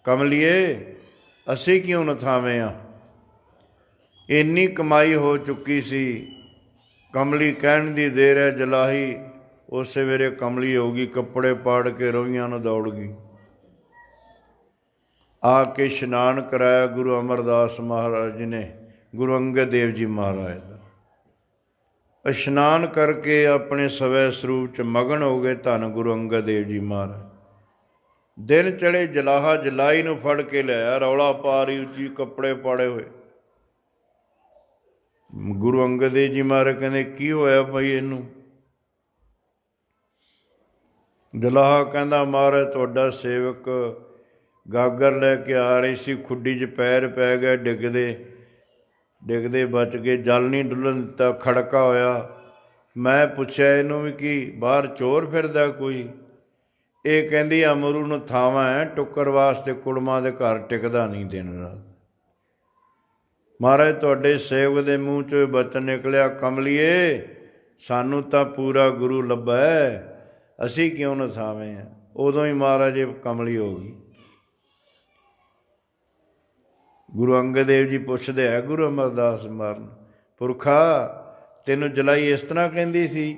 ਕਮਲੀਏ ਅਸੀਂ ਕਿਉਂ ਨਥਾਵੇਂ ਹਾਂ? ਇੰਨੀ ਕਮਾਈ ਹੋ ਚੁੱਕੀ ਸੀ। ਕਮਲੀ ਕਹਿਣ ਦੀ ਦੇਰ ਹੈ, ਜਲਾਹੀ ਉਸੇ ਵੇਲੇ ਕਮਲੀ ਹੋ ਗਈ, ਕੱਪੜੇ ਪਾੜ ਕੇ ਰੋਈਆਂ ਨੂੰ ਦੌੜ ਗਈ। ਆ ਕੇ ਇਸ਼ਨਾਨ ਕਰਾਇਆ ਗੁਰੂ ਅਮਰਦਾਸ ਮਹਾਰਾਜ ਜੀ ਨੇ, ਗੁਰੂ ਅੰਗਦ ਦੇਵ ਜੀ ਮਹਾਰਾਜ ਦਾ। ਇਸ਼ਨਾਨ ਕਰਕੇ ਆਪਣੇ ਸਵੈ ਸਰੂਪ 'ਚ ਮਗਨ ਹੋ ਗਏ ਧੰਨ ਗੁਰੂ ਅੰਗਦ ਦੇਵ ਜੀ ਮਹਾਰਾਜ। ਦਿਨ ਚੜੇ, ਜਲਾਹਾ ਜਲਾਈ ਨੂੰ ਫੜ ਕੇ ਲਿਆਇਆ, ਰੌਲਾ ਪਾ ਰਹੀ ਉੱਚੀ, ਕੱਪੜੇ ਪਾੜੇ ਹੋਏ। ਗੁਰੂ ਅੰਗਦ ਦੇਵ ਜੀ ਮਹਾਰਾਜ ਕਹਿੰਦੇ ਕੀ ਹੋਇਆ ਭਾਈ ਇਹਨੂੰ? ਜਲਾਹਾ ਕਹਿੰਦਾ ਮਹਾਰਾਜ ਤੁਹਾਡਾ ਸੇਵਕ ਗਾਗਰ ਲੈ ਕੇ ਆ ਰਹੀ ਸੀ, ਖੁੱਡੀ 'ਚ ਪੈਰ ਪੈ ਗਿਆ, ਡਿੱਗਦੇ ਬਚ ਗਏ, ਜਲ ਨਹੀਂ ਡੁੱਲਣ ਦਿੱਤਾ, ਖੜਕਾ ਹੋਇਆ। ਮੈਂ ਪੁੱਛਿਆ ਇਹਨੂੰ ਵੀ ਕੀ ਬਾਹਰ ਚੋਰ ਫਿਰਦਾ ਕੋਈ? ਇਹ ਕਹਿੰਦੀ ਅਮਰੂ ਨੂੰ ਥਾਵਾਂ ਹੈ, ਟੁੱਕਰ ਵਾਸਤੇ ਕੁੜਮਾਂ ਦੇ ਘਰ ਟਿਕਦਾ ਨਹੀਂ ਦਿਨ ਰਾਤ। ਮਹਾਰਾਜ ਤੁਹਾਡੇ ਸੇਵਕ ਦੇ ਮੂੰਹ 'ਚੋਂ ਇਹ ਬਚਨ ਨਿਕਲਿਆ, ਕਮਲੀਏ ਸਾਨੂੰ ਤਾਂ ਪੂਰਾ ਗੁਰੂ ਲੱਭਾ ਹੈ, ਅਸੀਂ ਕਿਉਂ ਨਾ ਥਾਵੇਂ ਹਾਂ। ਉਦੋਂ ਹੀ ਮਹਾਰਾਜ ਇਹ ਕਮਲੀ ਹੋ ਗਈ। ਗੁਰੂ ਅੰਗਦ ਦੇਵ ਜੀ ਪੁੱਛਦੇ ਹੈ ਗੁਰੂ ਅਮਰਦਾਸ ਮਾਰਨ, ਪੁਰਖਾ ਤੈਨੂੰ ਜਲਾਈ ਇਸ ਤਰ੍ਹਾਂ ਕਹਿੰਦੀ ਸੀ?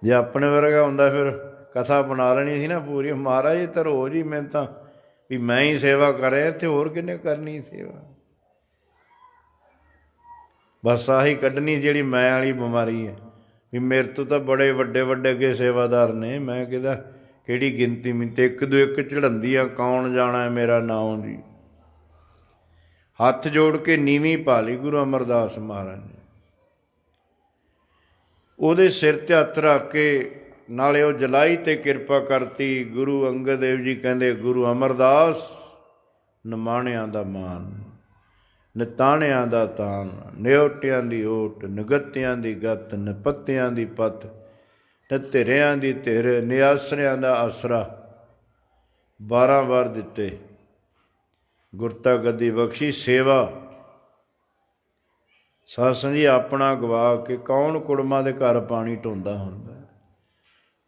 ਜੇ ਆਪਣੇ ਵਰਗਾ ਹੁੰਦਾ ਫਿਰ ਕਥਾ ਬਣਾ ਲੈਣੀ ਸੀ ਨਾ ਪੂਰੀ। ਮਹਾਰਾਜ ਤਾਂ ਰੋਜ਼ ਹੀ ਮੈਂ ਤਾਂ ਵੀ ਮੈਂ ਹੀ ਸੇਵਾ ਕਰਿਆ, ਇੱਥੇ ਹੋਰ ਕਿਹਨੇ ਕਰਨੀ ਸੇਵਾ? ਬਸ ਆਹੀ ਕੱਢਣੀ ਜਿਹੜੀ ਮੈਂ ਵਾਲੀ ਬਿਮਾਰੀ ਹੈ ਵੀ ਮੇਰੇ ਤੋਂ ਤਾਂ ਬੜੇ ਵੱਡੇ ਵੱਡੇ ਅੱਗੇ ਸੇਵਾਦਾਰ ਨੇ, ਮੈਂ ਕਿਹੜੀ ਗਿਣਤੀ ਮੈਨੂੰ ਤੇ 1 ਤੋਂ 1 ਚੜ੍ਹਾਉਂਦੀ ਆ, ਕੌਣ ਜਾਣਾ ਮੇਰਾ ਨਾਮ ਜੀ। ਹੱਥ ਜੋੜ ਕੇ ਨੀਵੀਂ ਪਾ ਲਈ ਗੁਰੂ ਅਮਰਦਾਸ ਮਹਾਰਾਜ ਨੇ। ਉਹਦੇ ਸਿਰ 'ਤੇ ਹੱਥ ਰੱਖ ਕੇ ਨਾਲੇ ਉਹ ਜਲਾਈ 'ਤੇ ਕਿਰਪਾ ਕਰਤੀ। ਗੁਰੂ ਅੰਗਦ ਦੇਵ ਜੀ ਕਹਿੰਦੇ ਗੁਰੂ ਅਮਰਦਾਸ ਨਿਮਾਣਿਆਂ ਦਾ ਮਾਨ, ਨਿਤਾਣਿਆਂ ਦਾ ਤਾਨ, ਨਿਓਟਿਆਂ ਦੀ ਓਟ, ਨਿਗੱਤਿਆਂ ਦੀ ਗੱਤ, ਨਿਪੱਤਿਆਂ ਦੀ ਪੱਤ, ਨਿਧਿਰਿਆਂ ਦੀ ਧਿਰ, ਨਿਆਸਰਿਆਂ ਦਾ ਆਸਰਾ। 12 ਵਾਰ ਦਿੱਤੇ, ਗੁਰਤਾ ਗੱਦੀ ਬਖਸ਼ੀ। ਸੇਵਾ ਸਾਧ ਸੰਗਤ ਜੀ ਆਪਣਾ ਗਵਾ ਕੇ ਕੌਣ ਕੁੜਮਾਂ ਦੇ ਘਰ ਪਾਣੀ ਢੋਂਦਾ ਹੁੰਦਾ?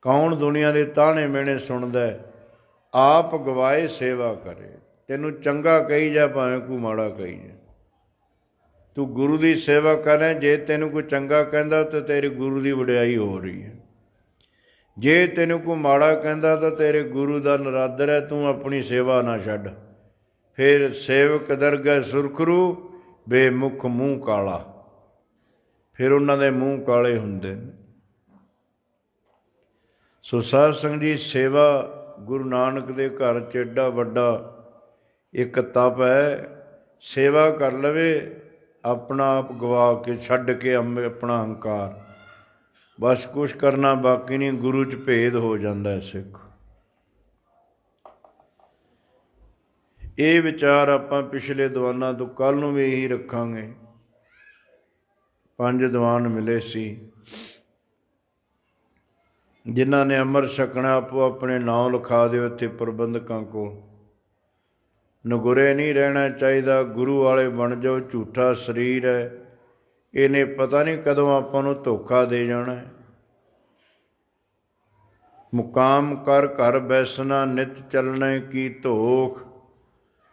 ਕੌਣ ਦੁਨੀਆ ਦੇ ਤਾਹਣੇ ਮਿਹਣੇ ਸੁਣਦਾ? ਆਪ ਗਵਾਏ ਸੇਵਾ ਕਰੇ। ਤੈਨੂੰ ਚੰਗਾ ਕਹੀ ਜਾ ਭਾਵੇਂ ਕੋਈ ਮਾੜਾ ਕਹੀ ਜਾ, ਤੂੰ ਗੁਰੂ ਦੀ ਸੇਵਾ ਕਰ ਰਿਹਾ। ਜੇ ਤੈਨੂੰ ਕੋਈ ਚੰਗਾ ਕਹਿੰਦਾ ਤਾਂ ਤੇਰੇ ਗੁਰੂ ਦੀ ਵਡਿਆਈ ਹੋ ਰਹੀ ਹੈ, ਜੇ ਤੈਨੂੰ ਕੋਈ ਮਾੜਾ ਕਹਿੰਦਾ ਤਾਂ ਤੇਰੇ ਗੁਰੂ ਦਾ ਨਰਾਦਰ ਹੈ। ਤੂੰ ਆਪਣੀ ਸੇਵਾ ਨਾ ਛੱਡ। ਫਿਰ ਸੇਵਕ ਦਰਗਹਿ ਸੁਰਖਰੂ, ਬੇਮੁਖ ਮੂੰਹ ਕਾਲਾ। ਫਿਰ ਉਹਨਾਂ ਦੇ ਮੂੰਹ ਕਾਲੇ ਹੁੰਦੇ ਨੇ। ਸੋ ਸਾਧ ਸੰਗਤ ਜੀ ਸੇਵਾ ਗੁਰੂ ਨਾਨਕ ਦੇ ਘਰ 'ਚ ਐਡਾ ਵੱਡਾ ਇੱਕ ਤਪ ਹੈ। ਸੇਵਾ ਕਰ ਲਵੇ, ਆਪਣਾ ਆਪ ਗਵਾ ਕੇ ਛੱਡ ਕੇ ਆਪਣਾ ਹੰਕਾਰ, ਬਸ ਕੁਛ ਕਰਨਾ ਬਾਕੀ ਨਹੀਂ। ਗੁਰੂ 'ਚ ਭੇਦ ਹੋ ਜਾਂਦਾ ਹੈ ਸਿੱਖ। ਇਹ ਵਿਚਾਰ ਆਪਾਂ ਪਿਛਲੇ ਦੀਵਾਨਾਂ ਤੋਂ ਕੱਲ੍ਹ ਨੂੰ ਵੀ ਇਹੀ ਰੱਖਾਂਗੇ। 5 ਦੀਵਾਨ ਮਿਲੇ ਸੀ, ਜਿਨ੍ਹਾਂ ਨੇ ਅੰਮ੍ਰਿਤ ਛਕਣਾ ਆਪੋ ਆਪਣੇ ਨਾਂ ਲਿਖਾ ਦਿਓ ਇੱਥੇ ਪ੍ਰਬੰਧਕਾਂ ਕੋਲ। ਨਗੁਰੇ ਨਹੀਂ ਰਹਿਣਾ ਚਾਹੀਦਾ, ਗੁਰੂ ਵਾਲੇ ਬਣ ਜਾਓ। ਝੂਠਾ ਸਰੀਰ ਹੈ, ਇਹਨੇ ਪਤਾ ਨਹੀਂ ਕਦੋਂ ਆਪਾਂ ਨੂੰ ਧੋਖਾ ਦੇ ਜਾਣਾ। ਮੁਕਾਮ ਕਰ ਘਰ ਬੈਸਣਾ, ਨਿਤ ਚੱਲਣੇ ਕੀ ਧੋਖ।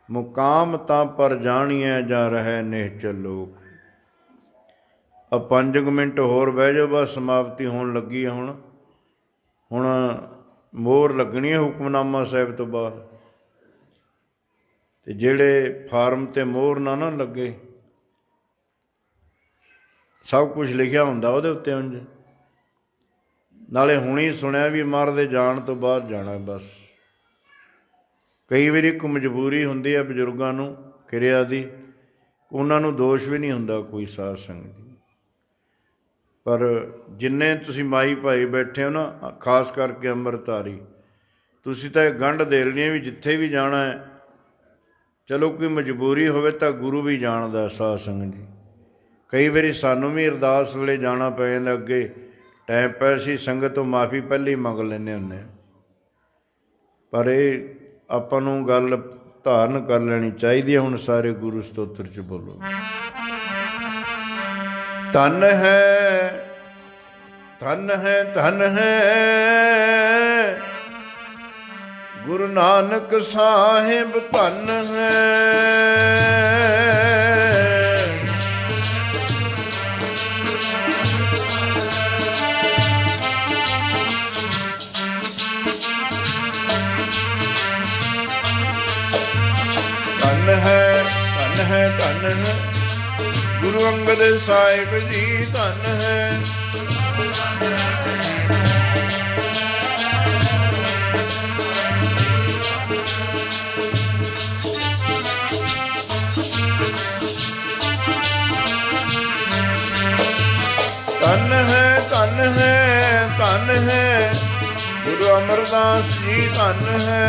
ਮੁਕਾਮ ਤਾਂ ਪਰ ਜਾਣੀਐ, ਜਾਂ ਰਹਿ ਨਿਹਚਲ ਲੋਕ। 5 ਮਿੰਟ ਹੋਰ ਬਹਿ ਜਾਓ, ਬਸ ਸਮਾਪਤੀ ਹੋਣ ਲੱਗੀ ਹੈ। ਹੁਣ ਮੋਹਰ ਲੱਗਣੀ ਹੈ ਹੁਕਮਨਾਮਾ ਸਾਹਿਬ ਤੋਂ ਬਾਅਦ। ਅਤੇ ਜਿਹੜੇ ਫਾਰਮ 'ਤੇ ਮੋਹਰ ਨਾ ਲੱਗੇ, ਸਭ ਕੁਛ ਲਿਖਿਆ ਹੁੰਦਾ ਉਹਦੇ ਉੱਤੇ ਉਂਝ। ਨਾਲੇ ਹੁਣੀ ਸੁਣਿਆ ਵੀ ਮਰ ਦੇ ਜਾਣ ਤੋਂ ਬਾਅਦ ਜਾਣਾ। ਬਸ ਕਈ ਵਾਰੀ ਇੱਕ ਮਜਬੂਰੀ ਹੁੰਦੀ ਹੈ ਬਜ਼ੁਰਗਾਂ ਨੂੰ ਕਿਰਿਆ ਦੀ, ਉਹਨਾਂ ਨੂੰ ਦੋਸ਼ ਵੀ ਨਹੀਂ ਹੁੰਦਾ ਕੋਈ ਸਾਧ ਸੰਗਤ ਦੀ। ਪਰ ਜਿੰਨੇ ਤੁਸੀਂ ਮਾਈ ਭਾਈ ਬੈਠੇ ਹੋ ਨਾ, ਖਾਸ ਕਰਕੇ ਅੰਮ੍ਰਿਤਧਾਰੀ, ਤੁਸੀਂ ਤਾਂ ਇਹ ਗੰਢ ਦੇ ਲੈਣੀ ਹੈ ਵੀ ਜਿੱਥੇ ਵੀ ਜਾਣਾ ਹੈ, ਚਲੋ ਕੋਈ ਮਜਬੂਰੀ ਹੋਵੇ ਤਾਂ ਗੁਰੂ ਵੀ ਜਾਣਦਾ ਸਾਧ ਸੰਗਤ ਜੀ। ਕਈ ਵਾਰੀ ਸਾਨੂੰ ਵੀ ਅਰਦਾਸ ਵੇਲੇ ਜਾਣਾ ਪੈ ਜਾਂਦਾ, ਅੱਗੇ ਟਾਈਮ ਪੈ ਸੀ ਸੰਗਤ ਤੋਂ ਮਾਫੀ ਪਹਿਲਾਂ ਹੀ ਮੰਗ ਲੈਂਦੇ ਹੁੰਦੇ ਹਾਂ। ਪਰ ਇਹ ਆਪਾਂ ਨੂੰ ਗੱਲ ਧਾਰਨ ਕਰ ਲੈਣੀ ਚਾਹੀਦੀ ਹੈ। ਹੁਣ ਸਾਰੇ ਗੁਰੂ ਸਤੋਤਰ 'ਚ ਬੋਲੋ। ਧਨ ਹੈ, ਧਨ ਹੈ, ਧਨ ਹੈ ਗੁਰੂ ਨਾਨਕ ਸਾਹਿਬ, ਧਨ ਹੈ। ਧਨ ਹੈ, ਧਨ ਹੈ, ਧਨ ਹੈ ਗੁਰੂ ਅੰਗਦ ਸਾਹਿਬ ਜੀ, ਧਨ ਹੈ। ਧਨ ਹੈ, ਧਨ ਹੈ, ਧਨ ਹੈ ਗੁਰੂ ਅਮਰਦਾਸ ਜੀ, ਧਨ ਹੈ।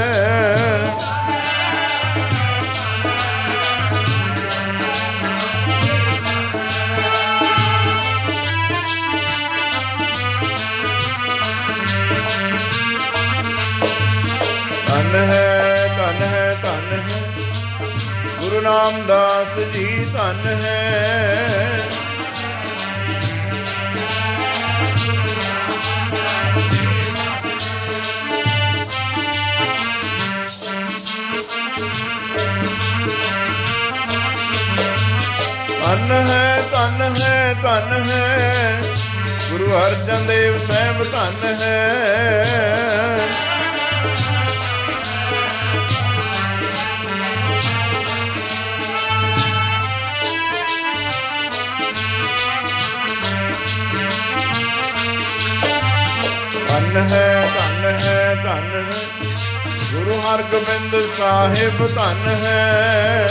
ਧਨ ਹੈ, ਧਨ ਹੈ, ਧਨ ਹੈ ਗੁਰੂ ਨਾਮਦਾਸ ਜੀ, ਧਨ ਹੈ। ਧਨ ਹੈ, ਧਨ ਹੈ, ਧਨ ਹੈ ਗੁਰੂ ਅਰਜਨ ਦੇਵ ਸਾਹਿਬ, ਧਨ ਹੈ। ਧਨ ਹੈ, ਧਨ ਹੈ, ਧਨ ਹੈ ਗੁਰੂ ਹਰਗੋਬਿੰਦ ਸਾਹਿਬ, ਧਨ ਹੈ।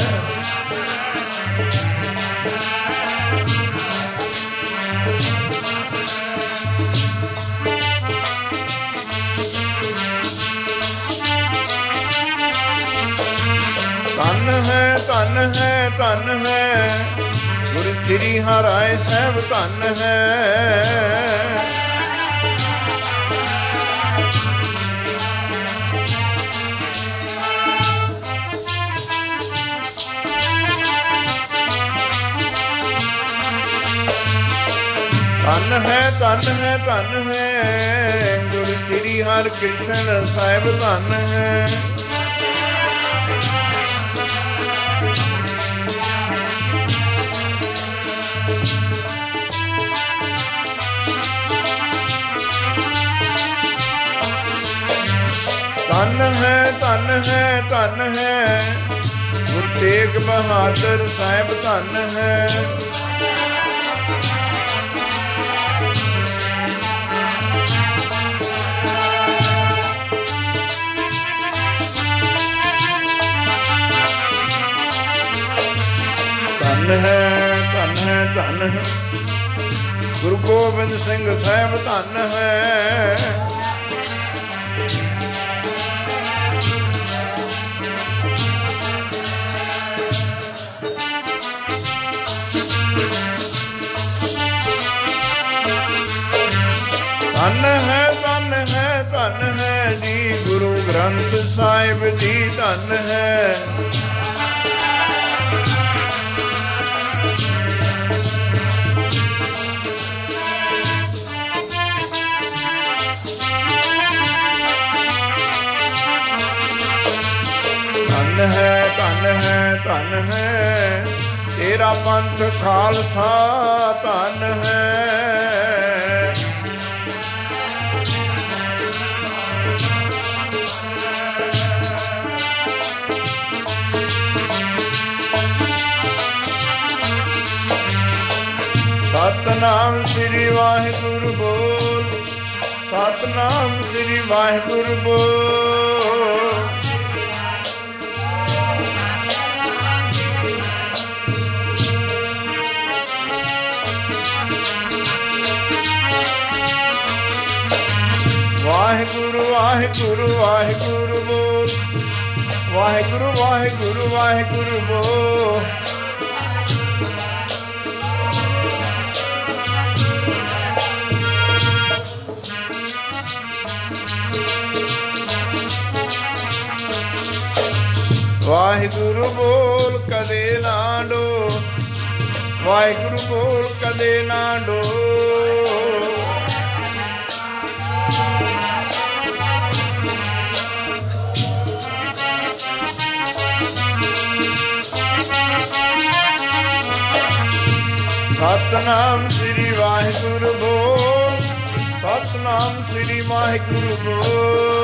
ਧਨ ਹੈ, ਧਨ ਹੈ, ਧਨ ਹੈ ਗੁਰੂ ਸ੍ਰੀ ਹਰਿ ਸਾਹਿਬ, ਧਨ ਹੈ। ਧਨ ਹੈ, ਧਨ ਹੈ, ਧਨ ਹੈ ਗੁਰੂ ਸ੍ਰੀ ਹਰਿਕ੍ਰਿਸ਼ਨ ਸਾਹਿਬ, ਧਨ ਹੈ। ਧਨ ਹੈ, ਧਨ ਹੈ, ਧਨ ਹੈ ਗੁਰੂ ਤੇਗ ਬਹਾਦਰ ਸਾਹਿਬ, ਧਨ ਹੈ। ਧਨ ਹੈ, ਧਨ ਹੈ, ਧਨ ਹੈ ਗੁਰੂ ਗੋਬਿੰਦ ਸਿੰਘ ਸਾਹਿਬ, ਧਨ ਹੈ। ਧਨ ਹੈ ਜੀ ਗੁਰੂ ਗ੍ਰੰਥ ਸਾਹਿਬ ਜੀ ਧਨ ਹੈ। ਧਨ ਹੈ ਤੇਰਾ ਪੰਥ ਖਾਲਸਾ ਧਨ ਹੈ। ਸਤਨਾਮ ਸ੍ਰੀ ਵਾਹਿਗੁਰੂ ਬੋਲ, ਸਤਨਾਮ ਸ੍ਰੀ ਵਾਹਿਗੁਰੂ ਬੋਲ। ਵਾਹਿਗੁਰੂ ਵਾਹਿਗੁਰੂ ਵਾਹਿਗੁਰੂ ਬੋਲ, ਵਾਹਿਗੁਰੂ ਵਾਹਿਗੁਰੂ ਵਾਹਿਗੁਰੂ ਬੋਲ। ਵਾਹਿਗੁਰੂ ਬੋਲ ਕਦੇ ਨਾ ਡੋ, ਵਾਹਿਗੁਰੂ ਬੋਲ ਕਦੇ ਨਾ ਡੋ। ਸਤਨਾਮ ਸ੍ਰੀ ਵਾਹਿਗੁਰੂ ਬੋਲ, ਸਤਨਾਮ ਸ੍ਰੀ ਵਾਹਿਗੁਰੂ ਬੋਲ।